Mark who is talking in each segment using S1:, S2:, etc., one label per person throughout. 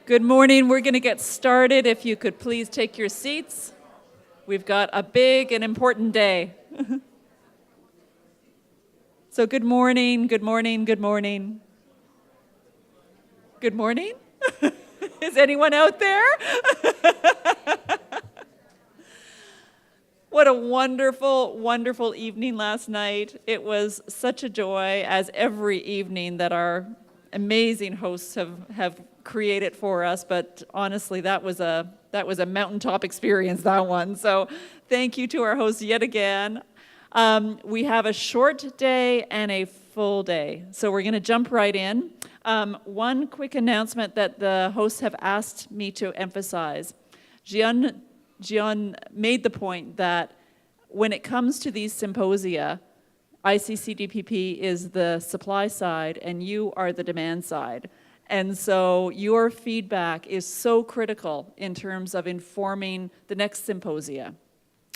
S1: Good morning. We're going to get started. If you could please take your seats. We've got a big and important day. So good morning, good morning, good morning. Good morning? Is anyone out there? What a wonderful, wonderful evening last night. It was such a joy, as every evening that our amazing hosts have created for us, but honestly, that was a mountaintop experience, that one. So thank you to our hosts yet again. We have a short day and a full day, so we're going to jump right in. One quick announcement that the hosts have asked me to emphasize. JUN made the point that when it comes to these symposia, ICCDPP is the supply side and you are the demand side. And so your feedback is so critical in terms of informing the next symposia.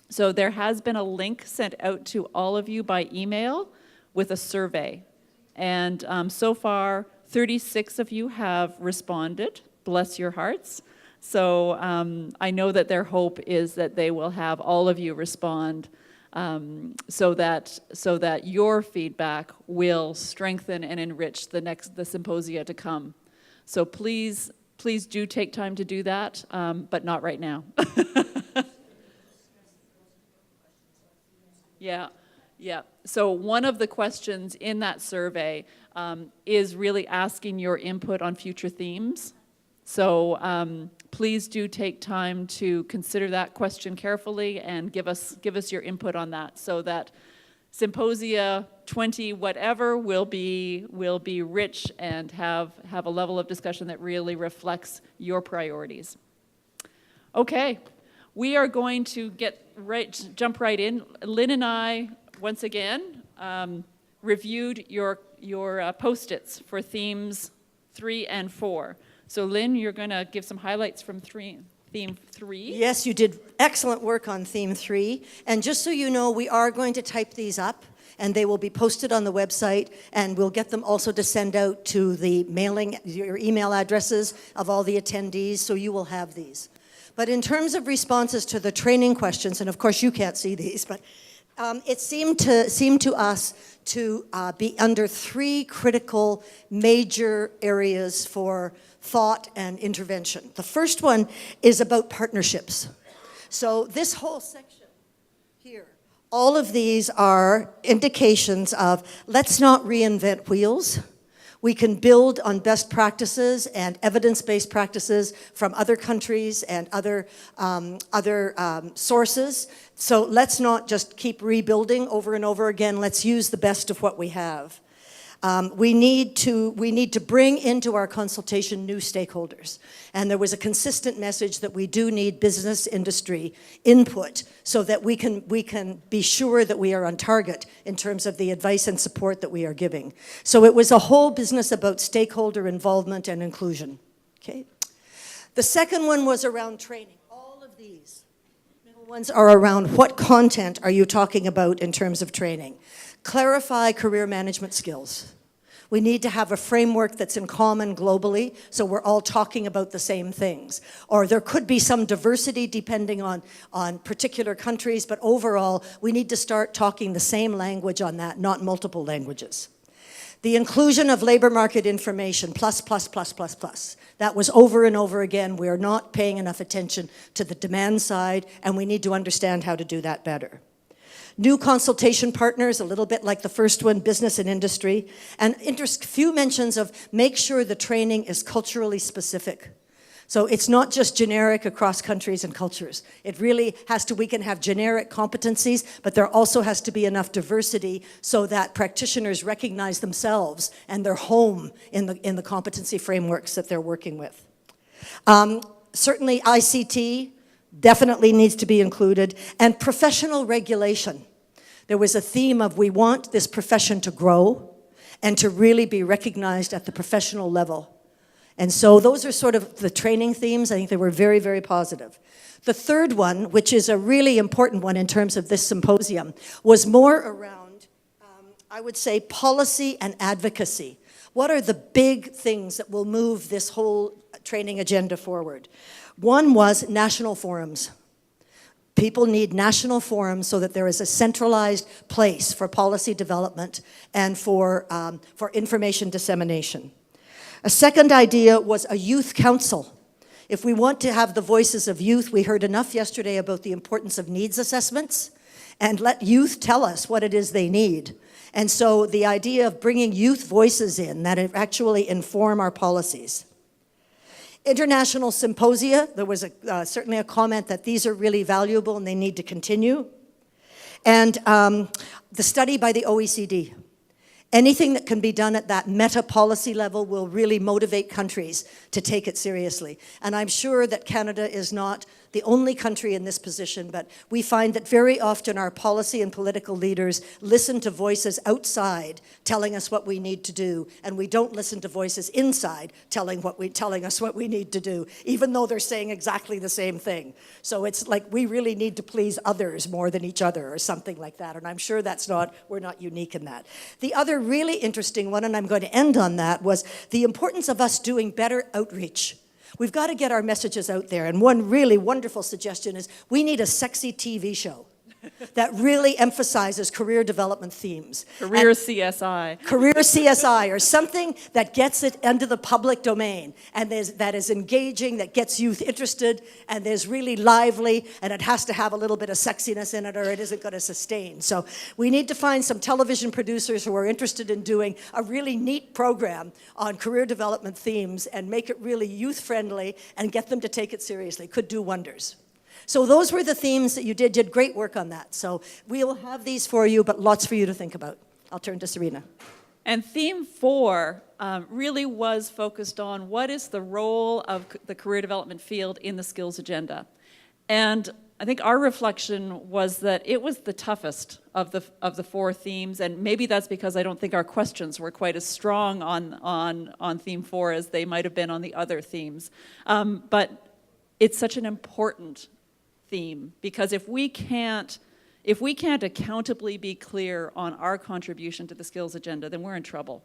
S1: So there has been a link sent out to all of you by email with a survey. And so far, 36 of you have responded. Bless your hearts. So I know that their hope is that they will have all of you respond so that your feedback will strengthen and enrich the symposia to come. So please do take time to do that, but not right now. Yeah. So one of the questions in that survey is really asking your input on future themes. So please do take time to consider that question carefully and give us your input on that, so that Symposia 20 whatever will be rich and have a level of discussion that really reflects your priorities. Okay, we are going to jump right in. Lynn and I, once again, reviewed your post-its for themes 3 and 4. So Lynn, you're going to give some highlights from theme 3.
S2: Yes, you did excellent work on theme 3. And just so you know, we are going to type these up, and they will be posted on the website, and we'll get them also to send out to the your email addresses of all the attendees, so you will have these. But in terms of responses to the training questions, and of course you can't see these, but it seemed to us to be under 3 critical major areas for thought and intervention. The first one is about partnerships. So this whole section here, all of these are indications of let's not reinvent wheels. We can build on best practices and evidence-based practices from other countries and other sources. So let's not just keep rebuilding over and over again. Let's use the best of what we have. We need to bring into our consultation new stakeholders. And there was a consistent message that we do need business industry input so that we can be sure that we are on target in terms of the advice and support that we are giving. So it was a whole business about stakeholder involvement and inclusion. Okay. The second one was around training. All of these middle ones are around what content are you talking about in terms of training. Clarify career management skills. We need to have a framework that's in common globally, so we're all talking about the same things. Or there could be some diversity depending on particular countries, but overall, we need to start talking the same language on that, not multiple languages. The inclusion of labor market information, plus. That was over and over again. We are not paying enough attention to the demand side, and we need to understand how to do that better. New consultation partners, a little bit like the first one, business and industry. And few mentions of make sure the training is culturally specific. So it's not just generic across countries and cultures. It really has to, we can have generic competencies, but there also has to be enough diversity so that practitioners recognize themselves and their home in the competency frameworks that they're working with. Certainly ICT definitely needs to be included, and professional regulation. There was a theme of we want this profession to grow and to really be recognized at the professional level. And so those are sort of the training themes. I think they were very, very positive. The third one, which is a really important one in terms of this symposium, was more around, I would say, policy and advocacy. What are the big things that will move this whole training agenda forward? One was national forums. People need national forums so that there is a centralized place for policy development and for information dissemination. A second idea was a youth council. If we want to have the voices of youth, we heard enough yesterday about the importance of needs assessments, and let youth tell us what it is they need. And so the idea of bringing youth voices in that actually inform our policies. International symposia, there was certainly a comment that these are really valuable and they need to continue. And the study by the OECD. Anything that can be done at that meta-policy level will really motivate countries to take it seriously. And I'm sure that Canada is not the only country in this position, but we find that very often our policy and political leaders listen to voices outside telling us what we need to do, and we don't listen to voices inside telling us what we need to do, even though they're saying exactly the same thing. So it's like we really need to please others more than each other or something like that, and I'm sure we're not unique in that. The other really interesting one, and I'm going to end on that, was the importance of us doing better outreach. We've got to get our messages out there. And one really wonderful suggestion is we need a sexy TV show that really emphasizes career development themes.
S1: Career CSI.
S2: Career CSI, or something that gets it into the public domain, and that is engaging, that gets youth interested, and is really lively, and it has to have a little bit of sexiness in it or it isn't going to sustain. So we need to find some television producers who are interested in doing a really neat program on career development themes and make it really youth-friendly and get them to take it seriously. Could do wonders. So those were the themes that you did. You did great work on that. So we'll have these for you, but lots for you to think about. I'll turn to Serena.
S1: And theme 4 really was focused on what is the role of the career development field in the skills agenda. And I think our reflection was that it was the toughest of the 4 themes, and maybe that's because I don't think our questions were quite as strong on theme 4 as they might have been on the other themes. But it's such an important theme, because if we can't accountably be clear on our contribution to the skills agenda, then we're in trouble.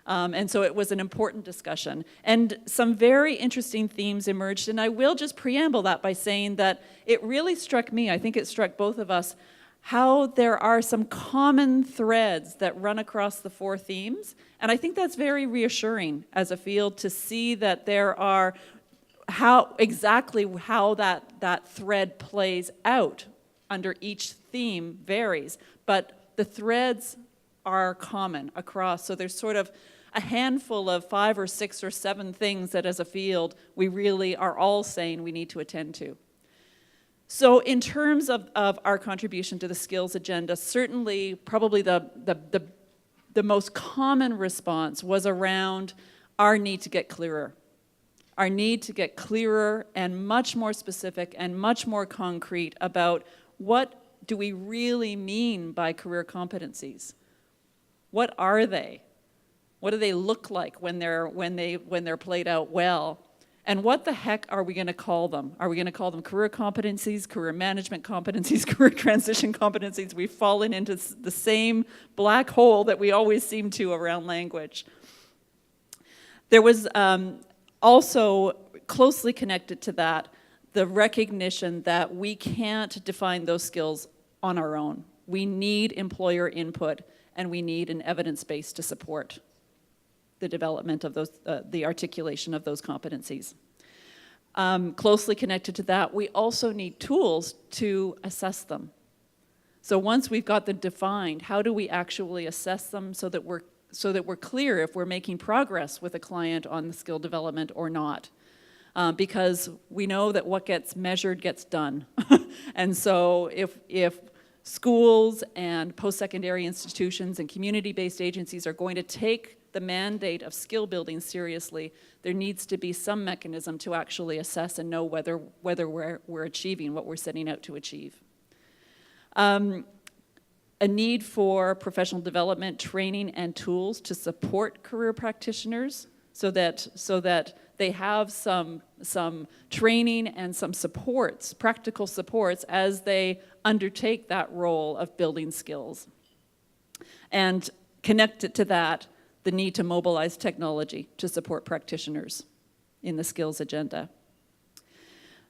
S1: And so it was an important discussion. And some very interesting themes emerged, and I will just preamble that by saying that it really struck me, I think it struck both of us, how there are some common threads that run across the 4 themes. And I think that's very reassuring as a field to see that there are how that thread plays out under each theme varies, but the threads are common across. So there's sort of a handful of 5 or 6 or 7 things that as a field we really are all saying we need to attend to. So in terms of our contribution to the skills agenda, certainly probably the most common response was around our need to get clearer. Our need to get clearer and much more specific and much more concrete about what do we really mean by career competencies? What are they? What do they look like when they're played out well? And what the heck are we going to call them? Are we going to call them career competencies, career management competencies, career transition competencies? We've fallen into the same black hole that we always seem to around language. There was also closely connected to that, the recognition that we can't define those skills on our own. We need employer input, and we need an evidence base to support the development of those, the articulation of those competencies. Closely connected to that, we also need tools to assess them. So once we've got them defined, how do we actually assess them so that we're clear if we're making progress with a client on the skill development or not? Because we know that what gets measured gets done. And so if schools and post-secondary institutions and community-based agencies are going to take the mandate of skill building seriously, there needs to be some mechanism to actually assess and know whether we're achieving what we're setting out to achieve. A need for professional development, training, and tools to support career practitioners so that they have some training and some supports, practical supports, as they undertake that role of building skills. And connected to that, the need to mobilize technology to support practitioners in the skills agenda.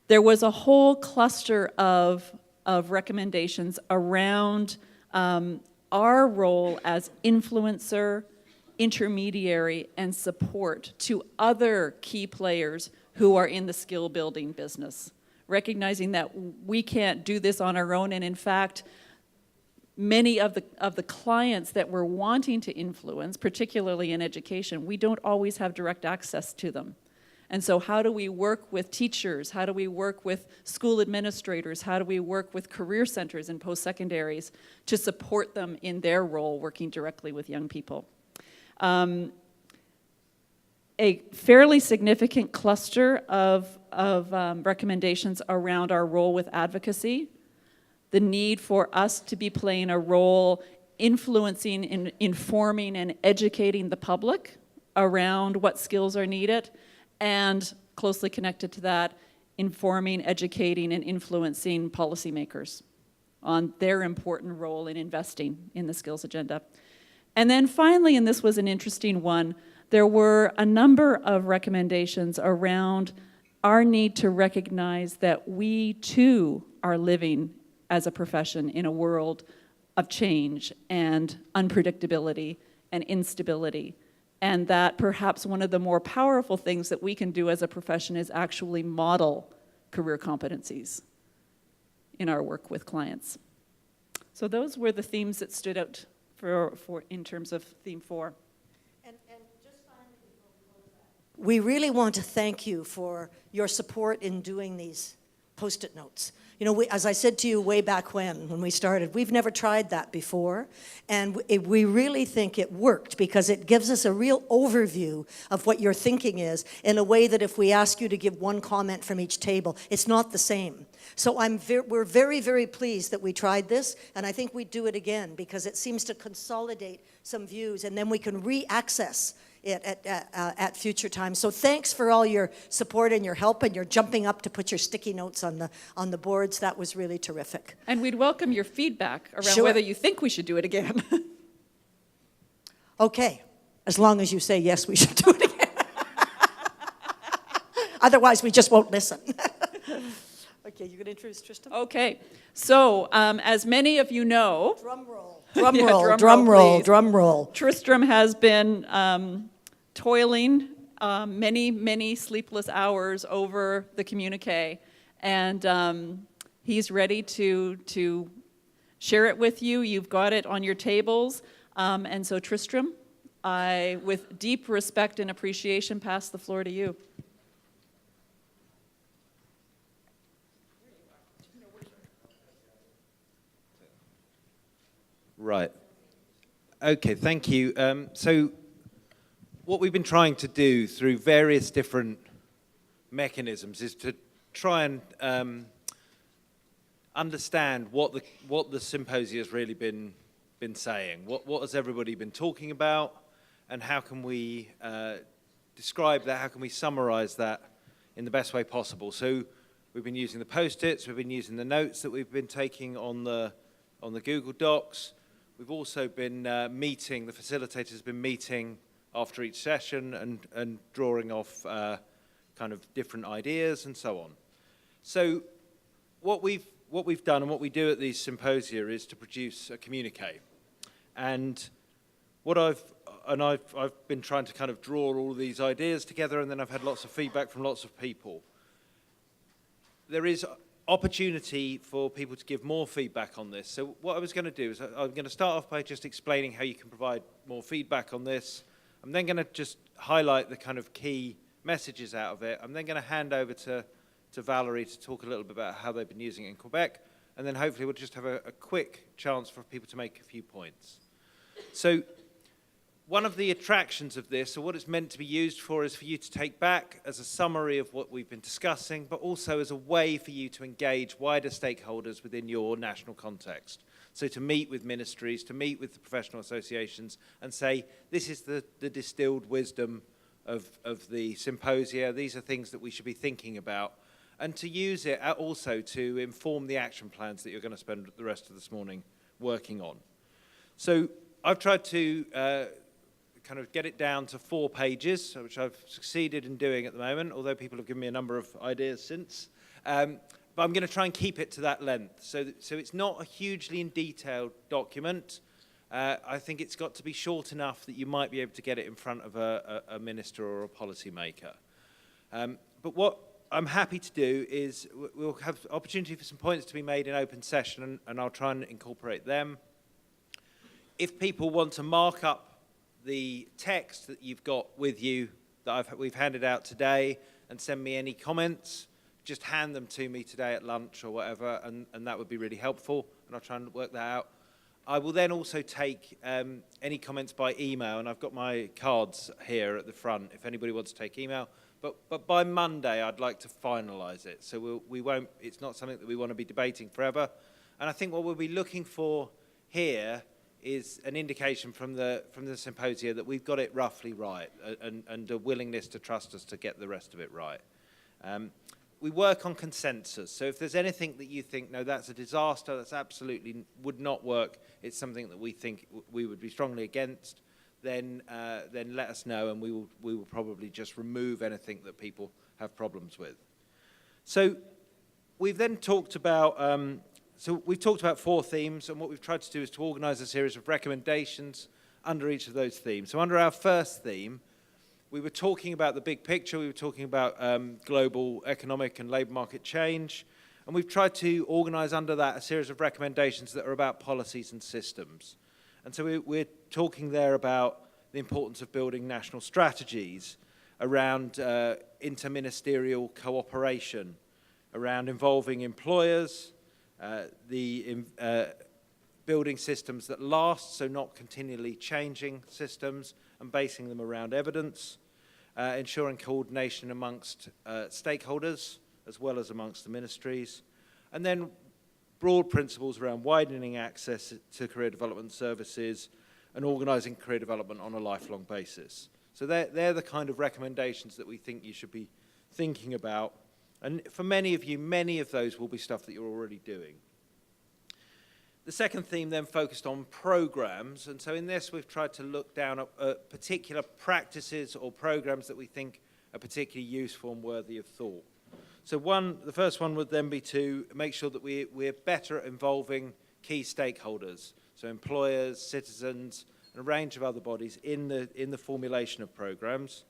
S1: There was a whole cluster of recommendations around our role as influencer, intermediary, and support to other key players who are in the skill building business, recognizing that we can't do this on our own, and in fact, many of the clients that we're wanting to influence, particularly in education, we don't always have direct access to them. And so how do we work with teachers? How do we work with school administrators? How do we work with career centers and post-secondaries to support them in their role working directly with young people? A fairly significant cluster of recommendations around our role with advocacy, the need for us to be playing a role influencing, informing, and educating the public around what skills are needed, and closely connected to that, informing, educating, and influencing policymakers on their important role in investing in the skills agenda. And then finally, and this was an interesting one, there were a number of recommendations around our need to recognize that we too are living as a profession in a world of change and unpredictability and instability, and that perhaps one of the more powerful things that we can do as a profession is actually model career competencies in our work with clients. So those were the themes that stood out for in terms of theme 4.
S2: And just finally, before we close that, we really want to thank you for your support in doing these Post-it notes. You know, as I said to you way back when we started, we've never tried that before, and we really think it worked because it gives us a real overview of what your thinking is in a way that if we ask you to give one comment from each table, it's not the same. So we're very, very pleased that we tried this, and I think we'd do it again because it seems to consolidate some views, and then we can re-access it at future times. So thanks for all your support and your help and your jumping up to put your sticky notes on the boards. That was really terrific.
S1: And we'd welcome your feedback around
S2: Sure.
S1: whether you think we should do it again.
S2: Okay, as long as you say yes, we should do it again. Otherwise, we just won't listen. Okay, you going to introduce Tristan?
S1: Okay, so as many of you know,
S2: Drum roll. Drum
S1: Yeah,
S2: roll,
S1: drum
S2: drum
S1: roll,
S2: roll,
S1: please.
S2: drum roll.
S1: Tristram has been toiling many, many sleepless hours over the communique, and he's ready to share it with you. You've got it on your tables, and so Tristram, I, with deep respect and appreciation, pass the floor to you.
S3: Right. Okay, thank you. So what we've been trying to do through various different mechanisms is to try and understand what the symposium has really been saying. What has everybody been talking about, and how can we describe that? How can we summarize that in the best way possible? So we've been using the post-its, we've been using the notes that we've been taking on the Google Docs. We've also been meeting, the facilitators have been meeting after each session and drawing off kind of different ideas and so on. So what we've done and what we do at these symposia is to produce a communique. And what I've been trying to kind of draw all of these ideas together, and then I've had lots of feedback from lots of people. There is opportunity for people to give more feedback on this. So what I was going to do is I'm going to start off by just explaining how you can provide more feedback on this. I'm then going to just highlight the kind of key messages out of it. I'm then going to hand over to Valerie to talk a little bit about how they've been using it in Quebec, and then hopefully we'll just have a quick chance for people to make a few points. So one of the attractions of this, or what it's meant to be used for, is for you to take back as a summary of what we've been discussing, but also as a way for you to engage wider stakeholders within your national context. So to meet with ministries, to meet with the professional associations and say, this is the distilled wisdom of the symposia, these are things that we should be thinking about, and to use it also to inform the action plans that you're going to spend the rest of this morning working on. So I've tried to kind of get it down to 4 pages, which I've succeeded in doing at the moment, although people have given me a number of ideas since. But I'm going to try and keep it to that length. So it's not a hugely in detailed document. I think it's got to be short enough that you might be able to get it in front of a minister or a policymaker. But what I'm happy to do is we'll have opportunity for some points to be made in open session, and I'll try and incorporate them. If people want to mark up the text that you've got with you that we've handed out today and send me any comments, just hand them to me today at lunch or whatever, and that would be really helpful, and I'll try and work that out. I will then also take any comments by email, and I've got my cards here at the front if anybody wants to take email. But by Monday, I'd like to finalise it, so we won't. It's not something that we want to be debating forever. And I think what we'll be looking for here is an indication from the symposia that we've got it roughly right, and a willingness to trust us to get the rest of it right. We work on consensus, so if there's anything that you think, no, that's a disaster, that's absolutely would not work, it's something that we think we would be strongly against, then let us know, and we will probably just remove anything that people have problems with. So we've then talked about, we've talked about 4 themes, and what we've tried to do is to organise a series of recommendations under each of those themes. So under our first theme, we were talking about the big picture, we were talking about global economic and labour market change, and we've tried to organise under that a series of recommendations that are about policies and systems. And so we're talking there about the importance of building national strategies around interministerial cooperation, around involving employers, building systems that last, so not continually changing systems, and basing them around evidence, ensuring coordination amongst stakeholders as well as amongst the ministries, and then broad principles around widening access to career development services and organising career development on a lifelong basis. So they're the kind of recommendations that we think you should be thinking about. And for many of you, many of those will be stuff that you're already doing. The second theme then focused on programs, and so in this we've tried to look down at particular practices or programs that we think are particularly useful and worthy of thought. So the first one would then be to make sure that we're better at involving key stakeholders, so employers, citizens, and a range of other bodies in the formulation of programs.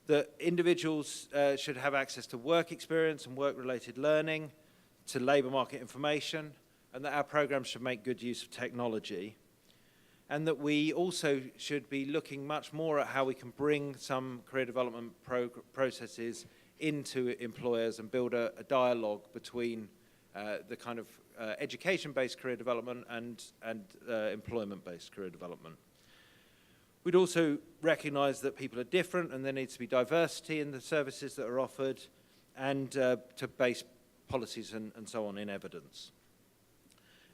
S3: That individuals should have access to work experience and work-related learning, to labour market information, and that our programs should make good use of technology, and that we also should be looking much more at how we can bring some career development processes into employers and build a dialogue between the kind of education-based career development and employment-based career development. We'd also recognise that people are different and there needs to be diversity in the services that are offered, and to base policies and so on in evidence.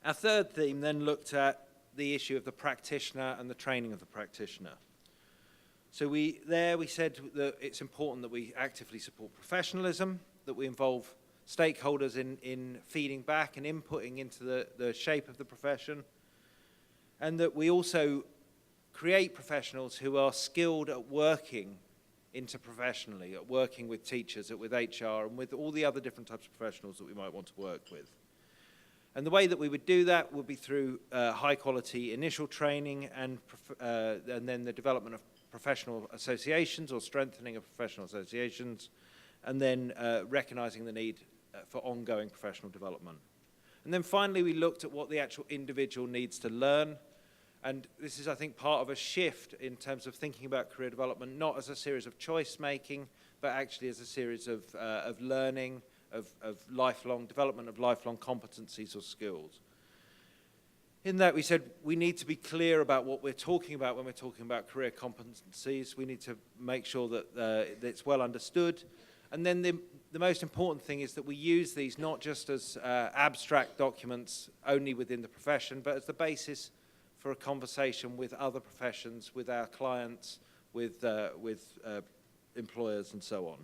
S3: Our third theme then looked at the issue of the practitioner and the training of the practitioner. So we said that it's important that we actively support professionalism, that we involve stakeholders in feeding back and inputting into the shape of the profession, and that we also create professionals who are skilled at working interprofessionally, at working with teachers, with HR, and with all the other different types of professionals that we might want to work with. And the way that we would do that would be through high-quality initial training and then the development of professional associations or strengthening of professional associations, and then recognising the need for ongoing professional development. And then finally, we looked at what the actual individual needs to learn. And this is, I think, part of a shift in terms of thinking about career development, not as a series of choice-making, but actually as a series of learning, of lifelong development of lifelong competencies or skills. In that, we said we need to be clear about what we're talking about when we're talking about career competencies. We need to make sure that it's well understood. And then the most important thing is that we use these not just as abstract documents only within the profession, but as the basis for a conversation with other professions, with our clients, with employers, and so on.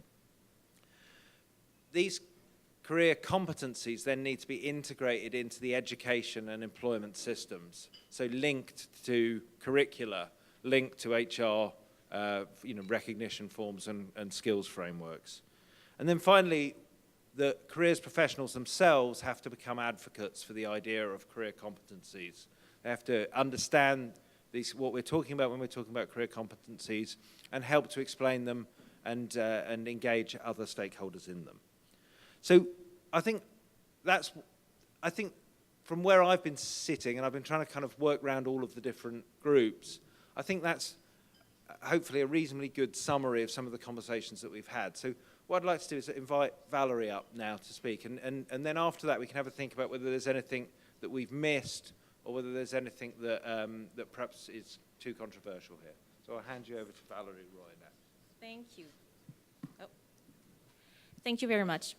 S3: These career competencies then need to be integrated into the education and employment systems, so linked to curricula, linked to HR recognition forms and skills frameworks. And then finally, the careers professionals themselves have to become advocates for the idea of career competencies. They have to understand what we're talking about when we're talking about career competencies and help to explain them and engage other stakeholders in them. So I think from where I've been sitting, and I've been trying to kind of work around all of the different groups, I think that's hopefully a reasonably good summary of some of the conversations that we've had. So what I'd like to do is invite Valerie up now to speak, and then after that we can have a think about whether there's anything that we've missed or whether there's anything that, that perhaps is too controversial here. So I'll hand you over to Valerie Roy now.
S4: Thank you. Oh. Thank you very much.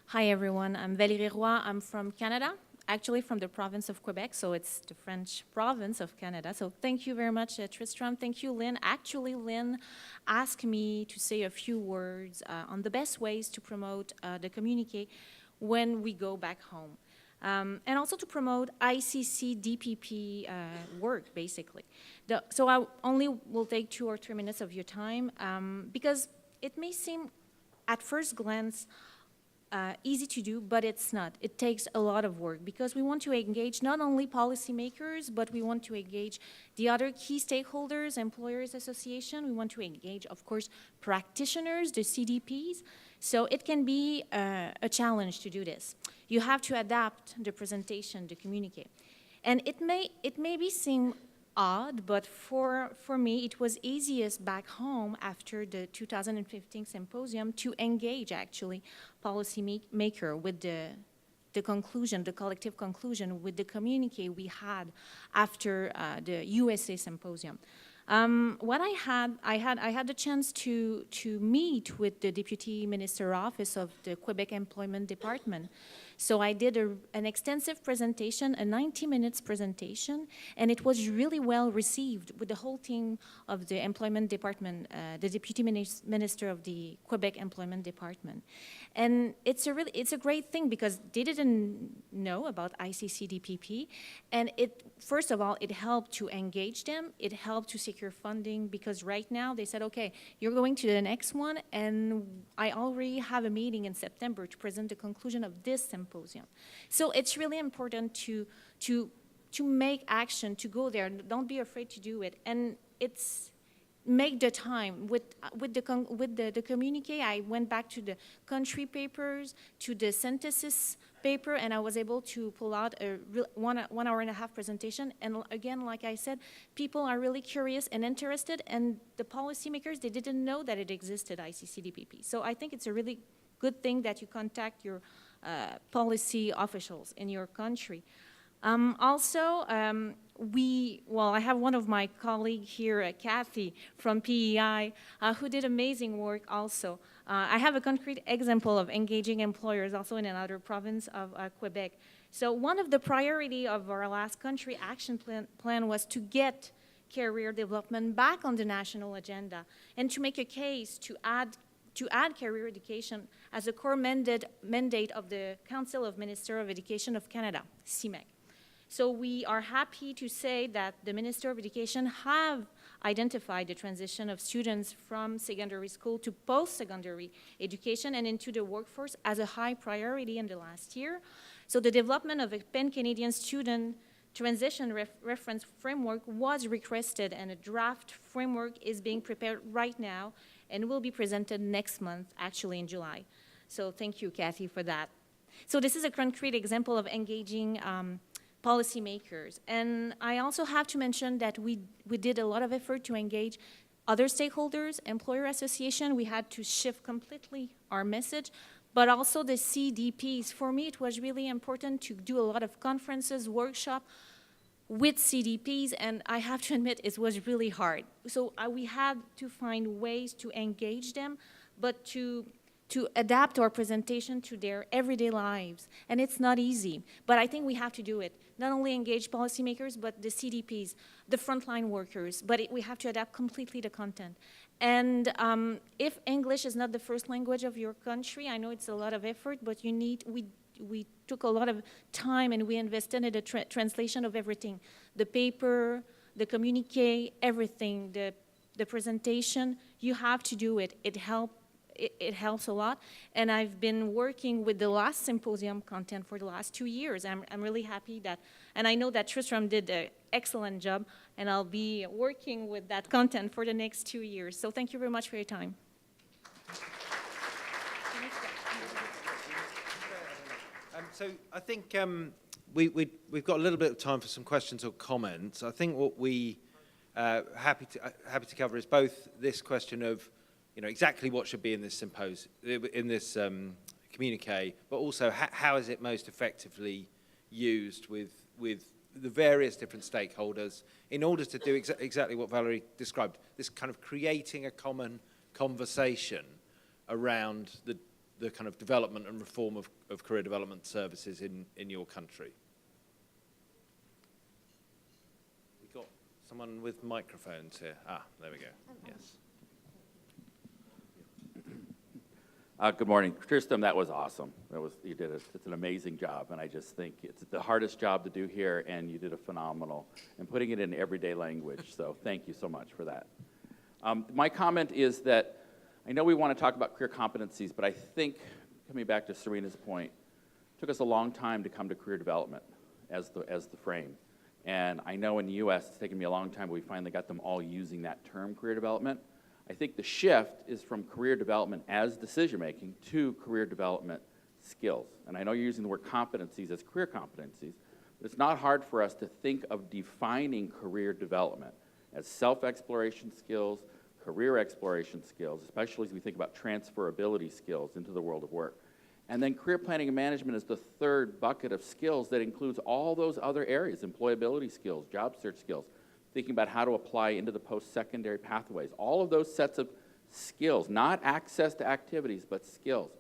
S4: Hi everyone, I'm Valérie Roy, I'm from Canada, actually from the province of Quebec, so it's the French province of Canada. So thank you very much, Tristram. Thank you, Lynn. Actually, Lynn asked me to say a few words on the best ways to promote the communiqué when we go back home. And also to promote ICCDPP work, basically. So I only will take 2 or 3 minutes of your time because it may seem at first glance easy to do, but it's not. It takes a lot of work because we want to engage not only policymakers, but we want to engage the other key stakeholders, employers association. We want to engage, of course, practitioners, the CDPs. So it can be a challenge to do this. You have to adapt the presentation, the communiqué. And it may seem odd, but for me, it was easiest back home after the 2015 Symposium to engage, actually, policymaker with the conclusion, the collective conclusion, with the communiqué we had after the USA Symposium. What I had the chance to meet with the Deputy Minister Office of the Quebec Employment Department. So I did an extensive presentation, a 90 minutes presentation, and it was really well received with the whole team of the Employment Department, the Deputy Minister of the Quebec Employment Department. And it's a great thing because they didn't know about ICCDPP, and first of all, it helped to engage them, it helped to secure funding, because right now they said, okay, you're going to the next one, and I already have a meeting in September to present the conclusion of this symposium. So it's really important to make action, to go there. Don't be afraid to do it. And make the time. With the communiqué, I went back to the country papers, to the synthesis paper, and I was able to pull out a 1 hour and a half presentation. And again, like I said, people are really curious and interested, and the policymakers, they didn't know that it existed, ICCDPP. So I think it's a really good thing that you contact your policy officials in your country. I have one of my colleagues here, Kathy from PEI, who did amazing work also. I have a concrete example of engaging employers also in another province of Quebec. So one of the priority of our last country action plan was to get career development back on the national agenda and to make a case to add career education as a core mandate of the Council of Ministers of Education of Canada, CMEC. So we are happy to say that the Minister of Education have identified the transition of students from secondary school to post-secondary education and into the workforce as a high priority in the last year. So the development of a pan-Canadian student transition reference framework was requested, and a draft framework is being prepared right now and will be presented next month, actually in July. So thank you, Kathy, for that. So this is a concrete example of engaging policymakers. And I also have to mention that we did a lot of effort to engage other stakeholders, employer association. We had to shift completely our message, but also the CDPs. For me, it was really important to do a lot of conferences, workshops with CDPs, and I have to admit it was really hard. So we had to find ways to engage them, but to adapt our presentation to their everyday lives. And it's not easy, but I think we have to do it. Not only engage policymakers, but the CDPs, the frontline workers, but we have to adapt completely the content. And if English is not the first language of your country, I know it's a lot of effort, but we took a lot of time and we invested in the translation of everything. The paper, the communique, everything, the presentation, you have to do it. It helps a lot. And I've been working with the last symposium content for the last 2 years. I'm really happy that, and I know that Tristram did an excellent job, and I'll be working with that content for the next 2 years. So thank you very much for your time.
S3: So I think we've got a little bit of time for some questions or comments. I think what we happy to cover is both this question of, you know, exactly what should be in this communique, but also how is it most effectively used with the various different stakeholders in order to do exactly what Valerie described, this kind of creating a common conversation around the kind of development and reform of career development services in your country. We've got someone with microphones here. Ah, there we go. Yes.
S5: Good morning. Tristram, that was awesome. You did it's an amazing job, and I just think it's the hardest job to do here, and you did a phenomenal, and putting it in everyday language, so thank you so much for that. My comment is that I know we want to talk about career competencies, but I think, coming back to Serena's point, it took us a long time to come to career development as the frame. And I know in the US it's taken me a long time, but we finally got them all using that term, career development. I think the shift is from career development as decision-making to career development skills. And I know you're using the word competencies as career competencies, but it's not hard for us to think of defining career development as self-exploration skills, career exploration skills, especially as we think about transferability skills into the world of work. And then career planning and management is the third bucket of skills that includes all those other areas, employability skills, job search skills, thinking about how to apply into the post-secondary pathways, all of those sets of skills, not access to activities, but skills.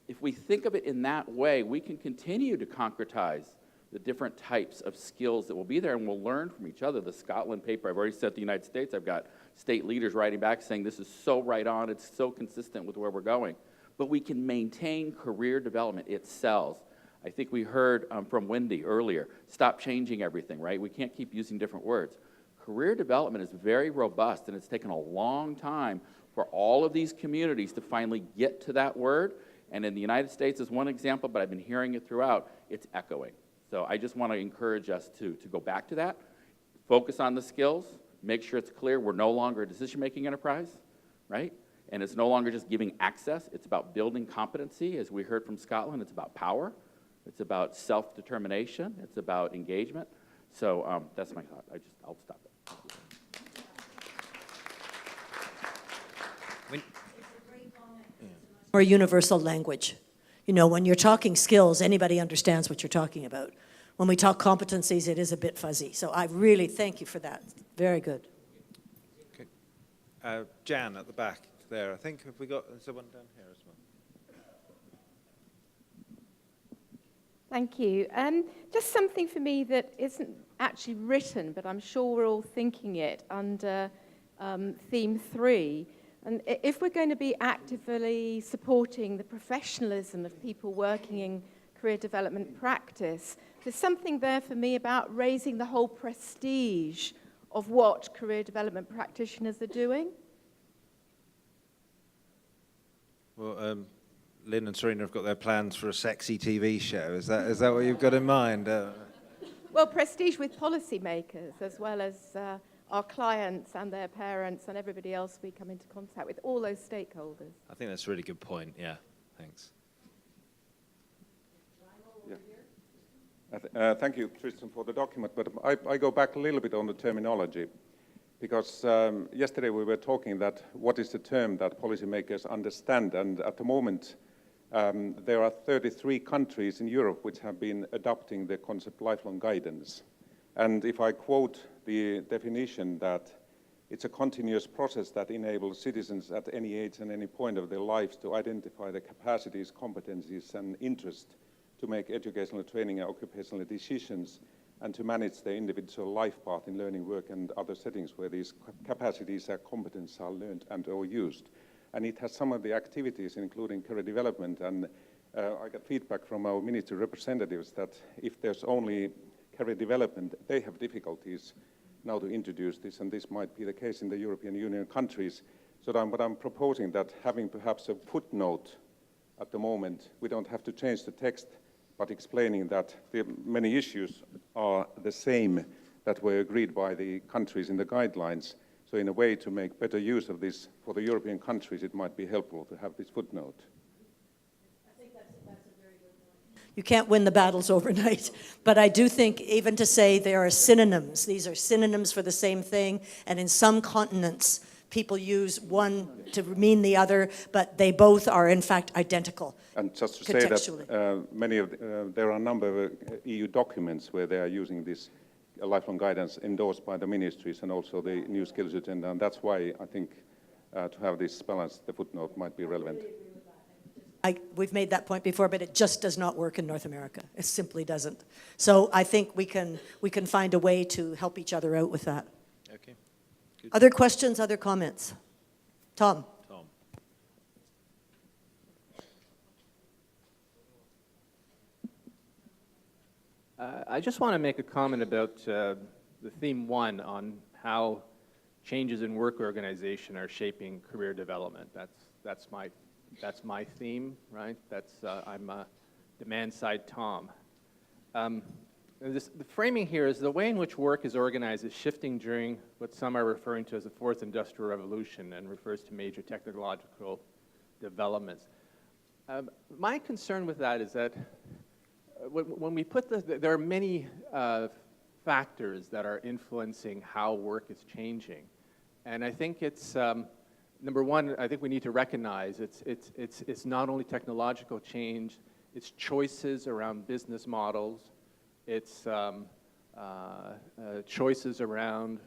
S5: If we think of it in that way, we can continue to concretize the different types of skills that will be there, and we'll learn from each other. The Scotland paper I've already sent the United States, I've got state leaders writing back saying this is so right on, it's so consistent with where we're going. But we can maintain career development. It sells. I think we heard from Wendy earlier, stop changing everything, right? We can't keep using different words. Career development is very robust, and it's taken a long time for all of these communities to finally get to that word. And in the United States is one example, but I've been hearing it throughout. It's echoing. So I just want to encourage us to go back to that, focus on the skills, make sure it's clear we're no longer a decision-making enterprise, right? And it's no longer just giving access. It's about building competency. As we heard from Scotland, it's about power. It's about self-determination. It's about engagement. So that's my thought. I'll stop it.
S2: Or universal language. You know, when you're talking skills, anybody understands what you're talking about. When we talk competencies, it is a bit fuzzy. So I really thank you for that. Very good.
S3: Okay. Jan at the back there, I think. Have we got, is there one down here as well?
S6: Thank you. Just something for me that isn't actually written, but I'm sure we're all thinking it under theme 3. And if we're going to be actively supporting the professionalism of people working in career development practice, there's something there for me about raising the whole prestige of what career development practitioners are doing.
S3: Well, Lynn and Serena have got their plans for a sexy TV show. Is that what you've got in mind?
S6: Well, prestige with policymakers as well as our clients and their parents and everybody else we come into contact with, all those stakeholders.
S3: I think that's a really good point. Yeah, thanks.
S7: Yeah. Thank you, Tristan, for the document, but I go back a little bit on the terminology, because yesterday we were talking that what is the term that policymakers understand, and at the moment there are 33 countries in Europe which have been adopting the concept lifelong guidance. And if I quote the definition that it's a continuous process that enables citizens at any age and any point of their lives to identify their capacities, competencies, and interest to make educational training and occupational decisions and to manage their individual life path in learning, work, and other settings where these capacities and competences are learned and or used. And it has some of the activities, including career development, and I got feedback from our ministry representatives that if there's only career development, they have difficulties now to introduce this, and this might be the case in the European Union countries. So what I'm proposing that having perhaps a footnote at the moment, we don't have to change the text, but explaining that the many issues are the same that were agreed by the countries in the guidelines. So in a way to make better use of this for the European countries, it might be helpful to have this footnote.
S2: I think that's a very good point. You can't win the battles overnight, but I do think even to say there are synonyms, these are synonyms for the same thing, and in some continents, people use one to mean the other, but they both are in fact identical.
S7: And just to say that there are a number of EU documents where they are using this lifelong guidance endorsed by the ministries and also the new skills agenda, and that's why I think to have this balance, the footnote might be relevant.
S2: We've made that point before, but it just does not work in North America. It simply doesn't. So I think we can find a way to help each other out with that.
S3: Okay. Good.
S2: Other questions, other comments? Tom.
S8: I just want to make a comment about the theme 1 on how changes in work organization are shaping career development. That's my theme, right? I'm a demand side Tom. The framing here is the way in which work is organized is shifting during what some are referring to as the fourth industrial revolution and refers to major technological developments. My concern with that is that when we put there are many factors that are influencing how work is changing. And I think it's, number one, I think we need to recognize it's not only technological change, it's choices around business models, it's choices around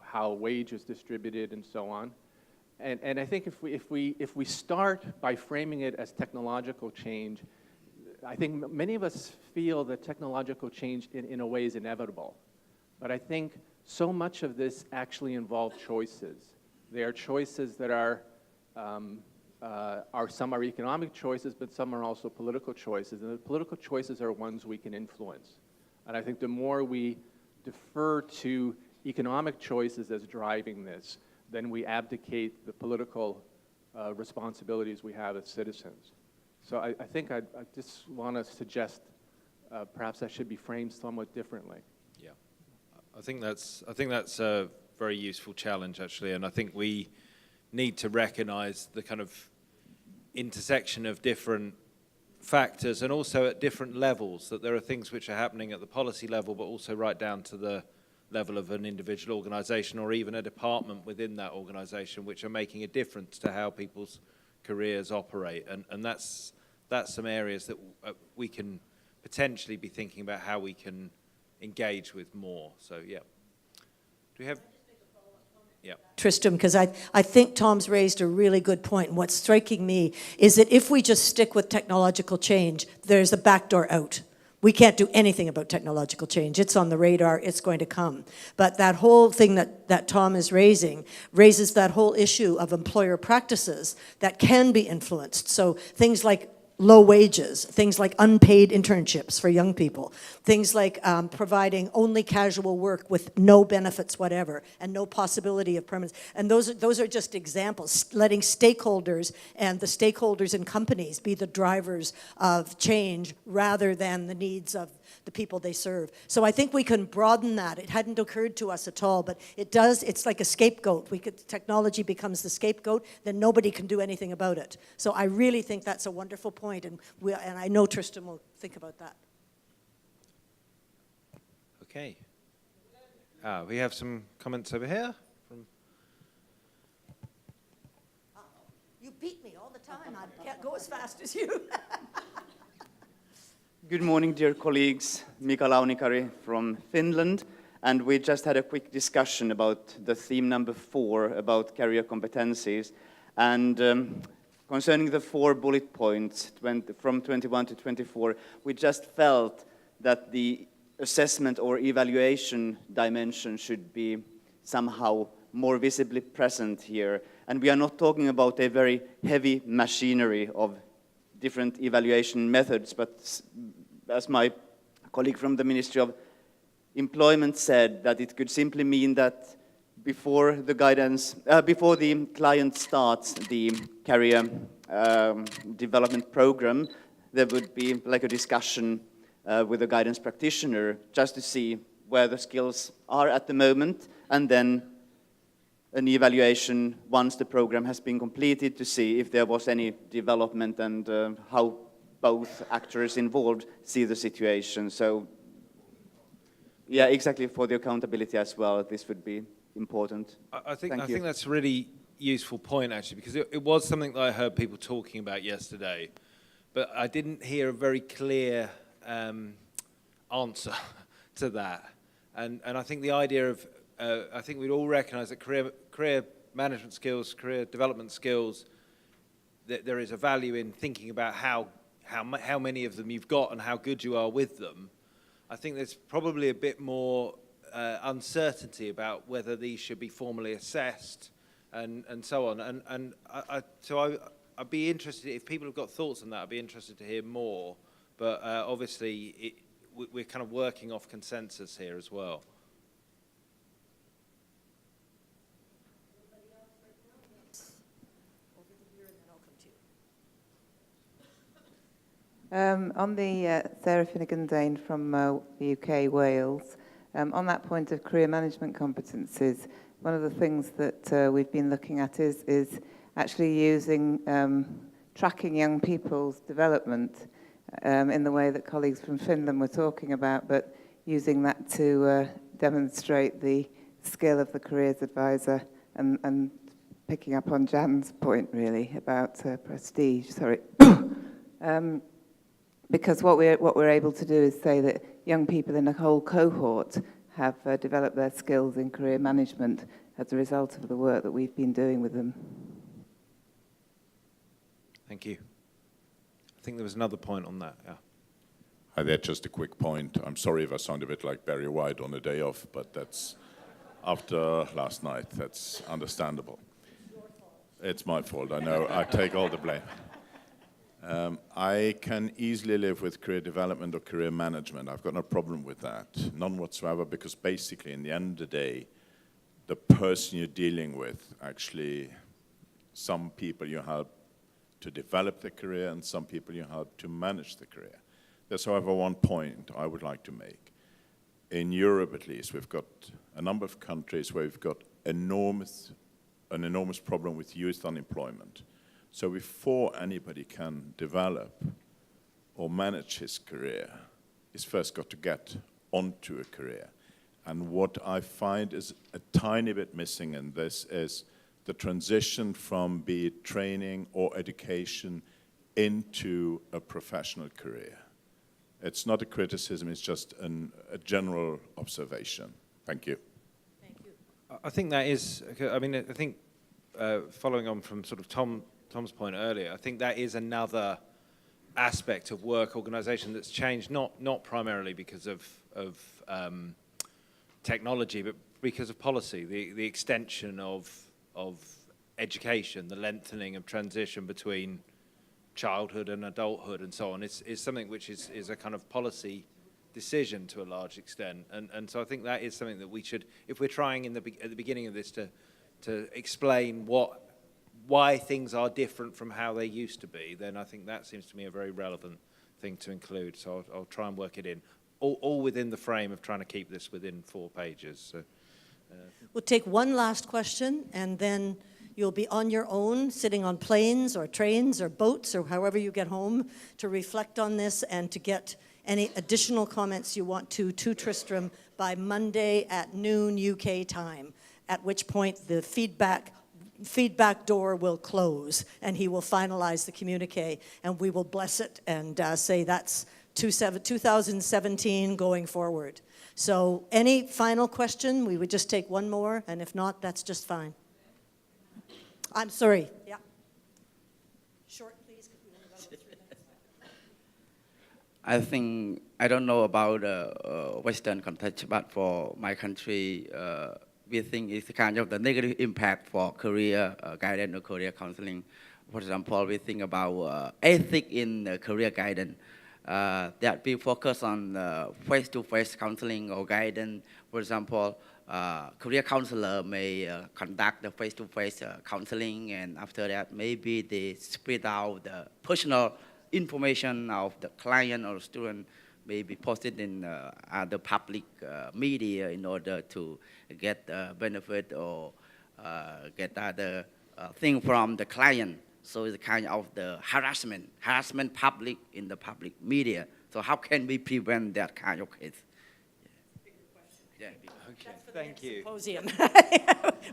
S8: how wage is distributed and so on. And I think if we start by framing it as technological change, I think many of us feel that technological change in a way is inevitable. But I think so much of this actually involves choices. They are choices that some are economic choices, but some are also political choices. And the political choices are ones we can influence. And I think the more we defer to economic choices as driving this, then we abdicate the political responsibilities we have as citizens. So I think I just want to suggest perhaps that should be framed somewhat differently.
S3: Yeah, I think that's a very useful challenge actually, and I think we need to recognise the kind of intersection of different factors and also at different levels, that there are things which are happening at the policy level but also right down to the level of an individual organisation or even a department within that organisation which are making a difference to how people's careers operate, and that's some areas that we can potentially be thinking about how we can engage with more. So yeah, do we have? Yeah.
S2: Tristram, because I think Tom's raised a really good point. And what's striking me is that if we just stick with technological change, there's a backdoor out. We can't do anything about technological change. It's on the radar, it's going to come. But that whole thing that Tom is raising raises that whole issue of employer practices that can be influenced. So things like low wages, things like unpaid internships for young people, things like providing only casual work with no benefits whatever and no possibility of permanence. And those are just examples, letting stakeholders and the stakeholders in companies be the drivers of change rather than the needs of the people they serve. So I think we can broaden that. It hadn't occurred to us at all, but it does. It's like a scapegoat. Technology becomes the scapegoat, then nobody can do anything about it. So I really think that's a wonderful point, and I know Tristan will think about that.
S3: Okay. We have some comments over here.
S2: You beat me all the time. I can't go as fast as you.
S9: Good morning, dear colleagues. Mika Launikari from Finland. And we just had a quick discussion about the theme number 4, about career competencies. And concerning the 4 bullet points from 21 to 24, we just felt that the assessment or evaluation dimension should be somehow more visibly present here. And we are not talking about a very heavy machinery of different evaluation methods, but as my colleague from the Ministry of employment said that it could simply mean that before the client starts the career development program, there would be like a discussion with a guidance practitioner just to see where the skills are at the moment, and then an evaluation once the program has been completed to see if there was any development and how both actors involved see the situation. So, yeah, exactly, for the accountability as well, this would be important.
S3: I think that's a really useful point, actually, because it was something that I heard people talking about yesterday, but I didn't hear a very clear answer to that. And I think the idea of, I think we'd all recognize that career management skills, career development skills, that there is a value in thinking about how many of them you've got and how good you are with them. I think there's probably a bit more uncertainty about whether these should be formally assessed and so on. So I'd be interested, if people have got thoughts on that, I'd be interested to hear more. But obviously, we're kind of working off consensus here as well.
S10: On the Sarah Finnegan-Dane from the UK, Wales, on that point of career management competencies, one of the things that we've been looking at is actually using tracking young people's development in the way that colleagues from Finland were talking about, but using that to demonstrate the skill of the careers advisor and picking up on Jan's point, really, about prestige. Sorry. Because what we're able to do is say that young people in a whole cohort have developed their skills in career management as a result of the work that we've been doing with them.
S3: Thank you. I think there was another point on that, yeah.
S11: Hi there, just a quick point. I'm sorry if I sound a bit like Barry White on a day off, but that's after last night. That's understandable. It's my fault, I know. I take all the blame. I can easily live with career development or career management. I've got no problem with that, none whatsoever, because basically, in the end of the day, the person you're dealing with, actually, some people you help to develop the career and some people you help to manage the career. There's, however, one point I would like to make. In Europe, at least, we've got a number of countries where we've got an enormous problem with youth unemployment. So before anybody can develop or manage his career, he's first got to get onto a career. And what I find is a tiny bit missing in this is the transition from be it training or education into a professional career. It's not a criticism, it's just a general observation. Thank you.
S2: Thank you.
S3: I think that is, I mean, I think following on from sort of Tom's point earlier, I think that is another aspect of work organisation that's changed, not primarily because of technology, but because of policy, the extension of education, the lengthening of transition between childhood and adulthood and so on, is something which is a kind of policy decision to a large extent. And so I think that is something that we should, if we're trying at the beginning of this to explain why things are different from how they used to be, then I think that seems to me a very relevant thing to include. So I'll try and work it in, all within the frame of trying to keep this within 4 pages. So,
S2: We'll take one last question, and then you'll be on your own, sitting on planes or trains or boats or however you get home, to reflect on this and to get any additional comments you want to Tristram by Monday at noon UK time, at which point the feedback door will close and he will finalize the communique, and we will bless it and say that's 2017 going forward. So any final question? We would just take one more, and if not, that's just fine. I'm sorry. Yeah. Short, please, because we only got about 3 minutes.
S12: I think, I don't know about Western context, but for my country, we think it's kind of the negative impact for career guidance or career counseling. For example, we think about ethics in career guidance. that we focus on face-to-face counseling or guidance. For example, career counselor may conduct the face-to-face counseling, and after that, maybe they spread out the personal information of the client or student, may be posted in other public media in order to get benefit or get other thing from the client. So it's kind of the harassment public in the public media. So how can we prevent that kind of case? Yeah.
S3: Okay, thank you.
S2: Symposium.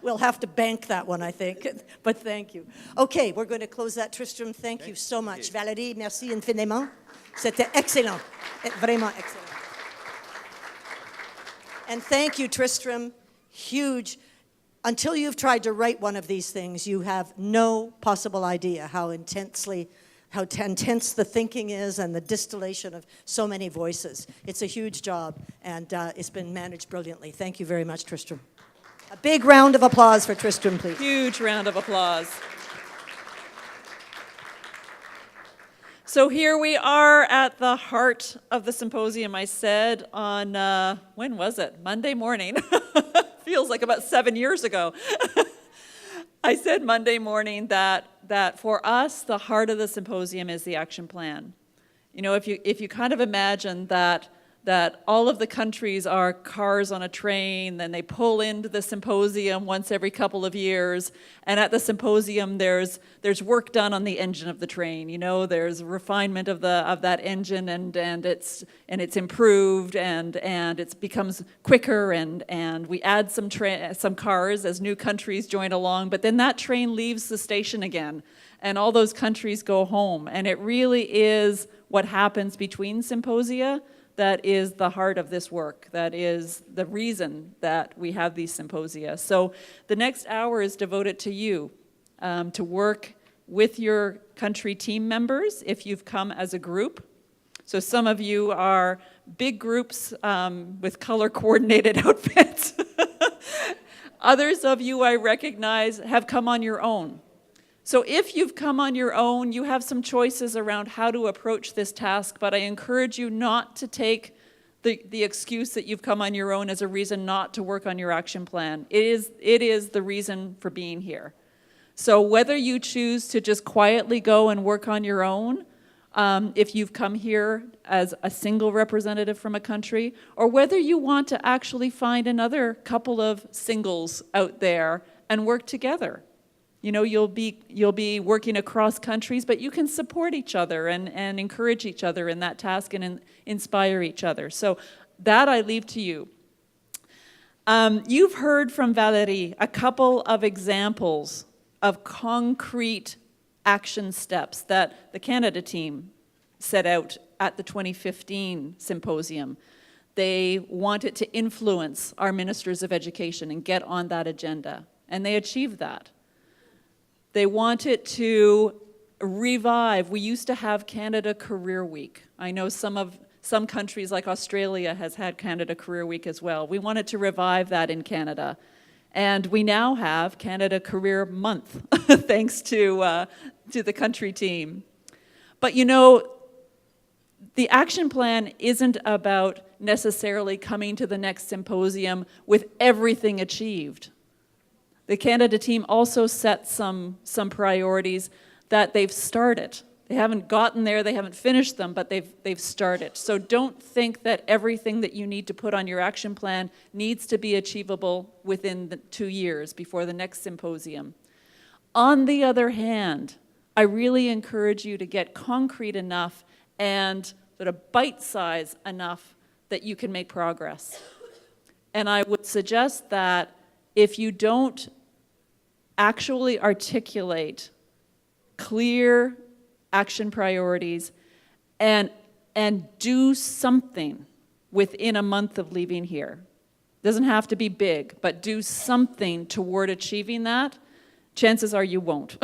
S2: We'll have to bank that one, I think, but thank you. Okay, we're going to close that. Tristram, thank you so much. Valérie, merci infiniment. C'était excellent, vraiment excellent. And thank you, Tristram, huge. Until you've tried to write one of these things, you have no possible idea how intense the thinking is and the distillation of so many voices. It's a huge job, and it's been managed brilliantly. Thank you very much, Tristram. A big round of applause for Tristram, please.
S1: Huge round of applause. So here we are at the heart of the symposium, I said, on, when was it? Monday morning. Feels like about 7 years ago. I said Monday morning that for us, the heart of the symposium is the action plan. You know, if you kind of imagine that all of the countries are cars on a train, then they pull into the symposium once every couple of years, and at the symposium there's work done on the engine of the train. You know, there's refinement of that engine, and it's improved, and it becomes quicker, and we add some cars as new countries join along, but then that train leaves the station again, and all those countries go home, and it really is what happens between symposia that is the heart of this work, that is the reason that we have these symposia. So the next hour is devoted to you, to work with your country team members if you've come as a group. So some of you are big groups with color-coordinated outfits. Others of you, I recognize, have come on your own. So if you've come on your own, you have some choices around how to approach this task, but I encourage you not to take the excuse that you've come on your own as a reason not to work on your action plan. It is the reason for being here. So whether you choose to just quietly go and work on your own, if you've come here as a single representative from a country, or whether you want to actually find another couple of singles out there and work together. You know, you'll be working across countries, but you can support each other and encourage each other in that task and inspire each other. So that I leave to you. You've heard from Valérie a couple of examples of concrete action steps that the Canada team set out at the 2015 symposium. They wanted to influence our ministers of education and get on that agenda, and they achieved that. They wanted to revive. We used to have Canada Career Week. I know some countries like Australia has had Canada Career Week as well. We wanted to revive that in Canada. And we now have Canada Career Month, thanks to the country team. But you know, the action plan isn't about necessarily coming to the next symposium with everything achieved. The Canada team also set some priorities that they've started. They haven't gotten there, they haven't finished them, but they've started. So don't think that everything that you need to put on your action plan needs to be achievable within the 2 years before the next symposium. On the other hand, I really encourage you to get concrete enough and sort of bite-size enough that you can make progress. And I would suggest that if you don't actually articulate clear action priorities and do something within a month of leaving here. Doesn't have to be big, but do something toward achieving that, chances are you won't.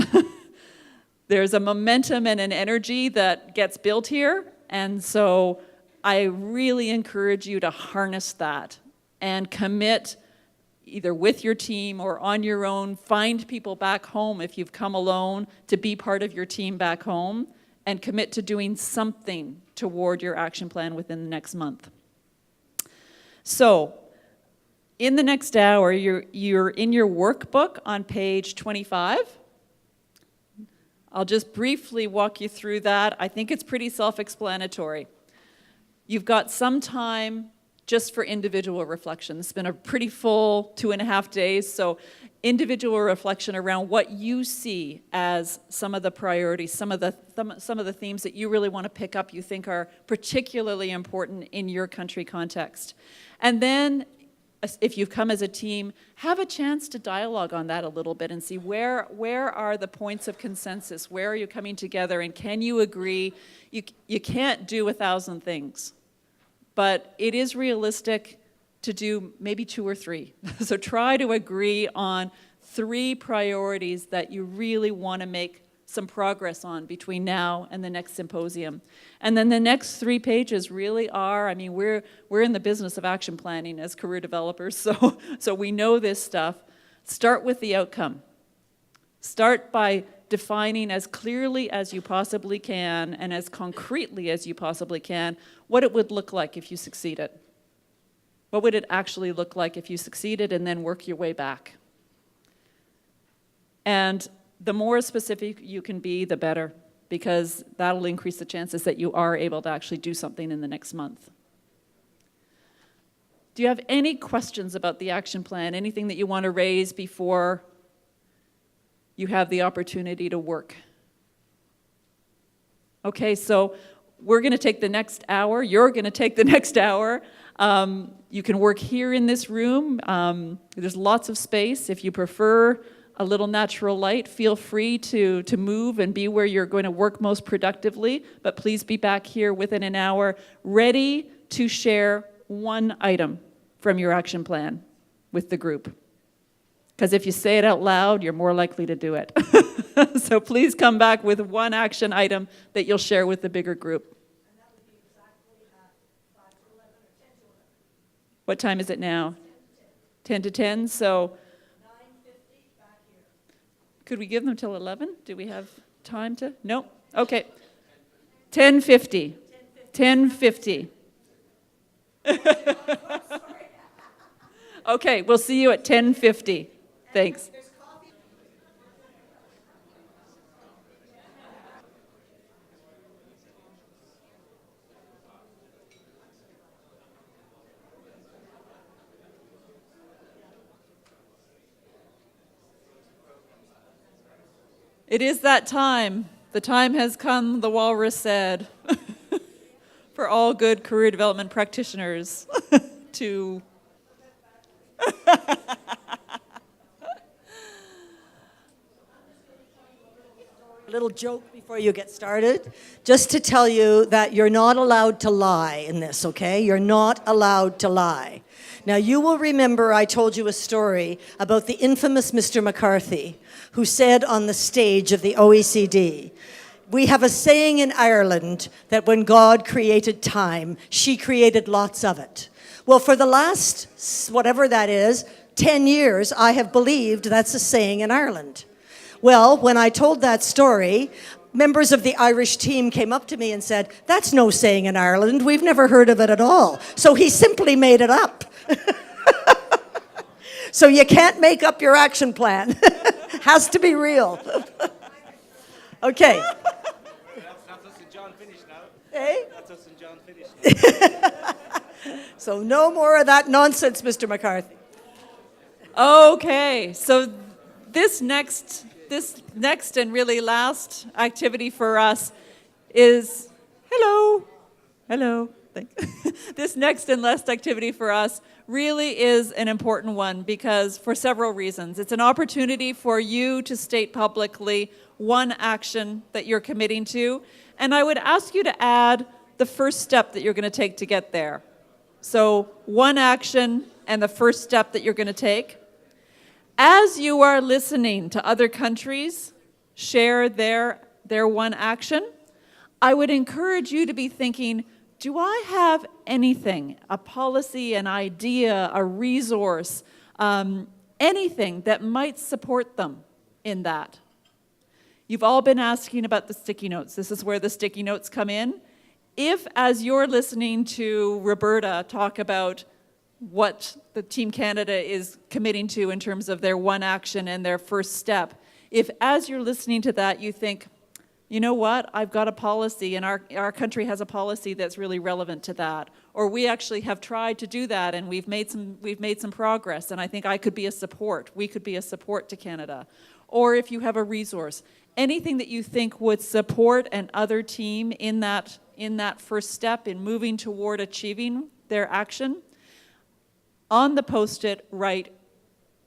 S1: There's a momentum and an energy that gets built here, and so I really encourage you to harness that and commit either with your team or on your own. Find people back home if you've come alone to be part of your team back home, and commit to doing something toward your action plan within the next month. So, in the next hour, you're in your workbook on page 25. I'll just briefly walk you through that. I think it's pretty self-explanatory. You've got some time just for individual reflection. It's been a pretty full 2.5 days, so individual reflection around what you see as some of the priorities, some of the themes that you really want to pick up, you think are particularly important in your country context. And then, if you've come as a team, have a chance to dialogue on that a little bit and see where are the points of consensus, where are you coming together, and can you agree? You can't do 1,000 things, but it is realistic to do maybe 2 or 3. So try to agree on 3 priorities that you really want to make some progress on between now and the next symposium. And then the next 3 pages really are, I mean, we're in the business of action planning as career developers, so we know this stuff. Start with the outcome. Start by defining as clearly as you possibly can and as concretely as you possibly can what it would look like if you succeeded. What would it actually look like if you succeeded, and then work your way back. And the more specific you can be, the better, because that'll increase the chances that you are able to actually do something in the next month. Do you have any questions about the action plan? Anything that you want to raise before you have the opportunity to work? Okay, so we're going to take the next hour. You're going to take the next hour. You can work here in this room. There's lots of space. If you prefer a little natural light, feel free to move and be where you're going to work most productively, but please be back here within an hour, ready to share one item from your action plan with the group. Because if you say it out loud, you're more likely to do it. So please come back with one action item that you'll share with the bigger group. And that would be exactly at 5 to 11 or 10 to 11. What time is it now? 10 to 10, so could we give them till 11? Do we have time to? No? Okay. 10:50. 10:50. Okay, we'll see you at 10:50. Thanks. It is that time. The time has come, the walrus said, for all good career development practitioners to...
S2: A little joke before you get started, just to tell you that you're not allowed to lie in this, okay? You're not allowed to lie. Now, you will remember I told you a story about the infamous Mr. McCarthy, who said on the stage of the OECD, we have a saying in Ireland that when God created time, she created lots of it. Well, for the last, whatever that is, 10 years, I have believed that's a saying in Ireland. Well, when I told that story, members of the Irish team came up to me and said, that's no saying in Ireland, we've never heard of it at all. So he simply made it up. So you can't make up your action plan. Has to be real. Okay.
S3: That's us and John finished now.
S2: Hey?
S3: That's us and John finished now.
S2: So no more of that nonsense, Mr. McCarthy.
S1: Okay, so this next and really last activity for us is, hello. This next and last activity for us really is an important one because for several reasons. It's an opportunity for you to state publicly one action that you're committing to, and I would ask you to add the first step that you're going to take to get there. So one action and the first step that you're going to take. As you are listening to other countries share their one action, I would encourage you to be thinking, do I have anything, a policy, an idea, a resource, anything that might support them in that? You've all been asking about the sticky notes. This is where the sticky notes come in. if, as you're listening to Roberta talk about what the Team Canada is committing to in terms of their one action and their first step, if as you're listening to that you think, you know what, I've got a policy and our country has a policy that's really relevant to that, or we actually have tried to do that and we've made some progress and I think I could be a support, we could be a support to Canada. Or if you have a resource, anything that you think would support an other team in that first step in moving toward achieving their action, on the post-it, write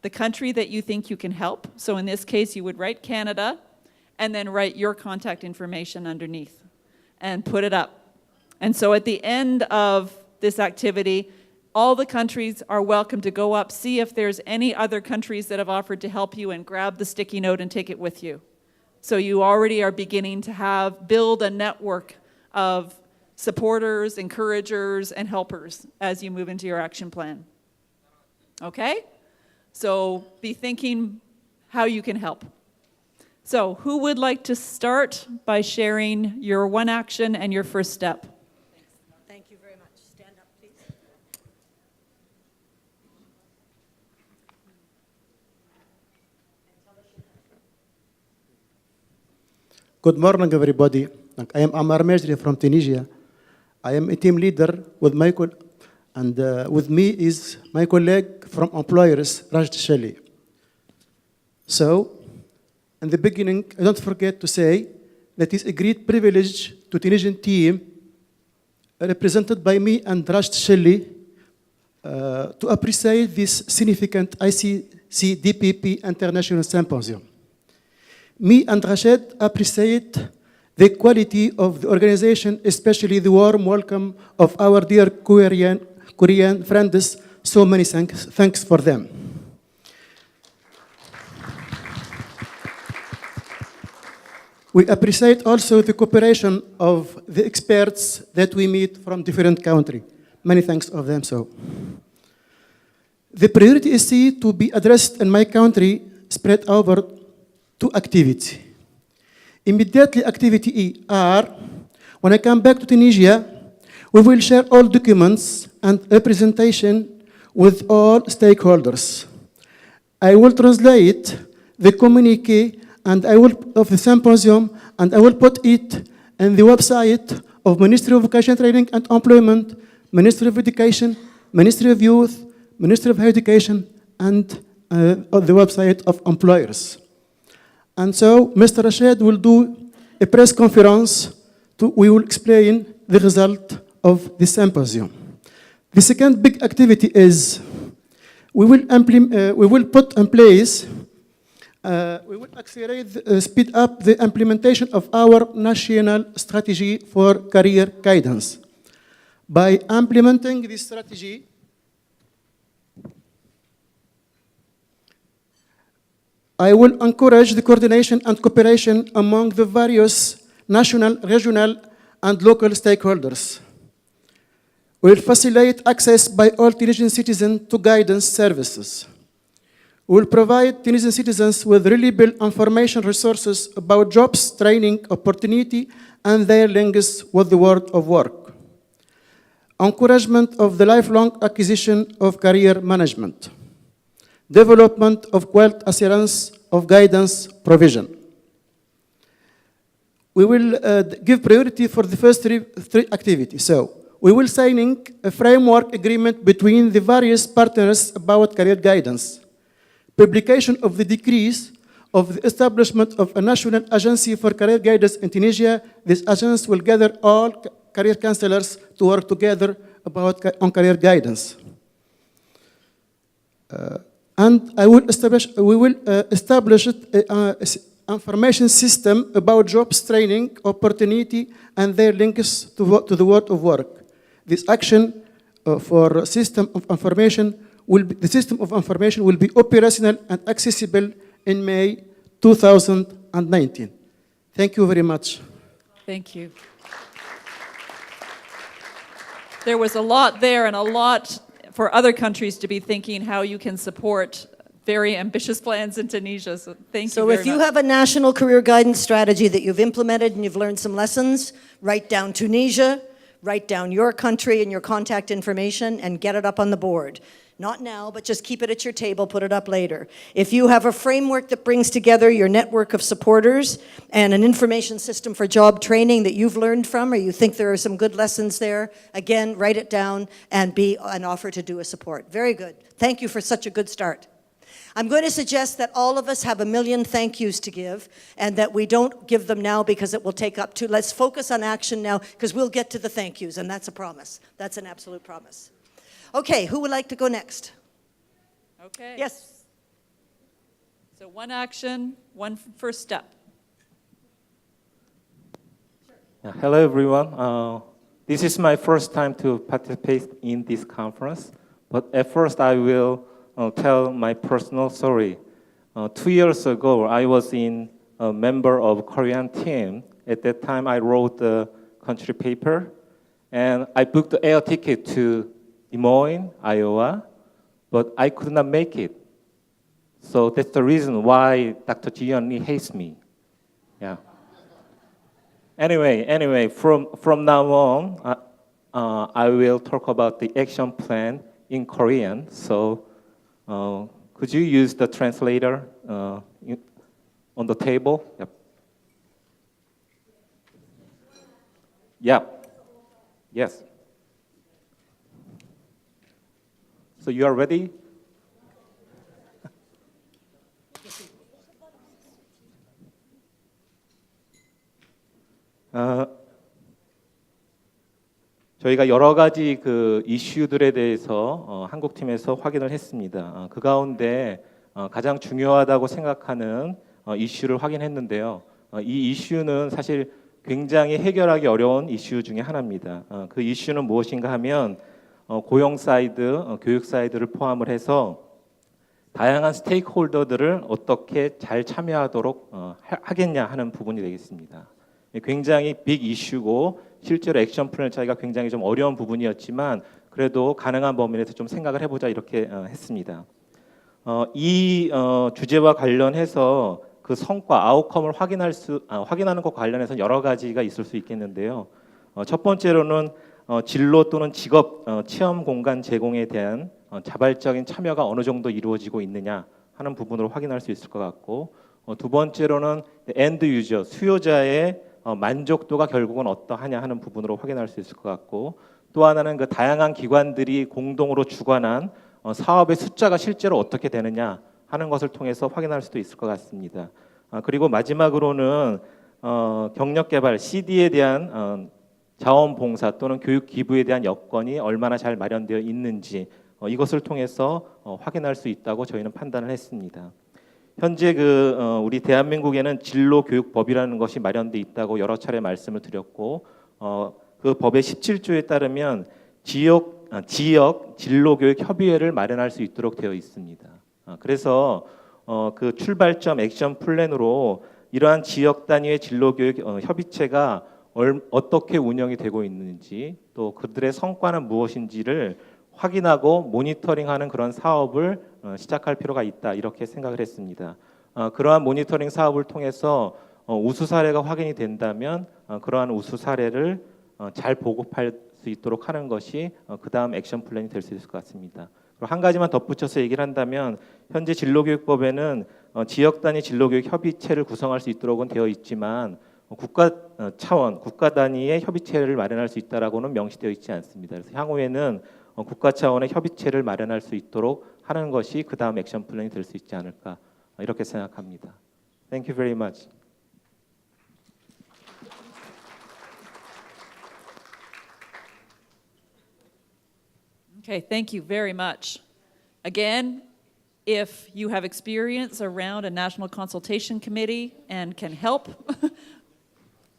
S1: the country that you think you can help. So in this case, you would write Canada, and then write your contact information underneath, and put it up. And so at the end of this activity, all the countries are welcome to go up, see if there's any other countries that have offered to help you, and grab the sticky note and take it with you. So you already are beginning to build a network of supporters, encouragers, and helpers as you move into your action plan. Okay? So be thinking how you can help. So who would like to start by sharing your one action and your first step?
S2: Thank you very much. Stand up, please.
S13: Good morning, everybody. I am Amar Mejri from Tunisia. I am a team leader with with me is my colleague from employers, Rajt Shelley. So, in the beginning, don't forget to say that it's a great privilege to Tunisian team represented by me and Rajt Shelley to appreciate this significant ICCDPP International Symposium. Me and Rashid appreciate the quality of the organization, especially the warm welcome of our dear Korean friends. So many thanks for them. We appreciate also the cooperation of the experts that we meet from different countries. Many thanks of them. So, the priority is to be addressed in my country spread over two activities. Immediately, activity E are, when I come back to Tunisia, we will share all documents and representation with all stakeholders. I will translate the communique of the symposium, and I will put it in the website of Ministry of Vocational Training and Employment, Ministry of Education, Ministry of Youth, Ministry of Higher Education, and on the website of employers. And so Mr. Rashid will do a press conference. We will explain the result of the symposium. The second big activity is we will put in place, we will accelerate, speed up the implementation of our national strategy for career guidance. By implementing this strategy, I will encourage the coordination and cooperation among the various national, regional, and local stakeholders. We will facilitate access by all Tunisian citizens to guidance services. We will provide Tunisian citizens with reliable information resources about jobs, training, opportunity, and their links with the world of work. Encouragement of the lifelong acquisition of career management. Development of quality assurance of guidance provision. We will give priority for the first three activities. So, we will signing a framework agreement between the various partners about career guidance. Publication of the decrees of the establishment of a national agency for career guidance in Tunisia. This agency will gather all career counselors to work together on career guidance. And we will establish an information system about jobs, training, opportunity, and their links to the world of work. This action for system of information the system of information will be operational and accessible in May 2019. Thank you very much.
S1: Thank you. There was a lot there and a lot for other countries to be thinking how you can support very ambitious plans in Tunisia. So thank you very much.
S2: So if you have a national career guidance strategy that you've implemented and you've learned some lessons, write down Tunisia, Write down your country and your contact information and get it up on the board. Not now, but just keep it at your table, put it up later. If you have a framework that brings together your network of supporters and an information system for job training that you've learned from, or you think there are some good lessons there, again, write it down and be an offer to do a support. Very good. Thank you for such a good start. I'm going to suggest that all of us have 1 million thank yous to give, and that we don't give them now because it will take up to, let's focus on action now, because we'll get to the thank yous, and that's a promise. That's an absolute promise. Okay, who would like to go next?
S1: Okay.
S2: Yes.
S1: So one action, one first step.
S14: Hello, everyone. This is my first time to participate in this conference, but at first I will tell my personal story. 2 years ago, I was a member of Korean team. At that time, I wrote the country paper, and I booked the air ticket to Des Moines, Iowa, but I could not make it. So that's the reason why Dr. JUN hates me. Yeah. Anyway, from now on, I will talk about the action plan in Korean. So could you use the translator on the table? Yep. Yep. Yes. So you are ready? 저희가 여러 가지 그 이슈들에 대해서 한국 팀에서 확인을 했습니다. 그 가운데 가장 중요하다고 생각하는 이슈를 확인했는데요. 이 이슈는 사실 굉장히 해결하기 어려운 이슈 중에 하나입니다. 그 이슈는 무엇인가 하면 고용 사이드, 교육 사이드를 포함을 해서 다양한 스테이크홀더들을 어떻게 잘 참여하도록 하겠냐 하는 부분이 되겠습니다. 굉장히 빅 이슈고 실제로 액션 플랜을 짜기가 굉장히 좀 어려운 부분이었지만 그래도 가능한 범위 내에서 좀 생각을 해보자 이렇게 했습니다. 이 주제와 관련해서 그 성과, 아웃컴을 확인하는 것 관련해서 여러 가지가 있을 수 있겠는데요. 첫 번째로는 진로 또는 직업 체험 공간 제공에 대한 자발적인 참여가 어느 정도 이루어지고 있느냐 하는 부분으로 확인할 수 있을 것 같고, 두 번째로는 엔드 유저, 수요자의 만족도가 결국은 어떠하냐 하는 부분으로 확인할 수 있을 것 같고, 또 하나는 그 다양한 기관들이 공동으로 주관한 사업의 숫자가 실제로 어떻게 되느냐 하는 것을 통해서 확인할 수도 있을 것 같습니다. 그리고 마지막으로는 경력 개발, CD에 대한 자원봉사 또는 교육 기부에 대한 여건이 얼마나 잘 마련되어 있는지 이것을 통해서 확인할 수 있다고 저희는 판단을 했습니다. 현재 우리 대한민국에는 진로교육법이라는 것이 마련돼 있다고 여러 차례 말씀을 드렸고, 그 법의 17조에 따르면 지역 진로교육 협의회를 마련할 수 있도록 되어 있습니다. 그래서 그 출발점 액션 플랜으로 이러한 지역 단위의 진로교육 협의체가 어떻게 운영이 되고 있는지, 또 그들의 성과는 무엇인지를 확인하고 모니터링하는 그런 사업을 시작할 필요가 있다 이렇게 생각을 했습니다. 그러한 모니터링 사업을 통해서 우수 사례가 확인이 된다면 그러한 우수 사례를 잘 보급할 수 있도록 하는 것이 그 다음 액션 플랜이 될 수 있을 것 같습니다. 그리고 한 가지만 덧붙여서 얘기를 한다면 현재 진로교육법에는 지역 단위 진로교육 협의체를 구성할 수 있도록은 되어 있지만 국가 차원, 국가 단위의 협의체를 마련할 수 있다라고는 명시되어 있지 않습니다. 그래서 향후에는 국가 차원의 협의체를 마련할 수 있도록 하는 것이 그 다음 액션 플랜이 될 수 있지 않을까 이렇게 생각합니다. Thank you very much.
S1: Okay, thank you very much. Again, if you have experience around a national consultation committee and can help,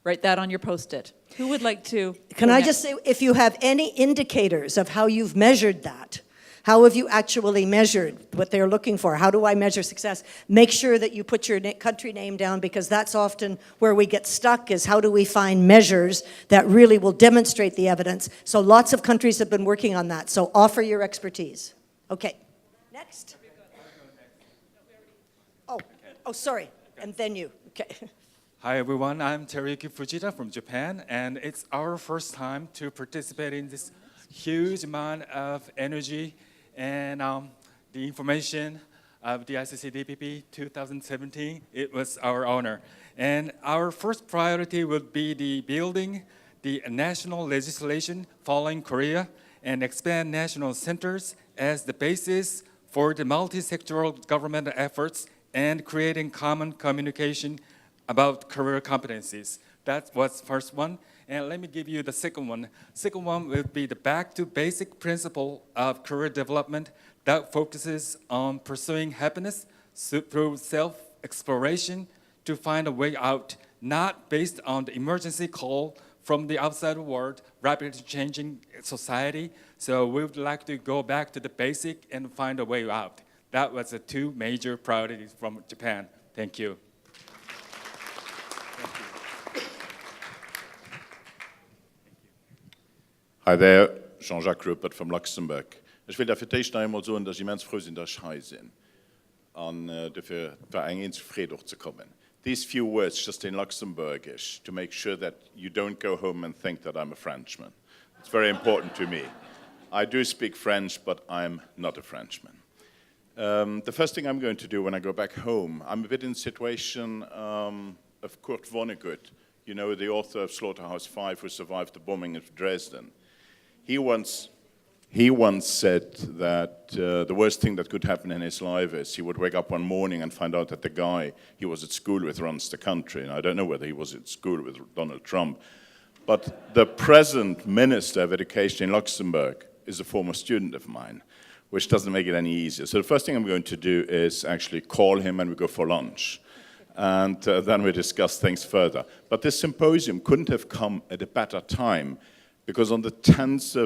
S1: write that on your Post-it. Who would like to?
S2: Can I just say, if you have any indicators of how you've measured that, how have you actually measured what they're looking for? How do I measure success? Make sure that you put your country name down, because that's often where we get stuck, is how do we find measures that really will demonstrate the evidence? So lots of countries have been working on that. So offer your expertise. Okay, next. Oh, sorry, and then you, okay.
S15: Hi everyone, I'm Teruyuki Fujita from Japan, and it's our first time to participate in this huge amount of energy and the information of the ICCDPP 2017. It was our honor. And our first priority would be the building the national legislation following Korea and expand national centers as the basis for the multi-sectoral government efforts and creating common communication about career competencies. That was first one. And let me give you the second one. Second one will be the back to basic principle of career development that focuses on pursuing happiness through self-exploration to find a way out, not based on the emergency call from the outside world, rapidly changing society. So we would like to go back to the basic and find a way out. That was the two major priorities from Japan. Thank you.
S11: Hi there, Jean-Jacques Ruppert from Luxemburg. Ich will dafür einmal sagen, dass ich immens froh bin, dass ich hier bin. Und dafür eng zufrieden durchzukommen. These few words just in Luxembourgish to make sure that you don't go home and think that I'm a Frenchman. It's very important to me. I do speak French, but I'm not a Frenchman. The first thing I'm going to do when I go back home, I'm a bit in the situation of Kurt Vonnegut, you know, the author of Slaughterhouse 5 who survived the bombing of Dresden. He once said that the worst thing that could happen in his life is he would wake up one morning and find out that the guy he was at school with runs the country. And I don't know whether he was at school with Donald Trump, but the present Minister of Education in Luxembourg is a former student of mine, which doesn't make it any easier. So the first thing I'm going to do is actually call him and we go for lunch. And then we discuss things further. But this symposium couldn't have come at a better time because on the 10th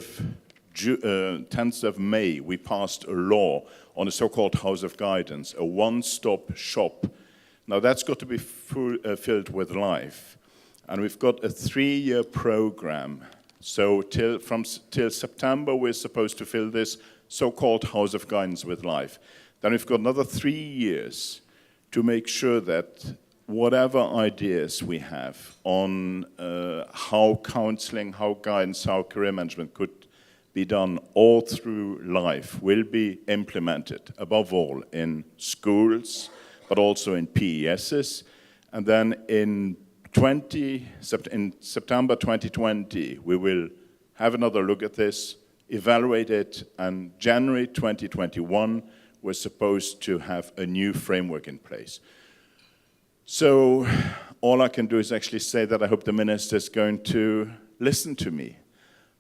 S11: of May, we passed a law on a so-called House of Guidance, a one-stop shop. Now that's got to be filled with life. And we've got a 3-year program. So till September, we're supposed to fill this so-called House of Guidance with life. Then we've got another 3 years to make sure that whatever ideas we have on how counseling, how guidance, how career management could be done all through life will be implemented, above all in schools, but also in PESs. And then in September 2020, we will have another look at this, evaluate it, and January 2021, we're supposed to have a new framework in place. So all I can do is actually say that I hope the minister is going to listen to me.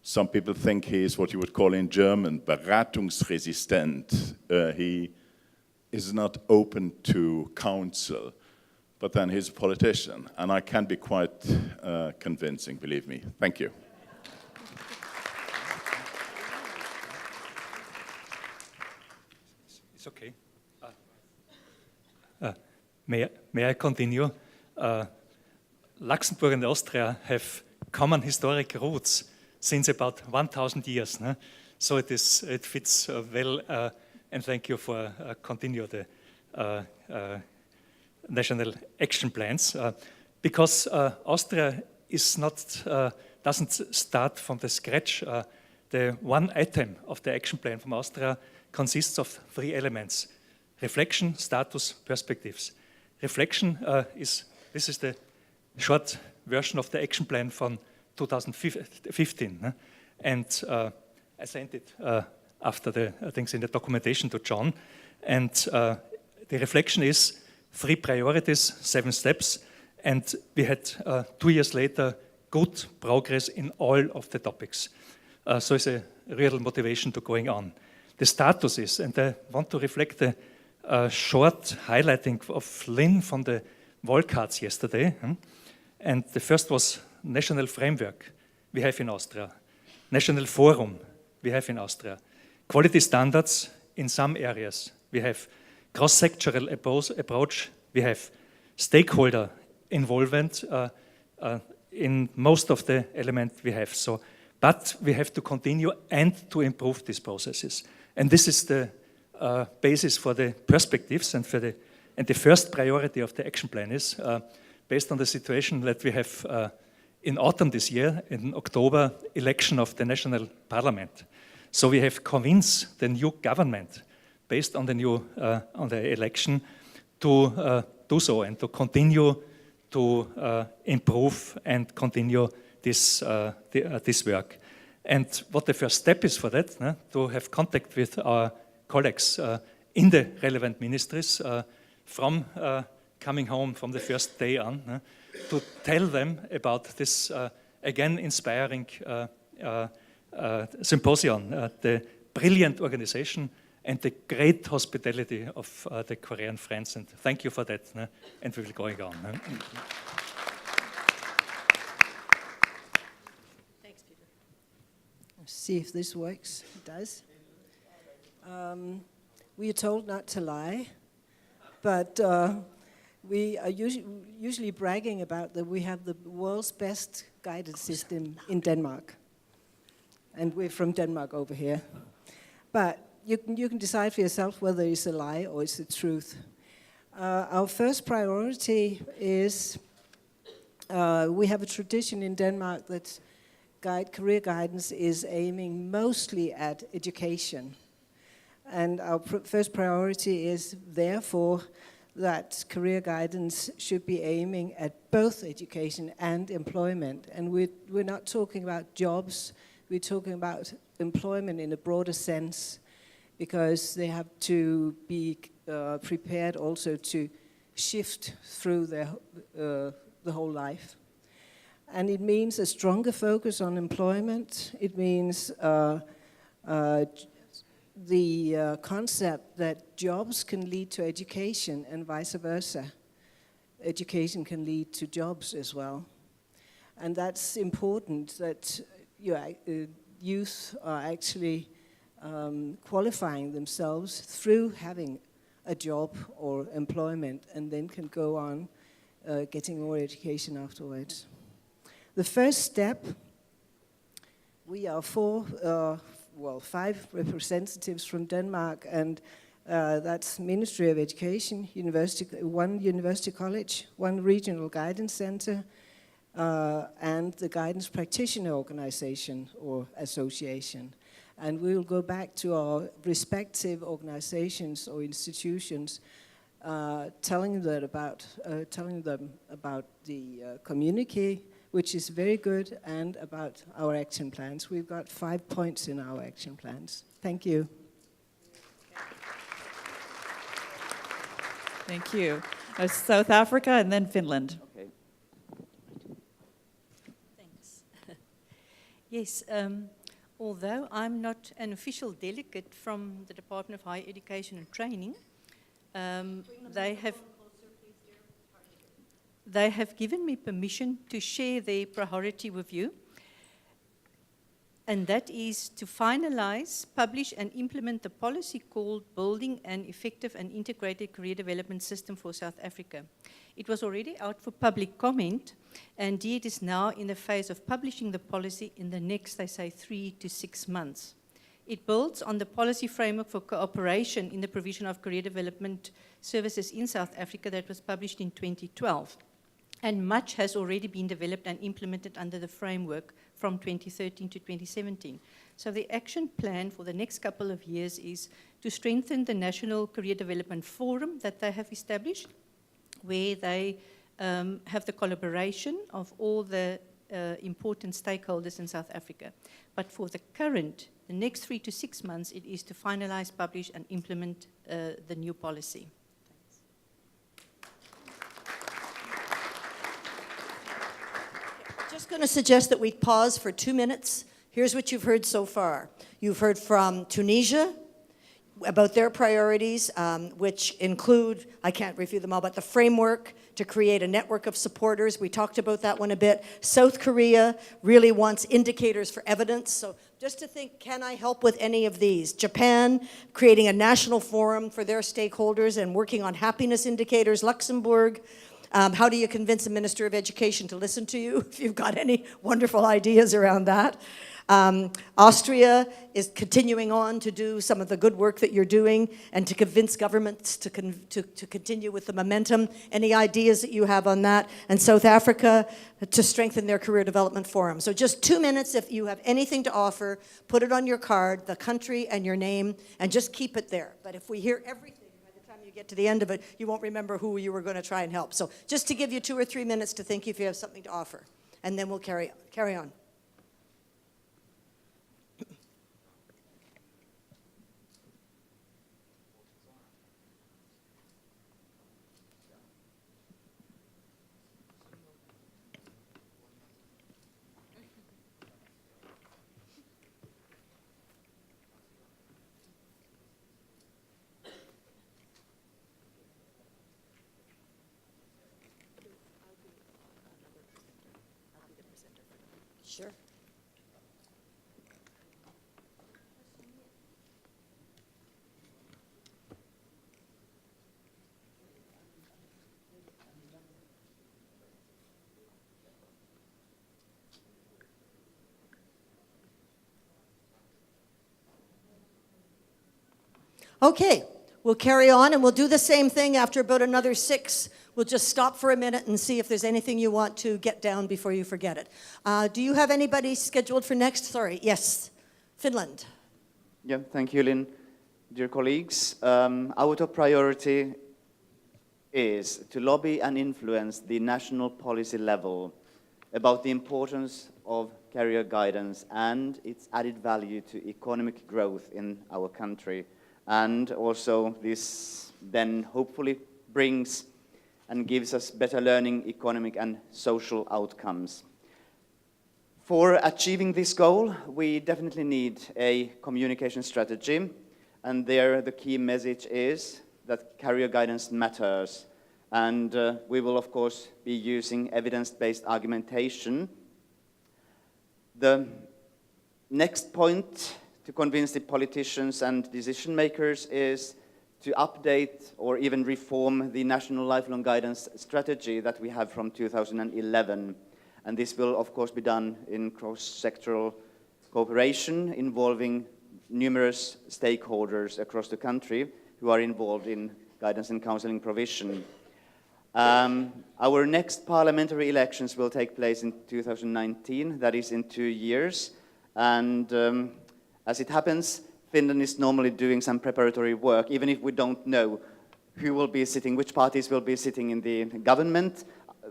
S11: Some people think he is what you would call in German, beratungsresistent. He is not open to counsel, but then he's a politician, and I can be quite convincing, believe me. Thank you.
S16: It's okay. May I continue? Luxembourg and Austria have common historic roots since about 1,000 years. No? So it fits well, and thank you for continue the national action plans. Because Austria is not, doesn't start from the scratch. The one item of the action plan from Austria consists of 3 elements: reflection, status, perspectives. Reflection this is the short version of the action plan from 2015. And I sent it after the things in the documentation to John. And the reflection is 3 priorities, 7 steps. And we had 2 years later good progress in all of the topics. So it's a real motivation to going on. The status is, and I want to reflect the short highlighting of Lynn from the wall cards yesterday. And the first was national framework we have in Austria. National forum we have in Austria. Quality standards in some areas. We have cross-sectoral approach. We have stakeholder involvement in most of the elements we have. So, but we have to continue and to improve these processes. And this is the basis for the perspectives and for the first priority of the action plan is based on the situation that we have in autumn this year, in October, election of the national parliament. So we have convinced the new government, based on the new on the election, to do so and to continue to improve and continue this this work. And what the first step is for that, to have contact with our colleagues in the relevant ministries from coming home from the first day on, to tell them about this again inspiring symposium, the brilliant organization and the great hospitality of the Korean friends. And thank you for that, and we will go on.
S17: Thanks, Peter. Let's see if this works. It does. We are told not to lie, but we are usually bragging about that we have the world's best guidance system in Denmark. And we're from Denmark over here. But you can decide for yourself whether it's a lie or it's the truth. Our first priority is we have a tradition in Denmark that career guidance is aiming mostly at education. And our first priority is therefore that career guidance should be aiming at both education and employment. And we're not talking about jobs, we're talking about employment in a broader sense, because they have to be prepared also to shift through the whole life. And it means a stronger focus on employment. It means the concept that jobs can lead to education and vice versa. Education can lead to jobs as well. And that's important, that youth are actually qualifying themselves through having a job or employment, and then can go on getting more education afterwards. The first step, we are 5 representatives from Denmark, and that's Ministry of Education, one university college, one regional guidance center, and the Guidance Practitioner Organization or Association. And we will go back to our respective organizations or institutions, telling them about the communique, which is very good, and about our action plans. We've got 5 points in our action plans. Thank you.
S1: Thank you. South Africa and then Finland.
S18: Okay. Thanks. Yes, although I'm not an official delegate from the Department of Higher Education and Training, they have given me permission to share their priority with you, and that is to finalize, publish and implement the policy called Building an Effective and Integrated Career Development System for South Africa. It was already out for public comment, and it is now in the phase of publishing the policy in the next, they say, 3 to 6 months. It builds on the policy framework for cooperation in the provision of career development services in South Africa that was published in 2012. And much has already been developed and implemented under the framework from 2013 to 2017. So the action plan for the next couple of years is to strengthen the National Career Development Forum that they have established, where they have the collaboration of all the important stakeholders in South Africa. But for the next 3 to 6 months, it is to finalize, publish, and implement the new policy.
S2: Just going to suggest that we pause for 2 minutes. Here's what you've heard so far. You've heard from Tunisia about their priorities, which include, I can't review them all, but the framework to create a network of supporters. We talked about that one a bit. South Korea really wants indicators for evidence. So just to think, can I help with any of these? Japan, creating a national forum for their stakeholders and working on happiness indicators. Luxembourg, how do you convince a Minister of Education to listen to you if you've got any wonderful ideas around that? Austria is continuing on to do some of the good work that you're doing and to convince governments to continue with the momentum. Any ideas that you have on that? And South Africa to strengthen their career development forum. So just 2 minutes, if you have anything to offer, put it on your card, the country and your name, and just keep it there. But if we hear everything, by the time you get to the end of it, you won't remember who you were going to try and help. So just to give you 2 or 3 minutes to think if you have something to offer, and then we'll carry on. Sure. Okay, we'll carry on and we'll do the same thing after about another 6. We'll just stop for a minute and see if there's anything you want to get down before you forget it. Do you have anybody scheduled for next? Sorry, yes, Finland.
S9: Yeah, thank you, Lynn. Dear colleagues, our top priority is to lobby and influence the national policy level about the importance of career guidance and its added value to economic growth in our country. And also this then hopefully brings and gives us better learning, economic and social outcomes. For achieving this goal, we definitely need a communication strategy, and there the key message is that career guidance matters. And we will, of course, be using evidence-based argumentation. The next point to convince the politicians and decision makers is to update or even reform the National Lifelong Guidance Strategy that we have from 2011. And this will, of course, be done in cross-sectoral cooperation involving numerous stakeholders across the country who are involved in guidance and counseling provision. Our next parliamentary elections will take place in 2019, that is in 2 years. And as it happens, Finland is normally doing some preparatory work, even if we don't know who will be sitting, which parties will be sitting in the government.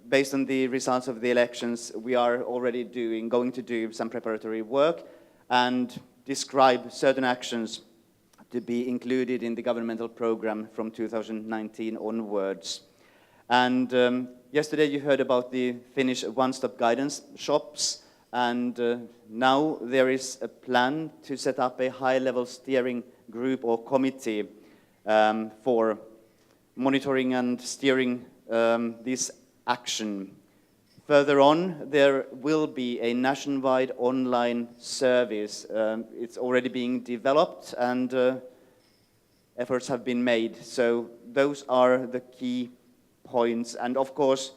S9: Based on the results of the elections, we are already going to do some preparatory work and describe certain actions to be included in the governmental program from 2019 onwards. And yesterday you heard about the Finnish one-stop guidance shops. And now there is a plan to set up a high-level steering group or committee for monitoring and steering this action. Further on, there will be a nationwide online service. It's already being developed and efforts have been made. So those are the key points. And of course,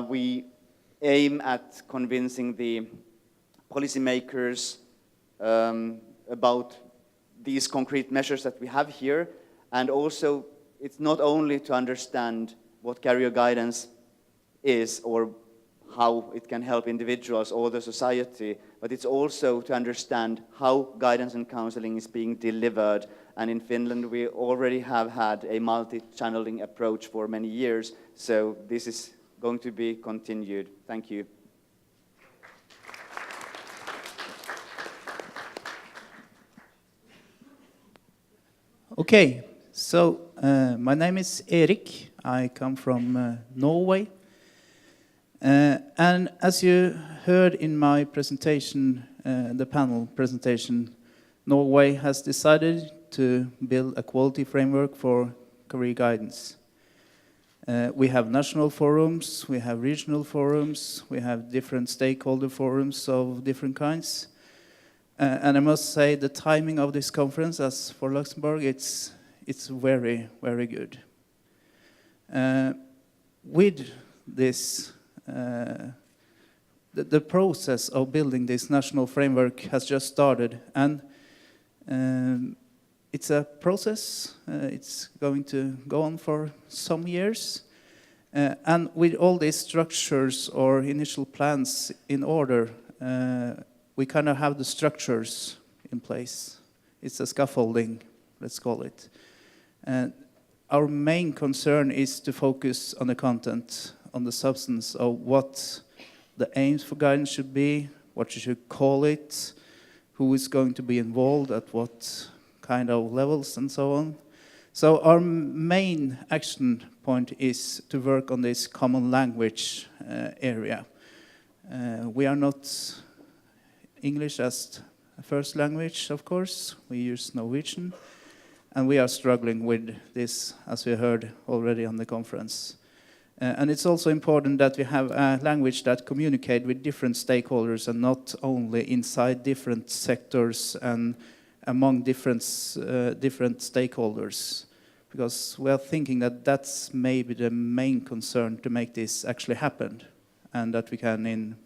S9: we aim at convincing the policymakers about these concrete measures that we have here. And also, it's not only to understand what career guidance is or how it can help individuals or the society, but it's also to understand how guidance and counseling is being delivered. And in Finland, we already have had a multi-channeling approach for many years, so this is going to be continued. Thank you.
S19: Okay, so my name is Erik. I come from Norway. And as you heard in my presentation, the panel presentation, Norway has decided to build a quality framework for career guidance. We have national forums, we have regional forums, we have different stakeholder forums of different kinds. And I must say the timing of this conference, as for Luxembourg, it's very, very good. With this the process of building this national framework has just started, and it's a process. It's going to go on for some years. And with all these structures or initial plans in order, we kind of have the structures in place. It's a scaffolding, let's call it. Our main concern is to focus on the content, on the substance of what the aims for guidance should be, what you should call it, who is going to be involved at what kind of levels and so on. So our main action point is to work on this common language area. We are not English as a first language, of course. We use Norwegian. And we are struggling with this, as we heard already on the conference. And it's also important that we have a language that communicates with different stakeholders and not only inside different sectors and among different stakeholders. Because we are thinking that that's maybe the main concern to make this actually happen, and that we can in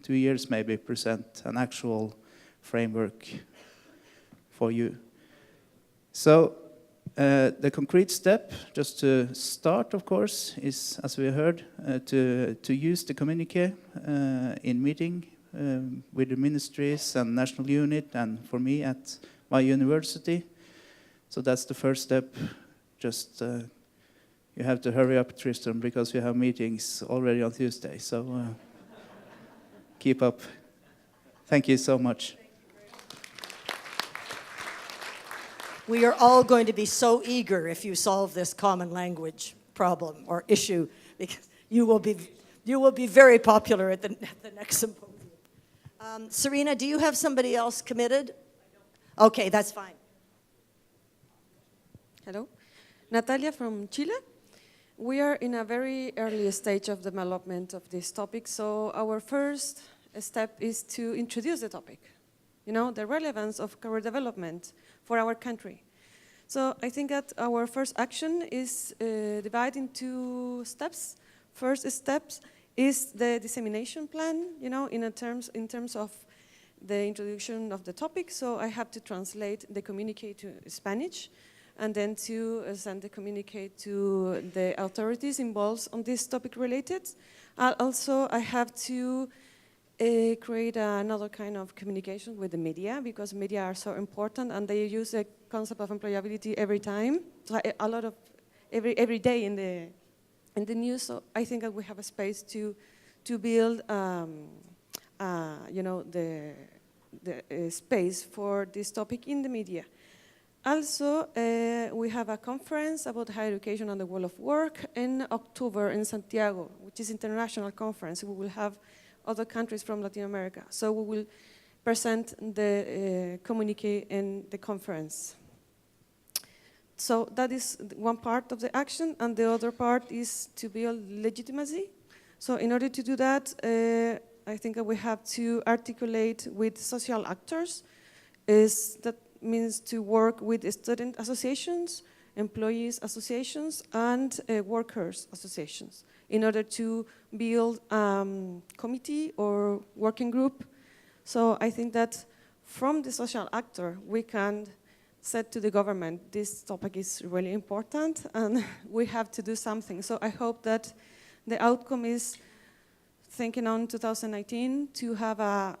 S19: 2 years maybe present an actual framework for you. So the concrete step, just to start, of course, is, as we heard, to use the communique in meeting with the ministries and national unit, and for me at my university. So that's the first step. Just you have to hurry up, Tristan, because we have meetings already on Tuesday. So keep up. Thank you so much.
S2: We are all going to be so eager if you solve this common language problem or issue, because you will be very popular at the next symposium. Serena, do you have somebody else committed? Okay, that's fine.
S20: Hello, Natalia from Chile. We are in a very early stage of development of this topic, so our first step is to introduce the topic, the relevance of career development for our country. So I think that our first action is divided into steps. First step is the dissemination plan, in terms of the introduction of the topic. So I have to translate the communique to Spanish, and then to send the communique to the authorities involved on this topic related. Also, I have to create another kind of communication with the media, because media are so important, and they use the concept of employability every time, a lot of every day in the news. So I think that we have a space to build, the space for this topic in the media. Also, we have a conference about higher education and the world of work in October in Santiago, which is an international conference. We will have other countries from Latin America. So we will present the communique in the conference. So that is one part of the action, and the other part is to build legitimacy. So in order to do that, I think that we have to articulate with social actors. That means to work with student associations, employees associations, and workers associations in order to build committee or working group. So I think that from the social actor, we can say to the government, this topic is really important and we have to do something. So I hope that the outcome is thinking on 2019 to have a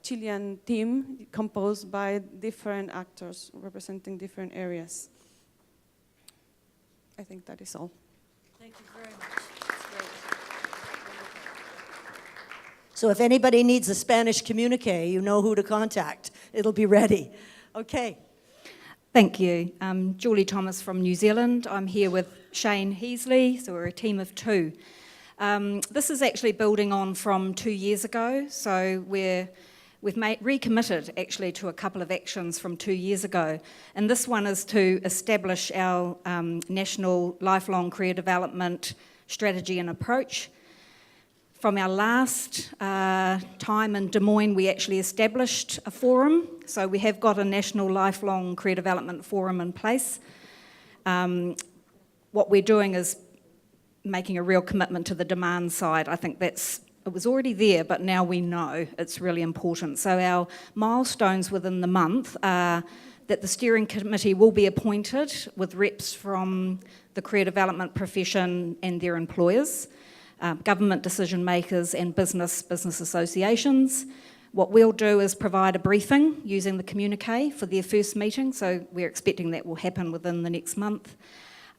S20: Chilean team composed by different actors representing different areas. I think that is all.
S2: Thank you very much. That's great. So if anybody needs a Spanish communique, you know who to contact. It'll be ready. Okay.
S21: Thank you. Julie Thomas from New Zealand. I'm here with Shane Heasley, so we're a team of two. This is actually building on from 2 years ago, so we've recommitted actually to a couple of actions from 2 years ago, and this one is to establish our national lifelong career development strategy and approach. From our last time in Des Moines, we actually established a forum, so we have got a national lifelong career development forum in place. What we're doing is making a real commitment to the demand side. I think it was already there, but now we know it's really important. So our milestones within the month are that the steering committee will be appointed with reps from the career development profession and their employers, government decision makers and business associations. What we'll do is provide a briefing using the communique for their first meeting, so we're expecting that will happen within the next month.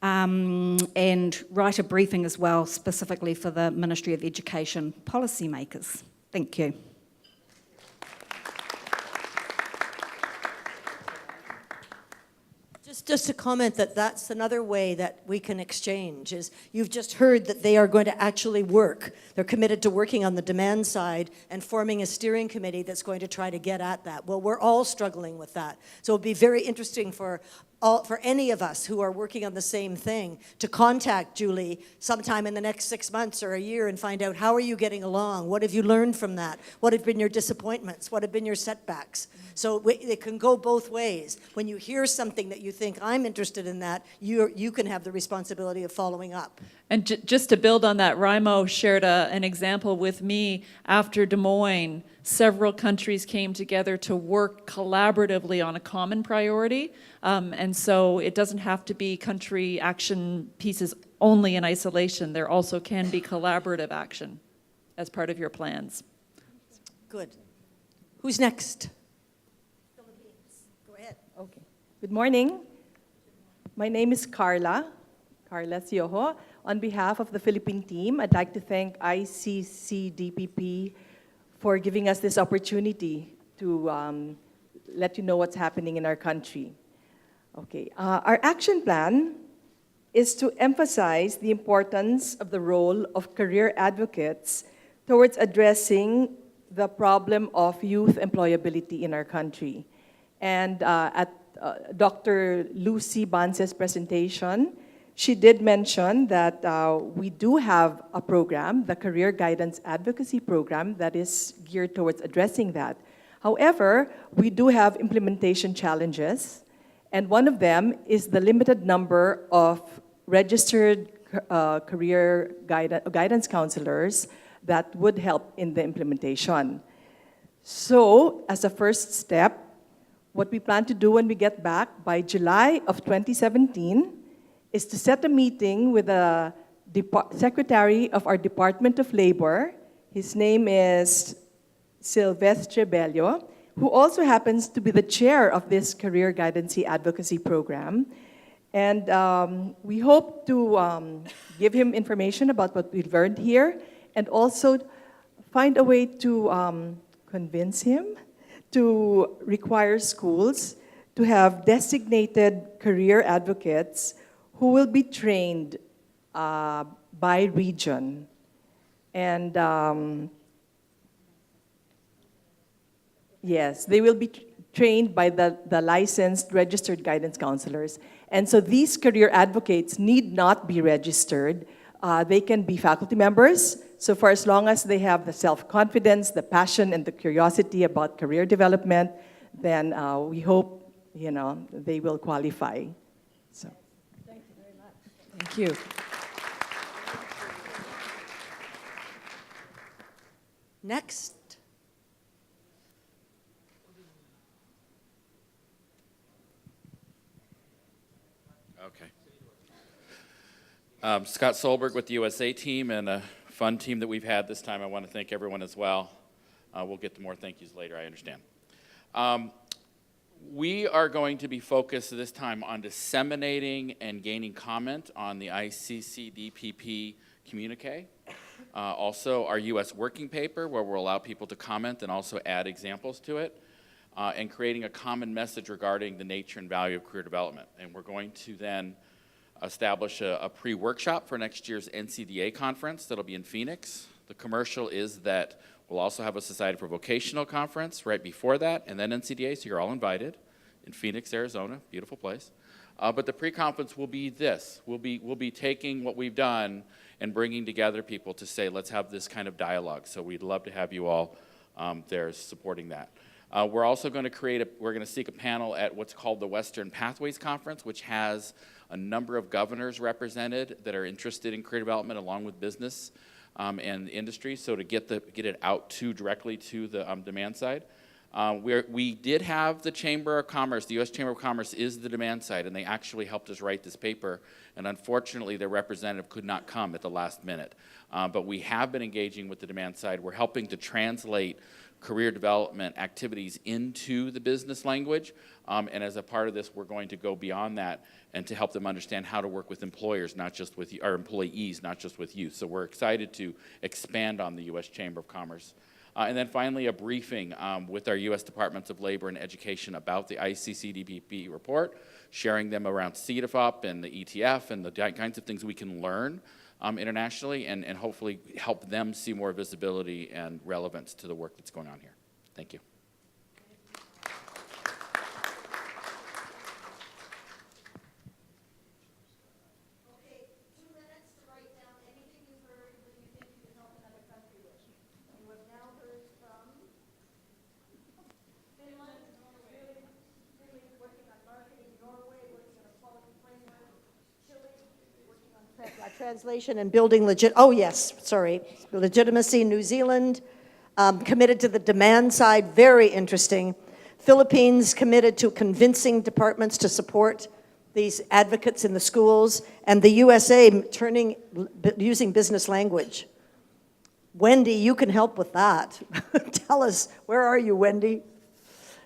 S21: And write a briefing as well, specifically for the Ministry of Education policymakers. Thank you.
S2: Just to comment that that's another way that we can exchange is you've just heard that they are going to actually work. They're committed to working on the demand side and forming a steering committee that's going to try to get at that. Well, we're all struggling with that. So it'll be very interesting for any of us who are working on the same thing to contact Julie sometime in the next 6 months or a year and find out how are you getting along? What have you learned from that? What have been your disappointments? What have been your setbacks? So it can go both ways. When you hear something that you think, I'm interested in that, you can have the responsibility of following up.
S1: And just to build on that, Raimo shared an example with me after Des Moines. Several countries came together to work collaboratively on a common priority. And so it doesn't have to be country action pieces only in isolation. There also can be collaborative action as part of your plans.
S2: Good. Who's next? Go ahead.
S4: Okay. Good morning. My name is Carla Sioho. On behalf of the Philippine team, I'd like to thank ICCDPP for giving us this opportunity to let you know what's happening in our country. Okay, our action plan is to emphasize the importance of the role of career advocates towards addressing the problem of youth employability in our country. And at Dr. Lucy Bance's presentation, she did mention that we do have a program, the Career Guidance Advocacy Program, that is geared towards addressing that. However, we do have implementation challenges, and one of them is the limited number of registered career guidance counselors that would help in the implementation. So, as a first step, what we plan to do when we get back by July of 2017 is to set a meeting with the Secretary of our Department of Labor. His name is Silvestre Bello, who also happens to be the chair of this Career Guidance Advocacy Program. And we hope to give him information about what we've learned here and also find a way to convince him to require schools to have designated career advocates who will be trained by region. And yes, they will be trained by the licensed registered guidance counselors. And so these career advocates need not be registered. They can be faculty members. So for as long as they have the self-confidence, the passion, and the curiosity about career development, then we hope, they will qualify. So. Thank you very much.
S2: Thank you. Next.
S5: Okay. Scott Solberg with the USA team and a fun team that we've had this time. I want to thank everyone as well. We'll get to more thank yous later, I understand. We are going to be focused this time on disseminating and gaining comment on the ICCDPP communique. Also our US working paper, where we'll allow people to comment and also add examples to it, and creating a common message regarding the nature and value of career development. And we're going to then establish a pre-workshop for next year's NCDA conference that'll be in Phoenix. The commercial is that we'll also have a Society for Vocational conference right before that, and then NCDA, so you're all invited in Phoenix, Arizona, beautiful place. But the pre-conference will be this. We'll be taking what we've done and bringing together people to say, let's have this kind of dialogue. So we'd love to have you all there supporting that. We're also going to we're going to seek a panel at what's called the Western Pathways Conference, which has a number of governors represented that are interested in career development along with business and industry, so to get it out directly to the demand side. We did have the Chamber of Commerce, the U.S. Chamber of Commerce is the demand side, and they actually helped us write this paper, and unfortunately their representative could not come at the last minute. But we have been engaging with the demand side. We're helping to translate career development activities into the business language, and as a part of this, we're going to go beyond that and to help them understand how to work with employers, not just with our employees, not just with youth. So we're excited to expand on the U.S. Chamber of Commerce. And then finally, a briefing with our U.S. Departments of Labor and Education about the ICCDPP report, sharing them around CEDAFOP and the ETF and the kinds of things we can learn internationally, and hopefully help them see more visibility and relevance to the work that's going on here. Thank you.
S2: Translation and building legitimacy. New Zealand, committed to the demand side, very interesting. Philippines committed to convincing departments to support these advocates in the schools, and the USA using business language. Wendy, you can help with that. Tell us, where are you, Wendy?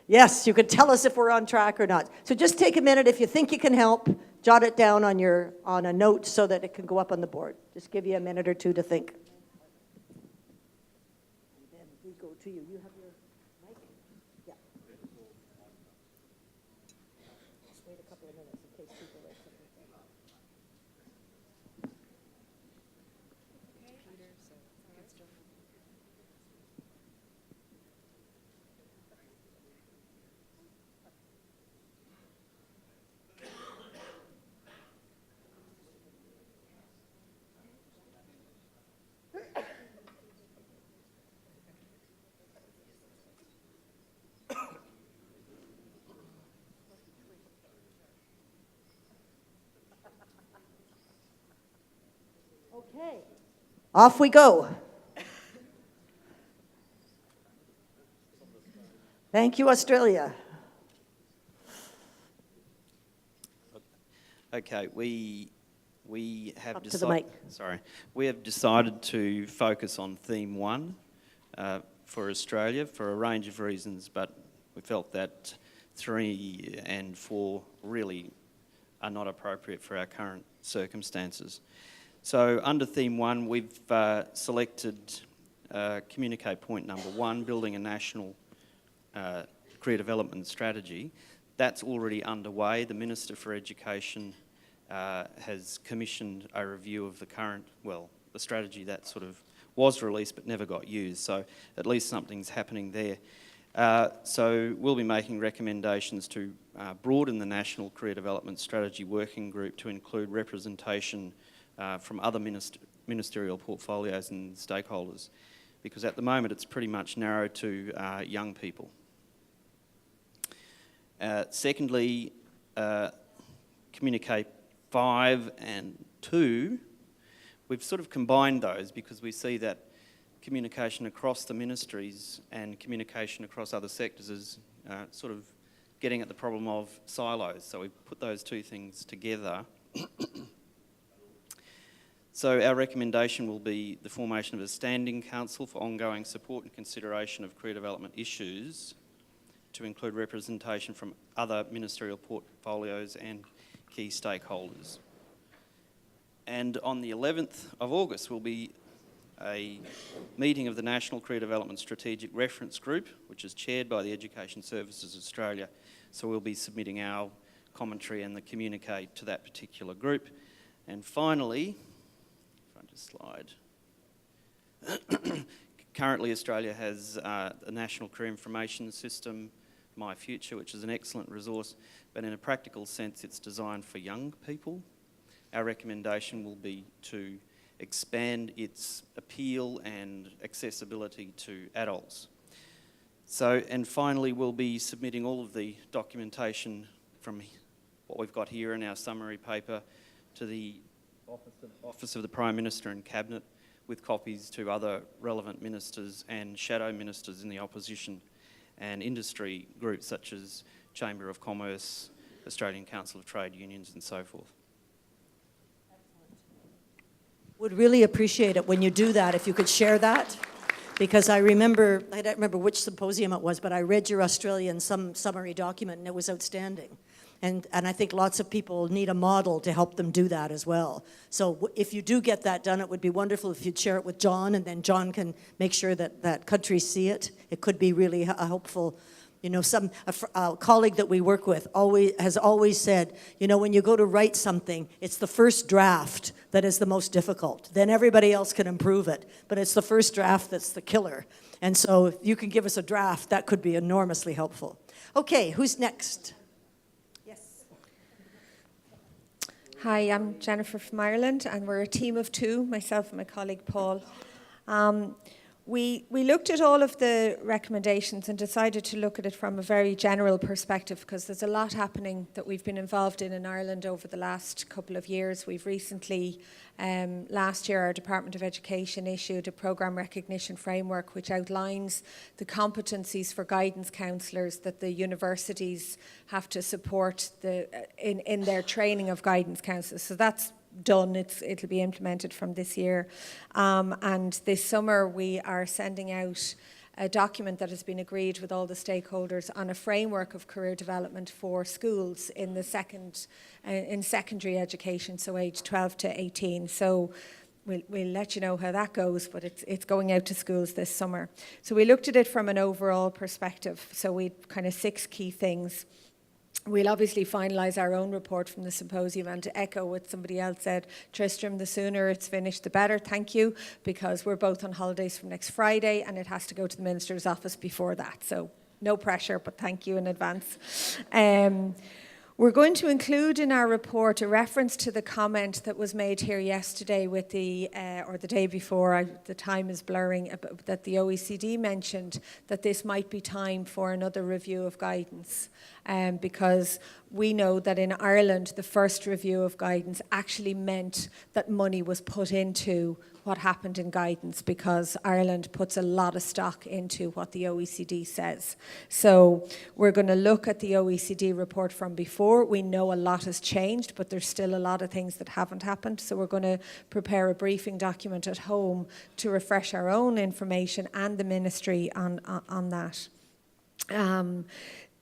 S2: Yes, you could tell us if we're on track or not. So just take a minute. If you think you can help, jot it down on a note so that it can go up on the board. Just give you a minute or two to think. And then we go to you. You have your mic? Yeah. Just wait a couple of minutes in case people are something. Okay, off we go. Thank you, Australia.
S6: Okay, we have
S2: Up to the mic.
S6: We have decided to focus on theme 1 for Australia for a range of reasons, but we felt that 3 and 4 really are not appropriate for our current circumstances. So under theme 1, we've selected communicate point number 1, building a national career development strategy. That's already underway. The Minister for Education has commissioned a review of the current, the strategy that sort of was released but never got used. So at least something's happening there. So we'll be making recommendations to broaden the National Career Development Strategy Working Group to include representation from other ministerial portfolios and stakeholders, because at the moment it's pretty much narrowed to young people. Secondly, communicate 5 and 2, we've sort of combined those because we see that communication across the ministries and communication across other sectors is sort of getting at the problem of silos. So we've put those two things together. So our recommendation will be the formation of a standing council for ongoing support and consideration of career development issues, to include representation from other ministerial portfolios and key stakeholders. And on the 11th of August will be a meeting of the National Career Development Strategic Reference Group, which is chaired by the Education Services Australia. So we'll be submitting our commentary and the communique to that particular group. And finally, slide. Currently, Australia has a National Career Information System, My Future, which is an excellent resource, but in a practical sense, it's designed for young people. Our recommendation will be to expand its appeal and accessibility to adults. So, and finally, we'll be submitting all of the documentation from what we've got here in our summary paper to the Office of the Prime Minister and Cabinet, with copies to other relevant ministers and shadow ministers in the opposition and industry groups such as Chamber of Commerce, Australian Council of Trade Unions and so forth.
S2: Would really appreciate it when you do that, if you could share that. Because I don't remember which symposium it was, but I read your Australian summary document and it was outstanding. And I think lots of people need a model to help them do that as well. So if you do get that done, it would be wonderful if you'd share it with John, and then John can make sure that countries see it. It could be really a helpful. You know, a colleague that we work with has always said, you know, when you go to write something, it's the first draft that is the most difficult. Then everybody else can improve it, but it's the first draft that's the killer. And so if you can give us a draft, that could be enormously helpful. Okay, who's next? Yes.
S7: Hi, I'm Jennifer from Ireland, and we're a team of two, myself and my colleague Paul. We looked at all of the recommendations and decided to look at it from a very general perspective, because there's a lot happening that we've been involved in Ireland over the last couple of years. We've recently, last year, our Department of Education issued a programme recognition framework which outlines the competencies for guidance counsellors that the universities have to support in their training of guidance counsellors. So that's done. It'll be implemented from this year. And this summer we are sending out a document that has been agreed with all the stakeholders on a framework of career development for schools in in secondary education, so age 12 to 18. So we'll let you know how that goes, but it's going out to schools this summer. So we looked at it from an overall perspective. So we kind of 6 key things. We'll obviously finalise our own report from the symposium, and to echo what somebody else said, Tristram, the sooner it's finished the better, thank you, because we're both on holidays from next Friday and it has to go to the Minister's office before that, so no pressure, but thank you in advance. We're going to include in our report a reference to the comment that was made here yesterday with or the day before, the time is blurring, that the OECD mentioned that this might be time for another review of guidance. Because we know that in Ireland, the first review of guidance actually meant that money was put into what happened in guidance, because Ireland puts a lot of stock into what the OECD says. So we're going to look at the OECD report from before. We know a lot has changed, but there's still a lot of things that haven't happened. So we're going to prepare a briefing document at home to refresh our own information and the ministry on that.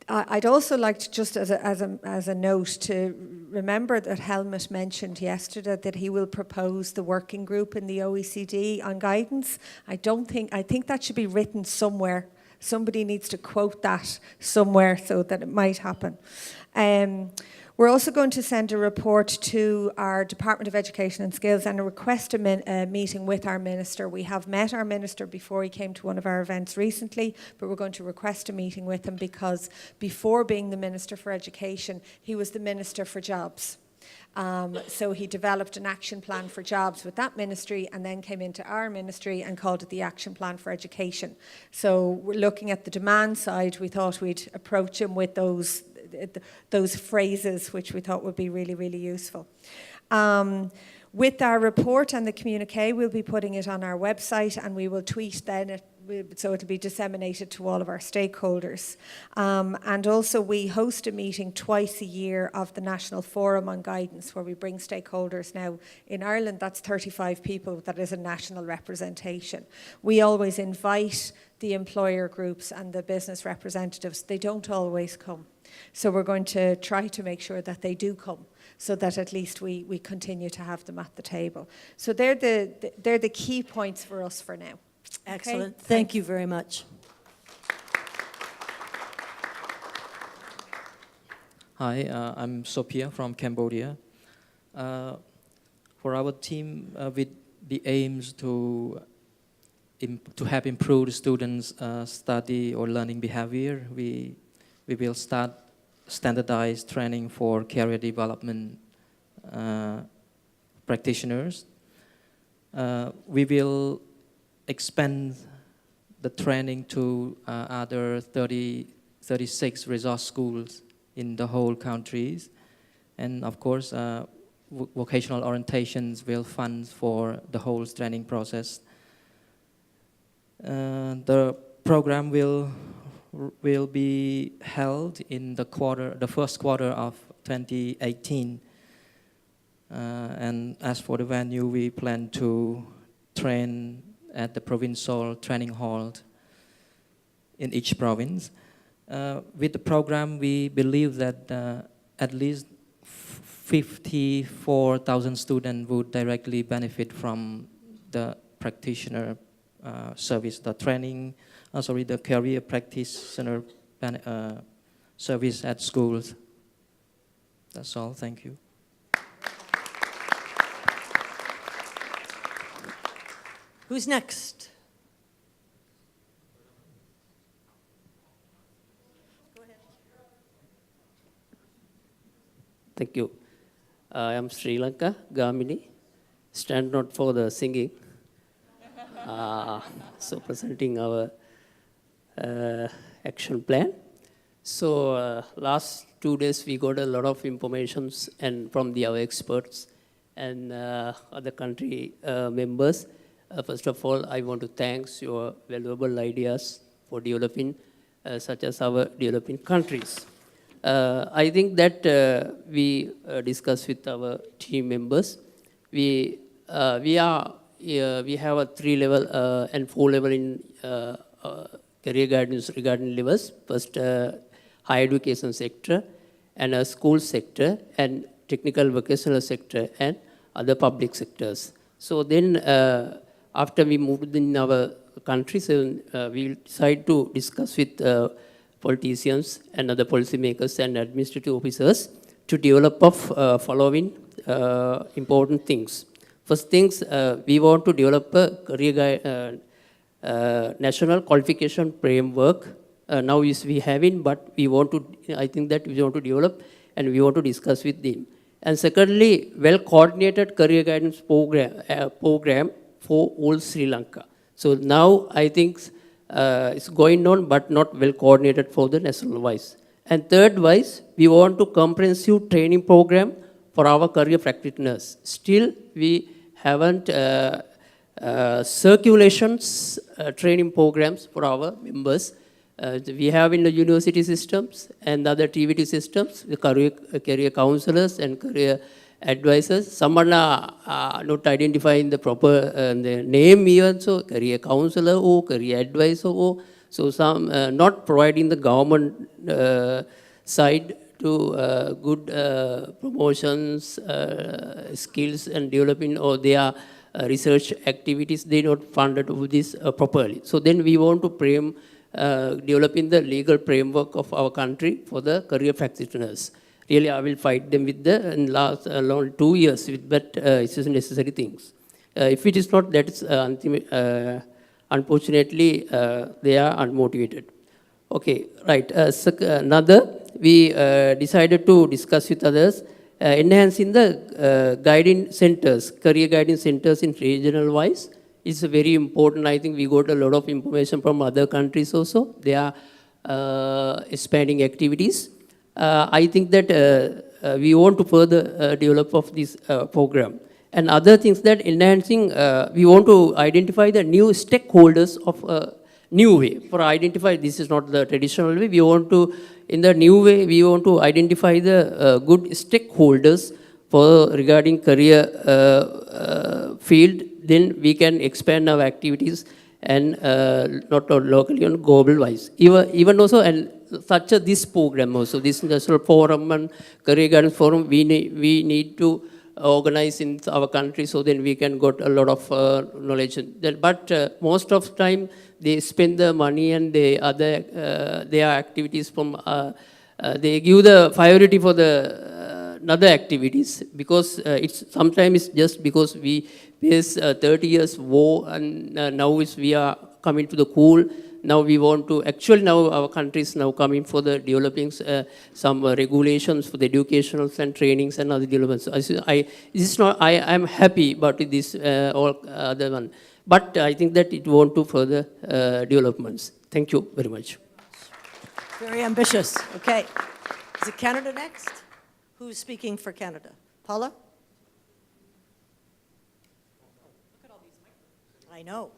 S7: I'd also like to, just as a note, to remember that Helmut mentioned yesterday that he will propose the working group in the OECD on guidance. I think that should be written somewhere. Somebody needs to quote that somewhere so that it might happen. We're also going to send a report to our Department of Education and Skills and request a meeting with our Minister. We have met our Minister before he came to one of our events recently, but we're going to request a meeting with him because before being the Minister for Education, he was the Minister for Jobs. So he developed an action plan for jobs with that ministry and then came into our ministry and called it the Action Plan for Education. So we're looking at the demand side. We thought we'd approach him with those phrases, which we thought would be really, really useful. With our report and the communique, we'll be putting it on our website and we will tweet then, so it'll be disseminated to all of our stakeholders. And also we host a meeting twice a year of the National Forum on Guidance, where we bring stakeholders. Now, in Ireland, that's 35 people. That is a national representation. We always invite the employer groups and the business representatives. They don't always come. So we're going to try to make sure that they do come, so that at least we continue to have them at the table. So they're the key points for us for now.
S2: Excellent.
S7: Okay?
S2: Thank you very much.
S22: Hi, I'm Sophia from Cambodia. For our team, with the aims to have improved students' study or learning behavior, we will start standardized training for career development practitioners. We will expand the training to other 36 resource schools in the whole countries. And of course, vocational orientations will fund for the whole training process. The program will be held in the first quarter of 2018. And as for the venue, we plan to train at the provincial training hall in each province. With the program, we believe that at least 54,000 students would directly benefit from the practitioner service, the training, the career practitioner service at schools. That's all, thank you.
S2: Who's next?
S8: Thank you. I am Sri Lanka, Gamini. Stand not for the singing. So presenting our action plan. So last 2 days we got a lot of information and from our experts and other country members. First of all, I want to thank your valuable ideas for developing such as our developing countries. I think that we discussed with our team members. We have a 3-level and 4-level in career guidance regarding levels. First, higher education sector, and a school sector, and technical vocational sector, and other public sectors. So then, after we moved in our countries, we decided to discuss with politicians and other policymakers and administrative officers to develop following important things. First things, we want to develop a career national qualification framework. Now we have it, but we want to, I think that we want to develop and we want to discuss with them. And secondly, well-coordinated career guidance program for all Sri Lanka. So now I think it's going on, but not well coordinated for the national wise. And third wise, we want to comprehensive training program for our career practitioners. Still, we haven't circulations training programs for our members. We have in the university systems and other TVT systems, the career counselors and career advisors. Some are not identifying the proper the name even, so career counselor or career advisor or, so some not providing the government side to good promotions, skills and developing or their research activities, they not funded of this properly. So then we want to frame developing the legal framework of our country for the career practitioners. Really, I will fight them with the last long 2 years, but it's just necessary things. If it is not, that is unfortunately they are unmotivated. Okay, right. Another, we decided to discuss with others enhancing the guiding centers, career guiding centers in regional wise. It's very important. I think we got a lot of information from other countries also. They are expanding activities. I think that we want to further develop of this program. And other things that enhancing, we want to identify the new stakeholders of a new way. For identify, this is not the traditional way. We want to, in the new way, we want to identify the good stakeholders for regarding career field. Then we can expand our activities and not locally on global wise. Even also, and such as this program also, this national forum and career guidance forum, we need to organize in our country so then we can get a lot of knowledge. But most of the time they spend the money and the other their activities from they give the priority for the other activities because it's sometimes it's just because we face 30 years war and now we are coming to the cool. Now we want to, actually now our country is now coming for the developing some regulations for the educational and trainings and other developments. I am happy about this all other one. But I think that it want to further developments. Thank you very much.
S2: Very ambitious. Okay. Is it Canada next? Who's speaking for Canada? Paula? I know.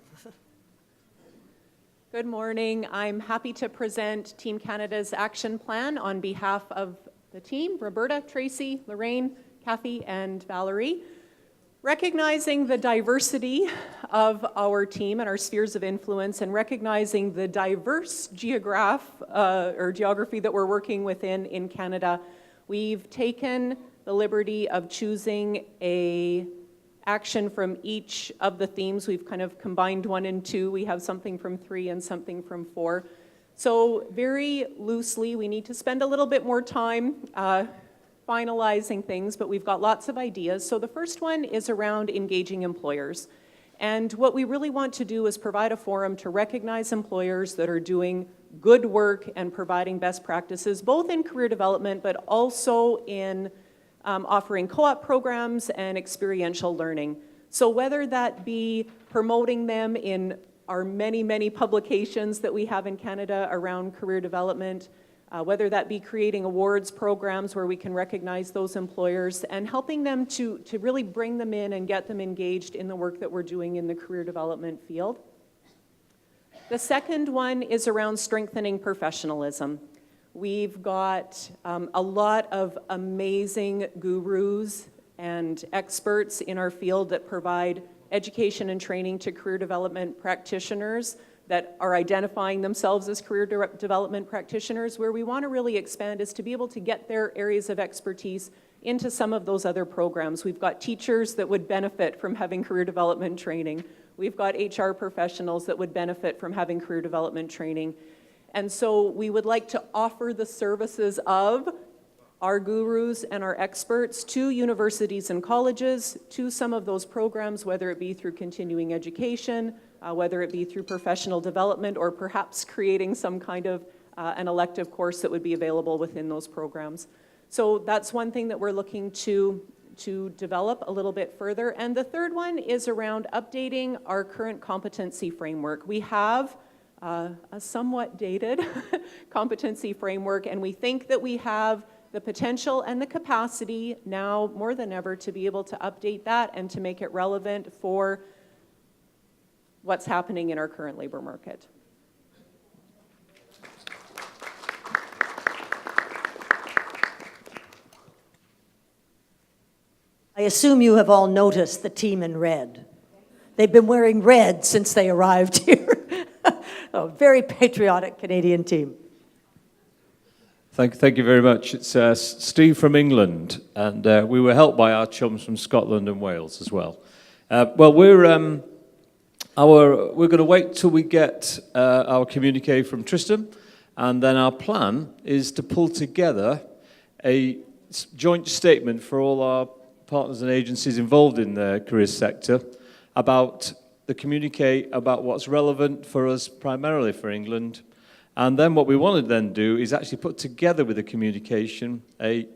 S10: Good morning. I'm happy to present Team Canada's action plan on behalf of the team, Roberta, Tracy, Lorraine, Kathy, and Valerie. Recognizing the diversity of our team and our spheres of influence and recognizing the diverse geography that we're working within in Canada, we've taken the liberty of choosing a action from each of the themes. We've kind of combined 1 and 2. We have something from 3 and something from 4. So very loosely, we need to spend a little bit more time finalizing things, but we've got lots of ideas. So the first one is around engaging employers. And what we really want to do is provide a forum to recognize employers that are doing good work and providing best practices, both in career development, but also in offering co-op programs and experiential learning. So whether that be promoting them in our many, many publications that we have in Canada around career development, whether that be creating awards programs where we can recognize those employers and helping them to really bring them in and get them engaged in the work that we're doing in the career development field. The second one is around strengthening professionalism. We've got a lot of amazing gurus and experts in our field that provide education and training to career development practitioners that are identifying themselves as career development practitioners. Where we want to really expand is to be able to get their areas of expertise into some of those other programs. We've got teachers that would benefit from having career development training. We've got HR professionals that would benefit from having career development training. And so we would like to offer the services of our gurus and our experts to universities and colleges, to some of those programs, whether it be through continuing education, whether it be through professional development, or perhaps creating some kind of an elective course that would be available within those programs. So that's one thing that we're looking to develop a little bit further. And the third one is around updating our current competency framework. We have a somewhat dated competency framework, and we think that we have the potential and the capacity now more than ever to be able to update that and to make it relevant for what's happening in our current labor market.
S2: I assume you have all noticed the team in red. They've been wearing red since they arrived here. A very patriotic Canadian team.
S12: Thank you very much. It's Steve from England, and we were helped by our chums from Scotland and Wales as well. We're going to wait till we get our communique from Tristan, and then our plan is to pull together a joint statement for all our partners and agencies involved in the careers sector about the communique, about what's relevant for us, primarily for England. And then what we want to then do is actually put together with the communication a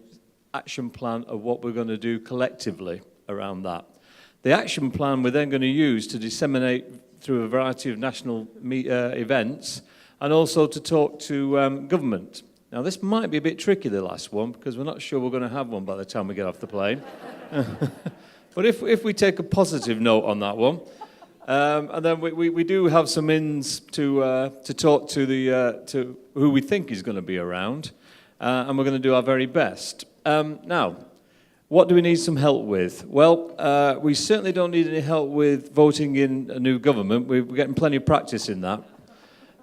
S12: action plan of what we're going to do collectively around that. The action plan we're then going to use to disseminate through a variety of national events and also to talk to government. Now this might be a bit tricky, the last one, because we're not sure we're going to have one by the time we get off the plane. But if we take a positive note on that one, and then we do have some ins to talk to who we think is going to be around, and we're going to do our very best. Now, what do we need some help with? Well, we certainly don't need any help with voting in a new government. We're getting plenty of practice in that.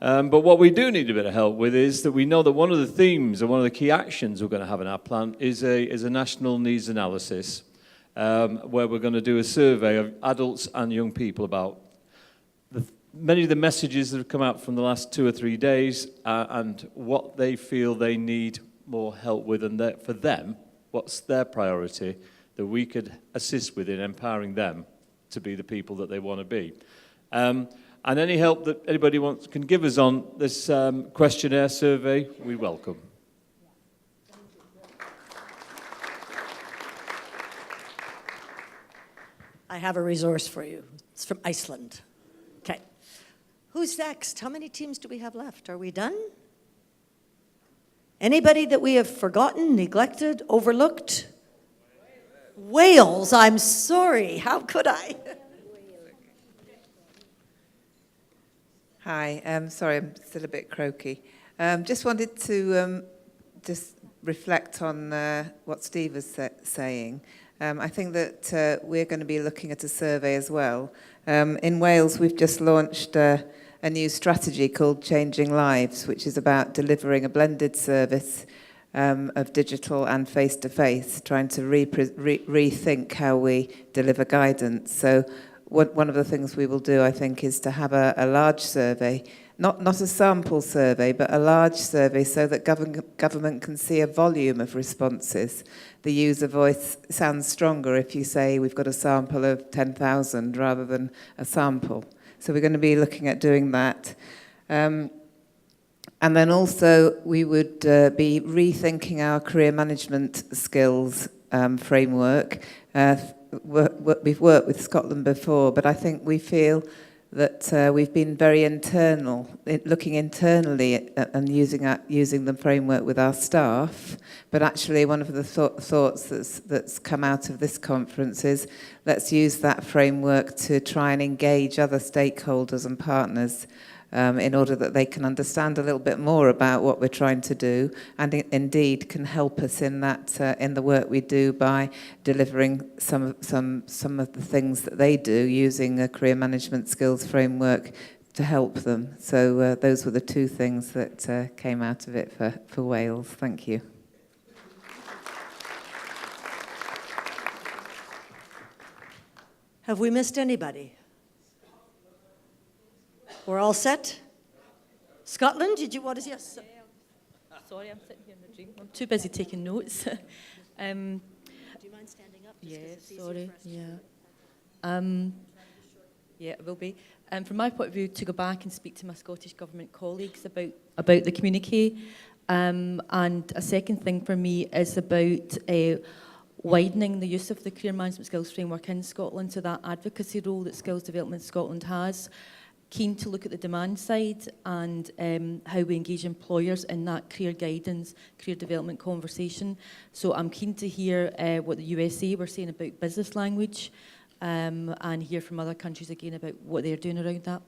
S12: But what we do need a bit of help with is that we know that one of the themes and one of the key actions we're going to have in our plan is a national needs analysis, where we're going to do a survey of adults and young people about many of the messages that have come out from the last 2 or 3 days and what they feel they need more help with, and for them, what's their priority that we could assist with in empowering them to be the people that they want to be. And any help that anybody can give us on this questionnaire survey, we welcome.
S2: I have a resource for you. It's from Iceland. Okay. Who's next? How many teams do we have left? Are we done? Anybody that we have forgotten, neglected, overlooked? Wales, I'm sorry, how could I?
S3: Hi, sorry, I'm still a bit croaky. Just wanted to just reflect on what Steve was saying. I think that we're going to be looking at a survey as well. In Wales, we've just launched a new strategy called Changing Lives, which is about delivering a blended service of digital and face-to-face, trying to rethink how we deliver guidance. So one of the things we will do, I think, is to have a large survey, not a sample survey, but a large survey so that government can see a volume of responses. The user voice sounds stronger if you say we've got a sample of 10,000 rather than a sample. So we're going to be looking at doing that. And then also we would be rethinking our career management skills framework. We've worked with Scotland before, but I think we feel that we've been very internal, looking internally and using the framework with our staff. But actually one of the thoughts that's come out of this conference is let's use that framework to try and engage other stakeholders and partners in order that they can understand a little bit more about what we're trying to do, and indeed can help us in that in the work we do by delivering some of the things that they do using a career management skills framework to help them. So those were the two things that came out of it for Wales. Thank you.
S2: Have we missed anybody? We're all set? Scotland, did you want to see us?
S13: Sorry, I'm sitting here in the drink. I'm too busy taking notes.
S2: Do you mind standing up?
S13: Yeah, sorry. Yeah. Yeah, it will be. From my point of view, to go back and speak to my Scottish Government colleagues about the communique. And a second thing for me is about widening the use of the career management skills framework in Scotland, so that advocacy role that Skills Development Scotland has. Keen to look at the demand side and how we engage employers in that career guidance, career development conversation. So I'm keen to hear what the USA were saying about business language and hear from other countries again about what they're doing around that.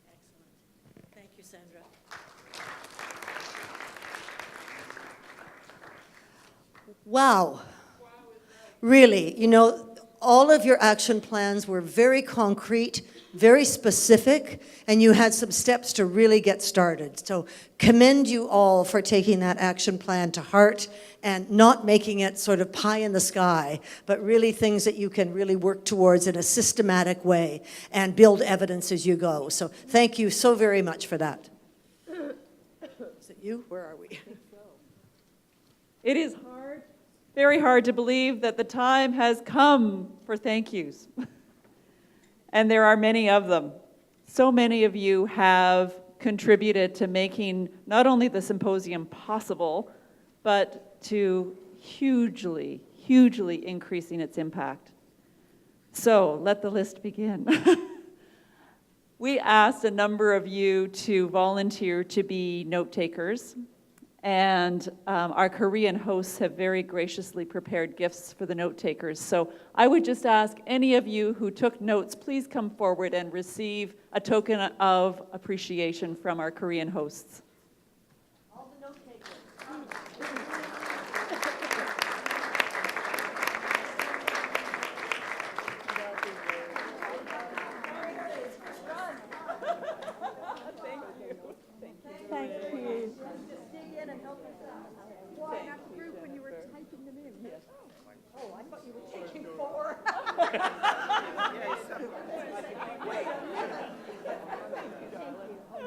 S2: Excellent. Thank you, Sandra. Wow. Really, you know, all of your action plans were very concrete, very specific, and you had some steps to really get started. So commend you all for taking that action plan to heart and not making it sort of pie in the sky, but really things that you can really work towards in a systematic way and build evidence as you go. So thank you so very much for that. Is it you? Where are we?
S1: It is hard, very hard to believe that the time has come for thank yous. And there are many of them. So many of you have contributed to making not only the symposium possible, but to hugely, hugely increasing its impact. So let the list begin. We asked a number of you to volunteer to be note takers. And our Korean hosts have very graciously prepared gifts for the note takers. So I would just ask any of you who took notes, please come forward and receive a token of appreciation from our Korean hosts.
S2: All the note takers.
S1: Thank you.
S2: Oh, I thought you were taking 4.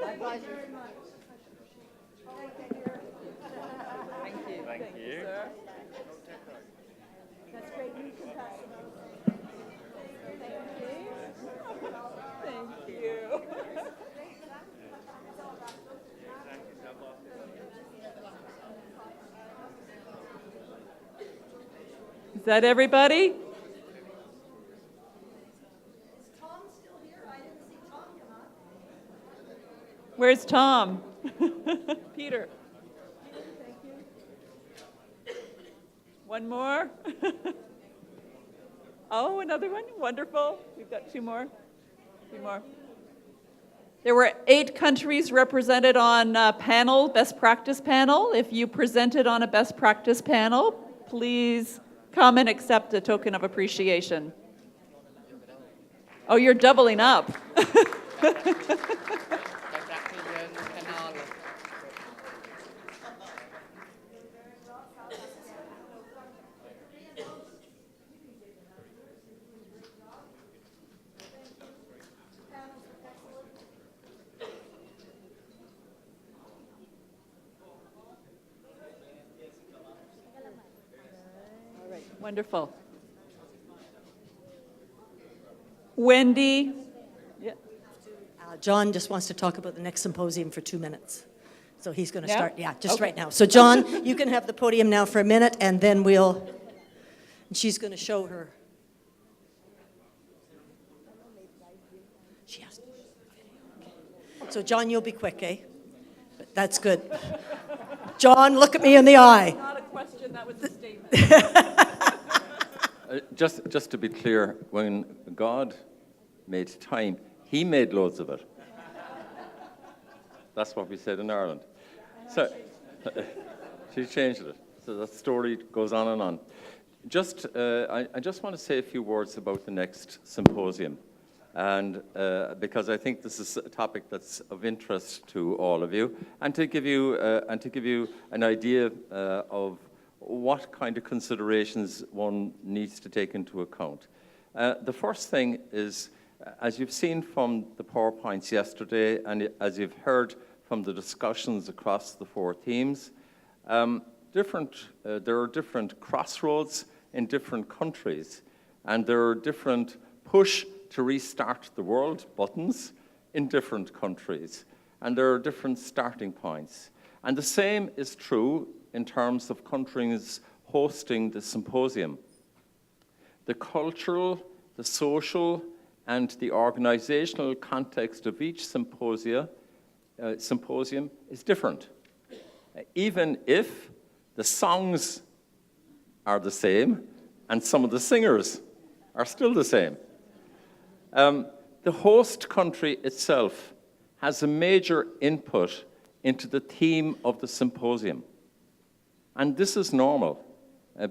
S2: My pleasure.
S1: Thank you. Thank you, sir. That's great news. Thank you. Is that everybody?
S2: Is Tom still here? I didn't see Tom come up.
S1: Where's Tom? Peter. One more. Oh, another one. Wonderful. We've got two more. Two more. There were 8 countries represented on panel, best practice panel. If you presented on a best practice panel, please come and accept a token of appreciation. Oh, you're doubling up. Wonderful. Wendy. Yeah.
S2: John just wants to talk about the next symposium for 2 minutes. So he's going to
S1: Yeah?
S2: start, just
S1: Okay.
S2: right now. So John, you can have the podium now for a minute, and then she's going to show her. She has to. Okay. So John, you'll be quick, eh? But that's good. John, look at me in the eye.
S1: Not a question, that was a statement.
S14: Just to be clear, when God made time, he made loads of it. That's what we said in Ireland. So she changed it. So that story goes on and on. I just want to say a few words about the next symposium, and because I think this is a topic that's of interest to all of you, and to give you an idea of what kind of considerations one needs to take into account. The first thing is, as you've seen from the PowerPoints yesterday, and as you've heard from the discussions across the 4 themes, there are different crossroads in different countries, and there are different push to restart the world buttons in different countries, and there are different starting points. And the same is true in terms of countries hosting the symposium. The cultural, the social, and the organizational context of each symposium is different. Even if the songs are the same and some of the singers are still the same. The host country itself has a major input into the theme of the symposium. And this is normal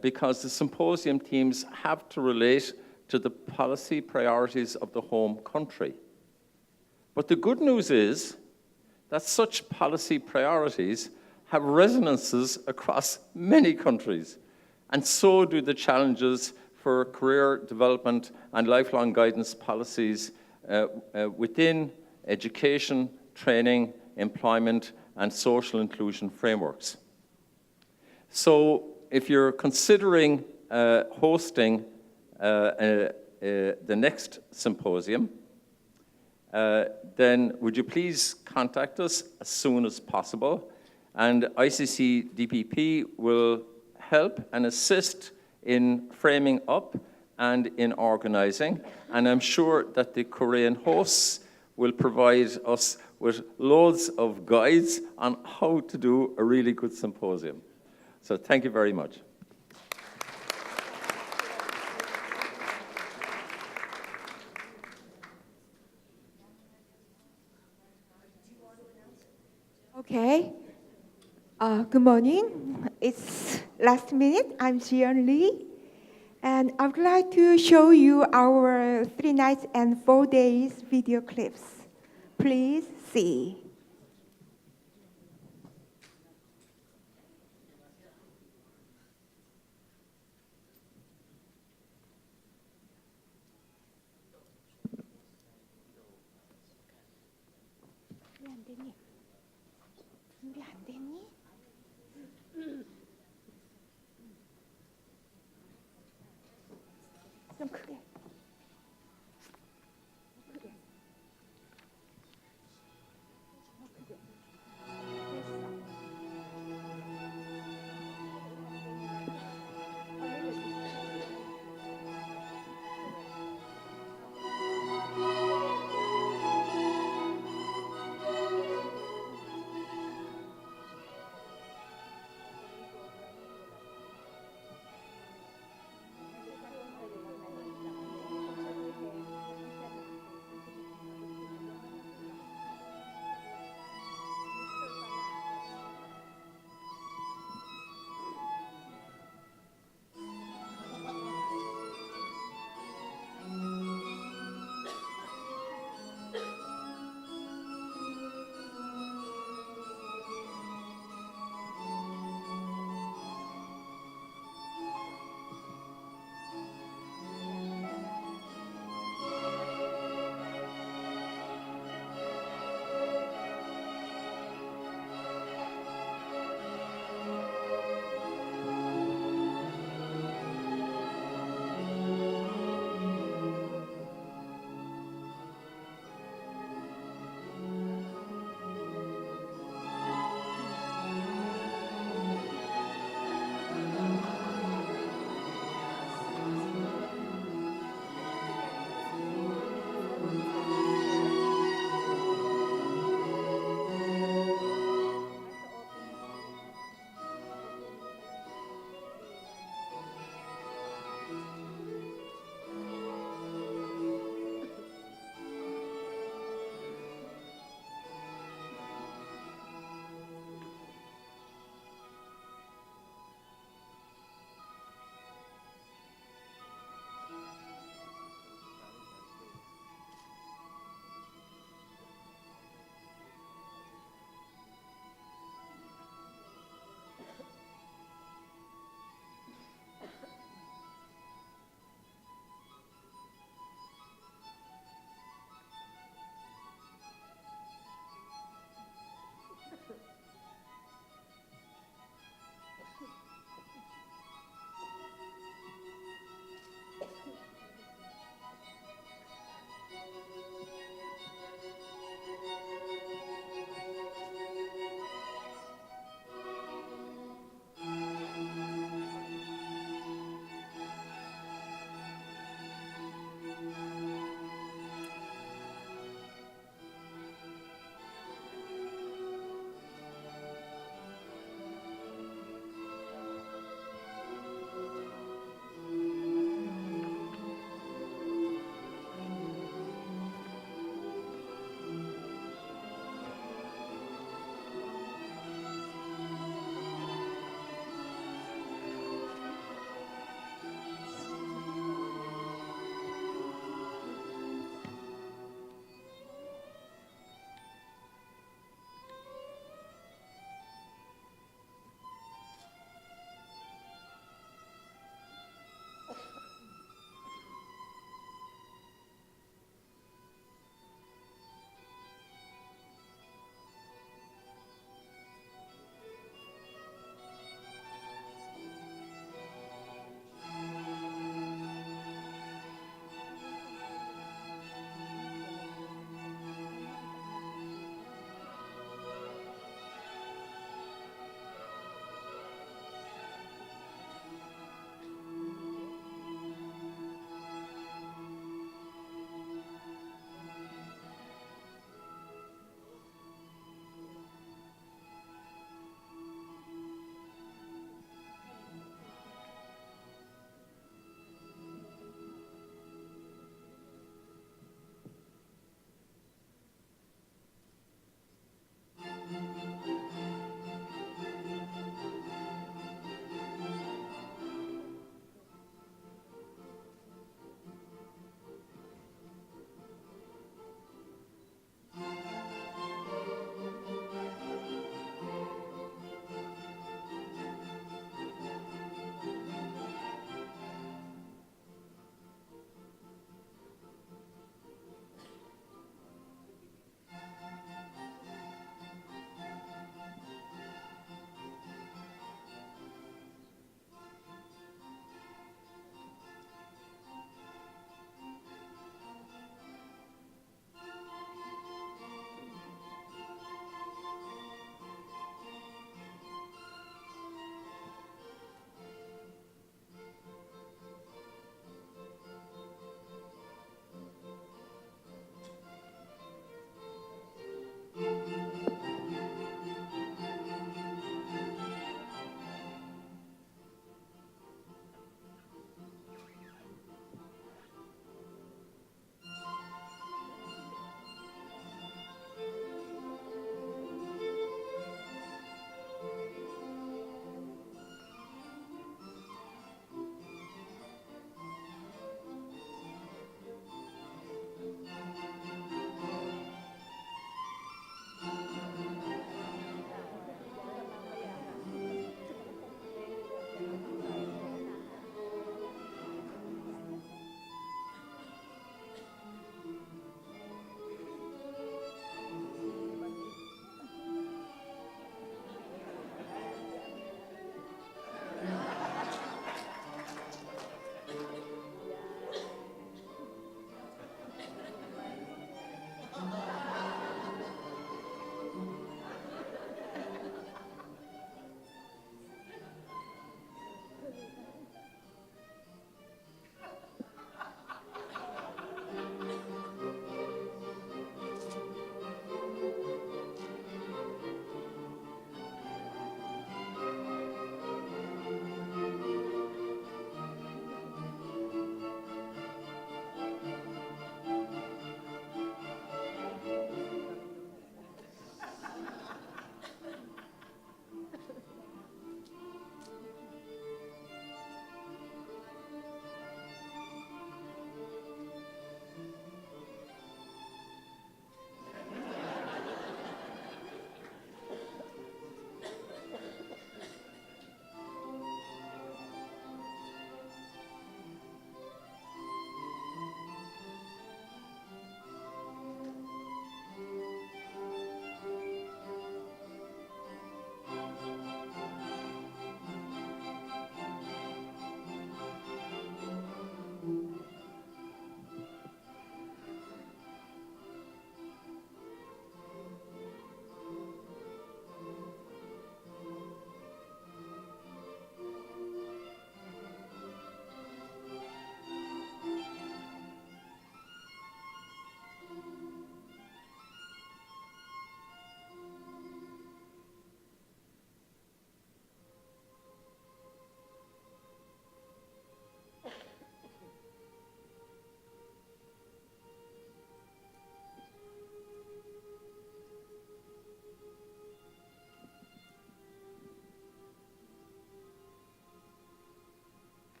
S14: because the symposium themes have to relate to the policy priorities of the home country. But the good news is that such policy priorities have resonances across many countries, and so do the challenges for career development and lifelong guidance policies within education, training, employment, and social inclusion frameworks. So if you're considering hosting the next symposium, then would you please contact us as soon as possible, and ICCDPP will help and assist in framing up and in organizing, and I'm sure that the Korean hosts will provide us with loads of guides on how to do a really good symposium. So thank you very much.
S15: Okay. Good morning. It's last minute. I'm JUN Lee. And I would like to show you our 3 nights and 4 days video clips. Please see. 좀 크게.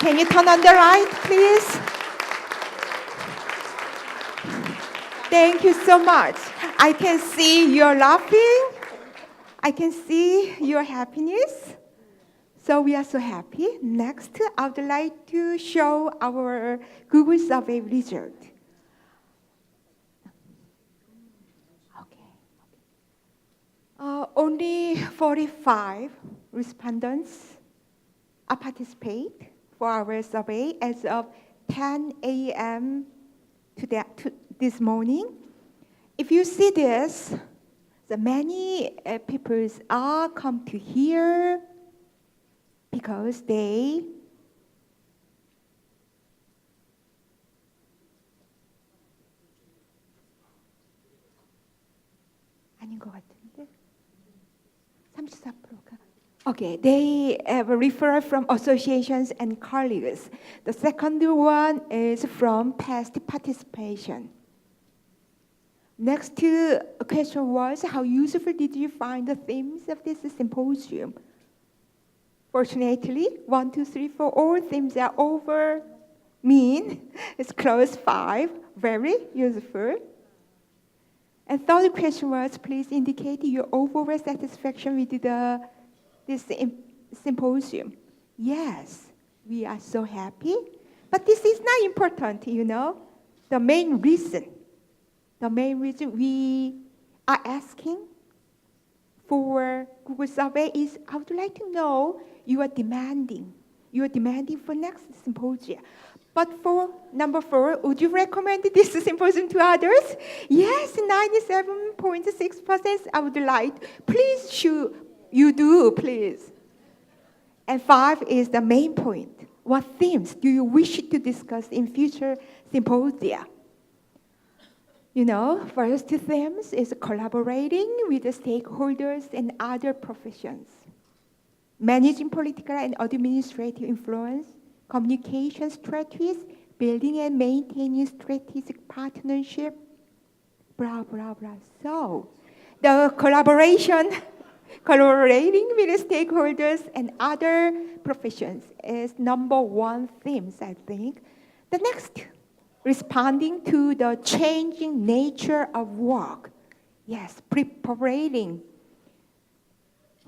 S15: Can you turn on the light, please? Thank you so much. I can see you're laughing. I can see your happiness. So we are so happy. Next, I would like to show our Google survey result. Only 45 respondents participate for our survey as of 10 a.m. to this morning. If you see this, the many people are come to here because they 아닌 것 같은데. 34%가. Okay, they have a referral from associations and colleagues. The second one is from past participation. Next question was, how useful did you find the themes of this symposium? Fortunately, 1, 2, 3, 4, all themes are over mean. It's close 5, very useful. And third question was, please indicate your overall satisfaction with this symposium. Yes, we are so happy. But this is not important, you know. The main reason we are asking for Google survey is, I would like to know you are demanding for next symposium. But for number 4, would you recommend this symposium to others? Yes, 97.6% I would like. Please, you do, please. And 5 is the main point. What themes do you wish to discuss in future symposia? You know, first themes is collaborating with the stakeholders and other professions, managing political and administrative influence, communication strategies, building and maintaining strategic partnership, blah, blah, blah. So the collaborating with stakeholders and other professions is number 1 themes, I think. The next, responding to the changing nature of work. Yes, preparing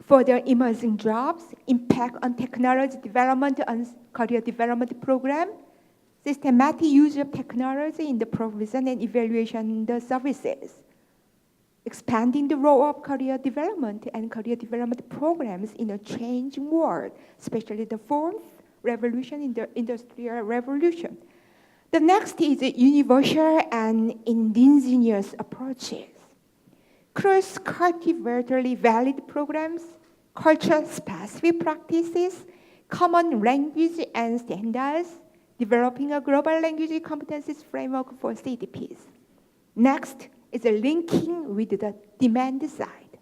S15: for the emerging jobs, impact on technology development and career development program, systematic use of technology in the provision and evaluation of the services, expanding the role of career development and career development programs in a changing world, especially the 4th revolution in the Industrial Revolution. The next is universal and indigenous approaches. Cross-culturally valid programs, culture-specific practices, common language and standards, developing a global language competencies framework for CDPs. Next is a linking with the demand side.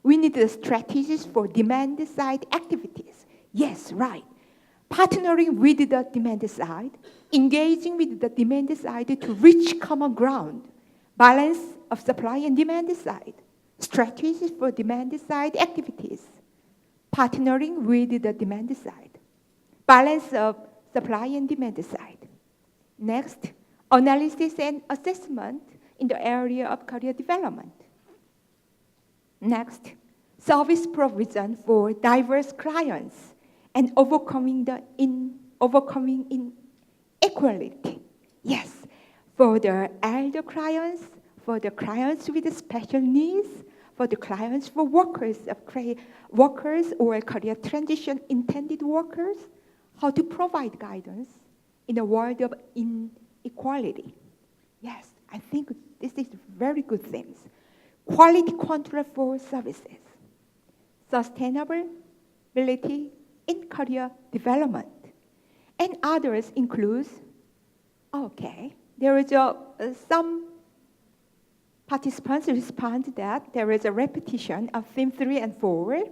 S15: We need the strategies for demand side activities. Yes, right. Partnering with the demand side, engaging with the demand side to reach common ground, balance of supply and demand side, strategies for demand side activities, partnering with the demand side, balance of supply and demand side. Next, analysis and assessment in the area of career development. Next, service provision for diverse clients and overcoming inequality. Yes, for the elder clients, for the clients with special needs, for the clients for workers or career transition intended workers, how to provide guidance in a world of inequality. Yes, I think this is very good things. Quality control for services, sustainability in career development, and others includes, there is some participants respond that there is a repetition of theme 3 and 4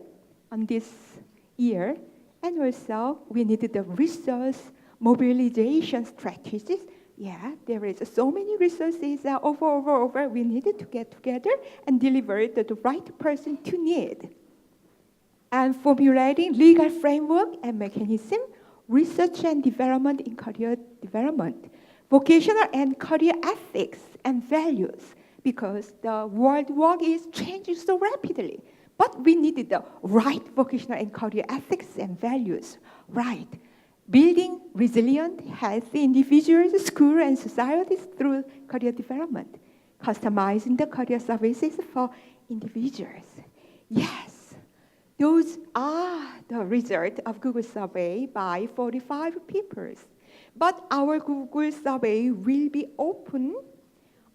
S15: on this year, and also we needed the resource mobilization strategies. Yeah, there is so many resources over. We needed to get together and deliver it to the right person to need. and formulating legal framework and mechanism, research and development in career development, vocational and career ethics and values, because the world work is changing so rapidly. But we needed the right vocational and career ethics and values, right? Building resilient, healthy individuals, schools, and societies through career development, customizing the career services for individuals. Yes, those are the result of Google survey by 45 papers. But our Google survey will be open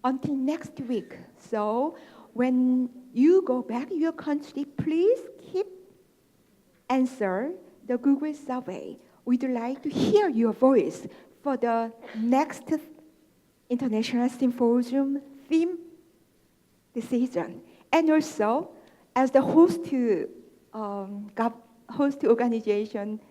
S15: until next week. So when you go back to your country, please keep answer the Google survey. We'd like to hear your voice for the next International Symposium theme decision. And also, as the host organization,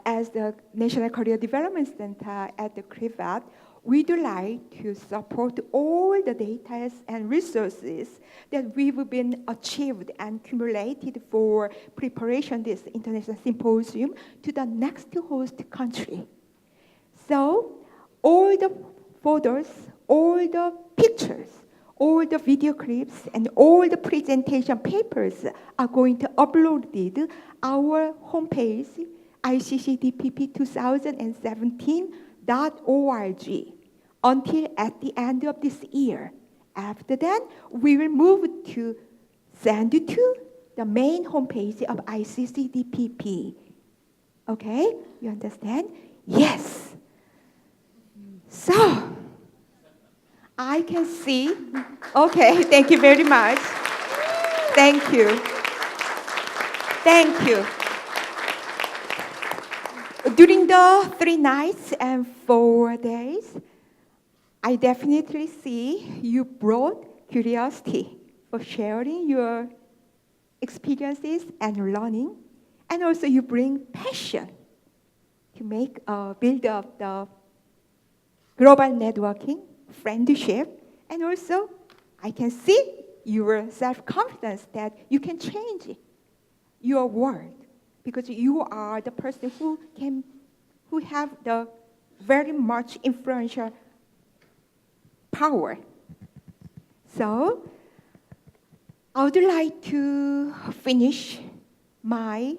S15: as the National Career Development Center at the CRIVAT, we'd like to support all the data and resources that we've been achieved and accumulated for preparation this International Symposium to the next host country. So all the photos, all the pictures, all the video clips, and all the presentation papers are going to upload our homepage, ICCDPP2017.org, until at the end of this year. After that, we will move to send it to the main homepage of ICCDPP. Okay, you understand? Yes. So, I can see. Okay, thank you very much. Thank you. Thank you. During the 3 nights and 4 days, I definitely see you brought curiosity for sharing your experiences and learning, and also you bring passion to build up the global networking, friendship, and also I can see your self-confidence that you can change your world, because you are the person who have the very much influential power. So I would like to finish my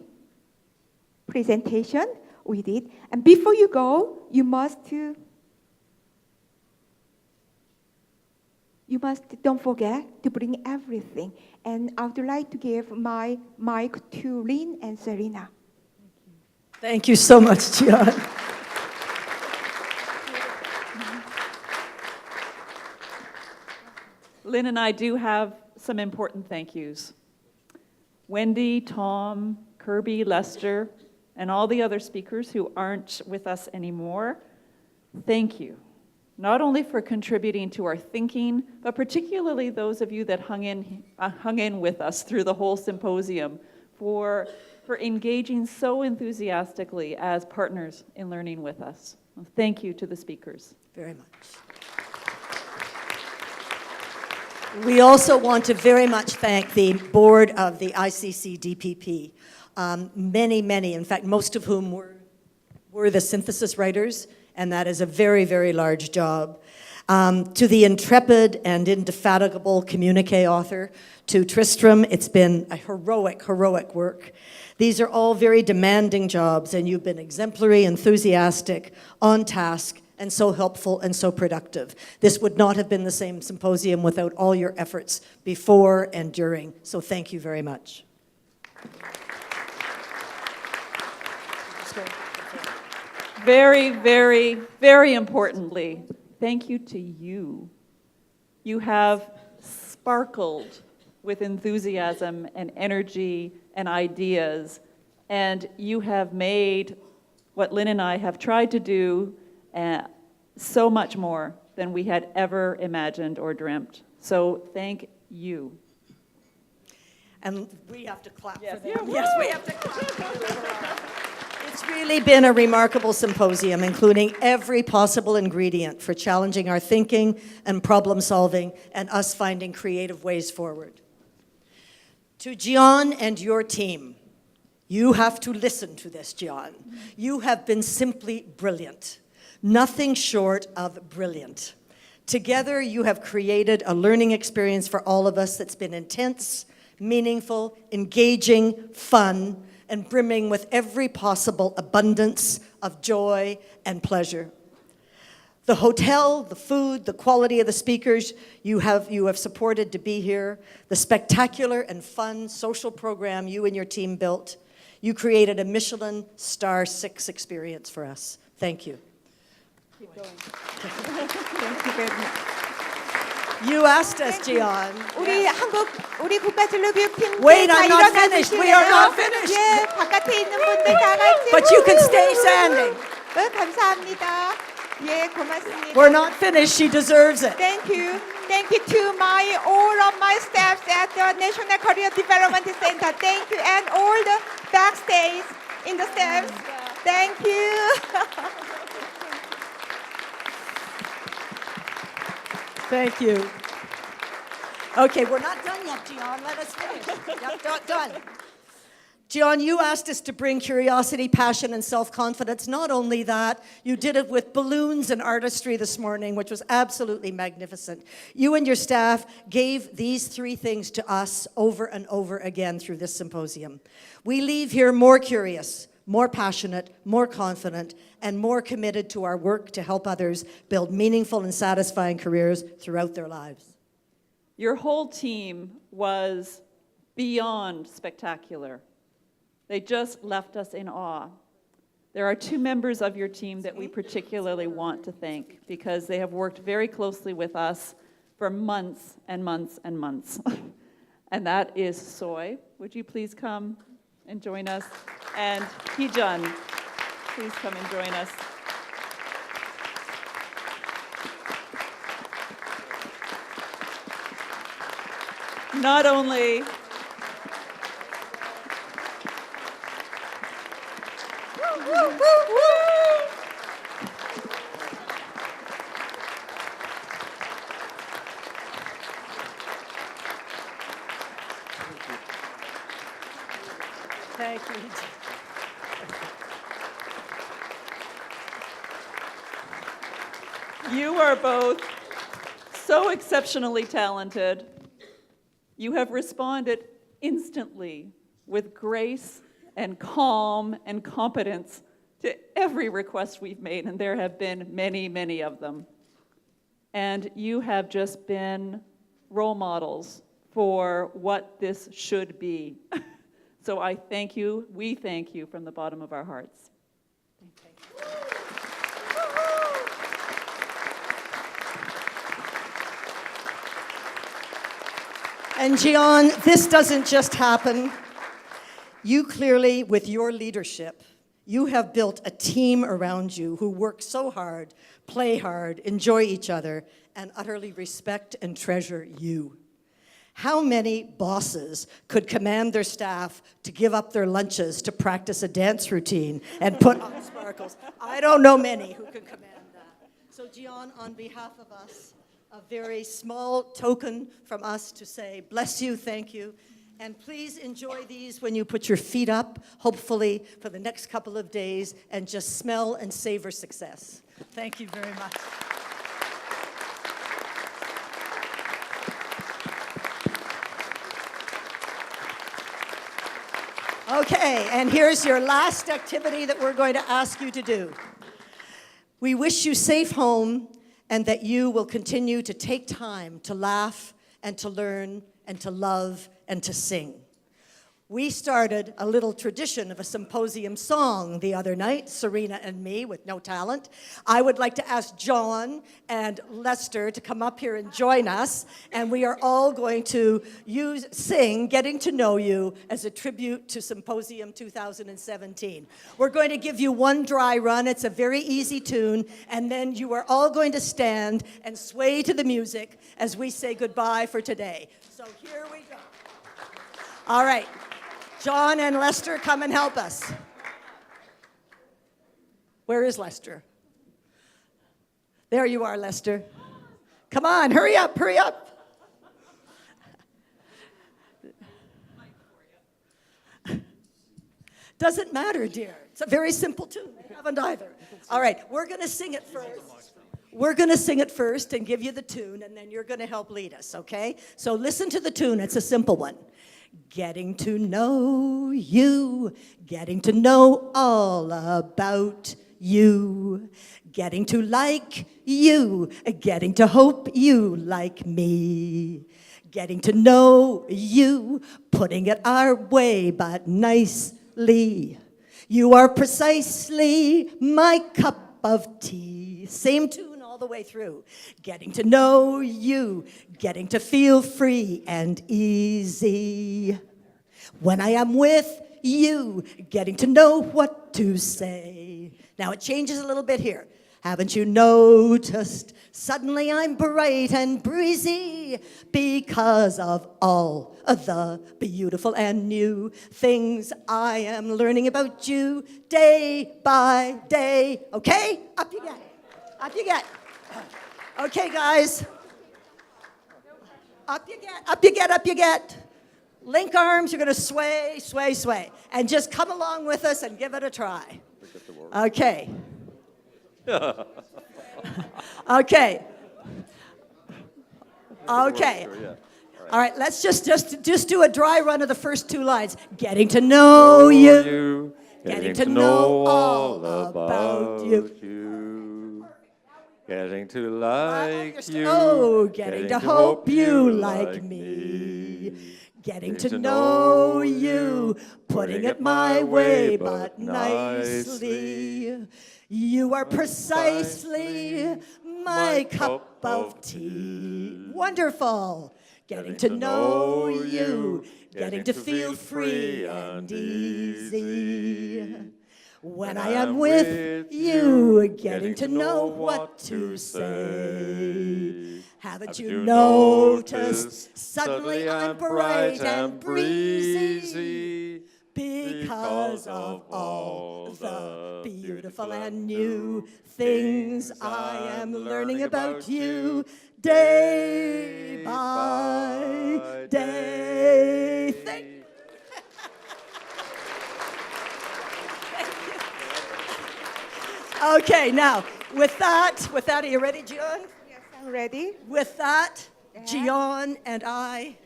S15: presentation with it. And before you go, you must don't forget to bring everything. And I would like to give my mic to Lynn and Serena.
S2: Thank you so much, JUN.
S1: Lynn and I do have some important thank yous. Wendy, Tom, Kirby, Lester, and all the other speakers who aren't with us anymore, thank you. Not only for contributing to our thinking, but particularly those of you that hung in with us through the whole symposium, for engaging so enthusiastically as partners in learning with us. Well, thank you to the speakers.
S2: Very much. We also want to very much thank the board of the ICCDPP. Many, in fact, most of whom were the synthesis writers, and that is a very, very large job. To the intrepid and indefatigable communique author, to Tristram, it's been a heroic work. These are all very demanding jobs, and you've been exemplary, enthusiastic, on task, and so helpful and so productive. This would not have been the same symposium without all your efforts before and during, so thank you very much.
S1: Very, very, very importantly, thank you to you. You have sparkled with enthusiasm and energy and ideas, and you have made what Lynn and I have tried to do so much more than we had ever imagined or dreamt. So thank you.
S2: And we have to clap
S1: Yes.
S2: for them. Yes, we have to clap. It's really been a remarkable symposium, including every possible ingredient for challenging our thinking and problem solving and us finding creative ways forward. To JUN and your team, You have to listen to this, JUN. You have been simply brilliant. Nothing short of brilliant. Together, you have created a learning experience for all of us that's been intense, meaningful, engaging, fun, and brimming with every possible abundance of joy and pleasure. The hotel, the food, the quality of the speakers you have supported to be here, the spectacular and fun social program you and your team built, you created a Michelin star 6 experience for us. Thank you.
S1: Keep going. Thank you very much.
S2: You asked us, JUN.
S15: 우리 국가진로교육팀
S2: Wait, I'm not finished. We are not finished.
S15: 예, 바깥에 있는 분들 다 같이.
S2: But you can stay standing.
S15: 네, 감사합니다. 예, 고맙습니다.
S2: We're not finished. She deserves it.
S15: Thank you. Thank you to all of my staffs at the National Career Development Center. Thank you, and all the backstage in the staffs. Thank you.
S2: Thank you. Okay, we're not done yet, JUN. Let us finish. Yep, not done. JUN, you asked us to bring curiosity, passion, and self-confidence. Not only that, you did it with balloons and artistry this morning, which was absolutely magnificent. You and your staff gave these 3 things to us over and over again through this symposium. We leave here more curious, more passionate, more confident, and more committed to our work to help others build meaningful and satisfying careers throughout their lives.
S1: Your whole team was beyond spectacular. They just left us in awe. There are 2 members of your team that we particularly want to thank because they have worked very closely with us for months and months and months. And that is Soy. Would you please come and join us? And Jun, please come and join us. Not only
S2: Thank you.
S1: You are both so exceptionally talented. You have responded instantly with grace and calm and competence to every request we've made, and there have been many, many of them. And you have just been role models for what this should be. So I thank you, we thank you from the bottom of our hearts. Thank you.
S2: And JUN, this doesn't just happen. You clearly, with your leadership, you have built a team around you who work so hard, play hard, enjoy each other, and utterly respect and treasure you. How many bosses could command their staff to give up their lunches to practice a dance routine and put on sparkles? I don't know many who can command that. So JUN, on behalf of us, a very small token from us to say, bless you, thank you. And please enjoy these when you put your feet up, hopefully for the next couple of days, and just smell and savor success. Thank you very much. Okay, and here's your last activity that we're going to ask you to do. We wish you safe home and that you will continue to take time to laugh and to learn and to love and to sing. We started a little tradition of a symposium song the other night, Serena and me, with no talent. I would like to ask John and Lester to come up here and join us, and we are all going to sing Getting to Know You as a tribute to Symposium 2017. We're going to give you one dry run. It's a very easy tune, and then you are all going to stand and sway to the music as we say goodbye for today. So here we go. All right. John and Lester, come and help us. Where is Lester? There you are, Lester. Come on, hurry up, hurry up. Doesn't matter, dear. It's a very simple tune. You haven't either. All right, we're going to sing it first. We're going to sing it first and give you the tune, and then you're going to help lead us, okay? So listen to the tune. It's a simple one. Getting to know you, getting to know all about you, getting to like you, getting to hope you like me, getting to know you, putting it our way but nicely. You are precisely my cup of tea. Same tune all the way through. Getting to know you, getting to feel free and easy. When I am with you, getting to know what to say. Now it changes a little bit here. Haven't you noticed? Suddenly I'm bright and breezy because of all of the beautiful and new things I am learning about you day by day. Okay? Up you get. Up you get. Okay, guys. Up you get, up you get, up you get. Link arms, you're going to sway, sway, sway. And just come along with us and give it a try. Okay. Okay. Okay. All right, let's just do a dry run of the first two lines. Getting to know you, getting to know all about you.
S11: Getting to like you,
S2: Oh, getting to hope you like me. Getting to know you, putting it my way but nicely. You are precisely my cup of tea. Wonderful. Getting to know you, getting to feel free and easy. When I am with you, getting to know what to say. Haven't you noticed? Suddenly I'm bright and breezy because of all the beautiful and new things I am learning about you day by day. Thank you. Okay, now, with that, are you ready, JUN?
S15: Yes, I'm ready.
S2: With that, JUN and I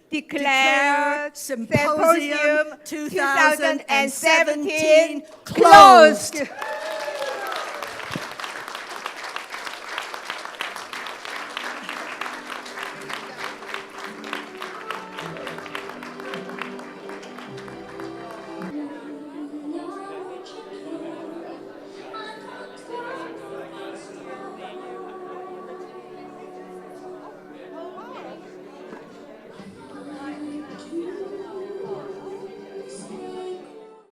S15: Declare
S2: Symposium 2017
S15: 2017
S2: closed.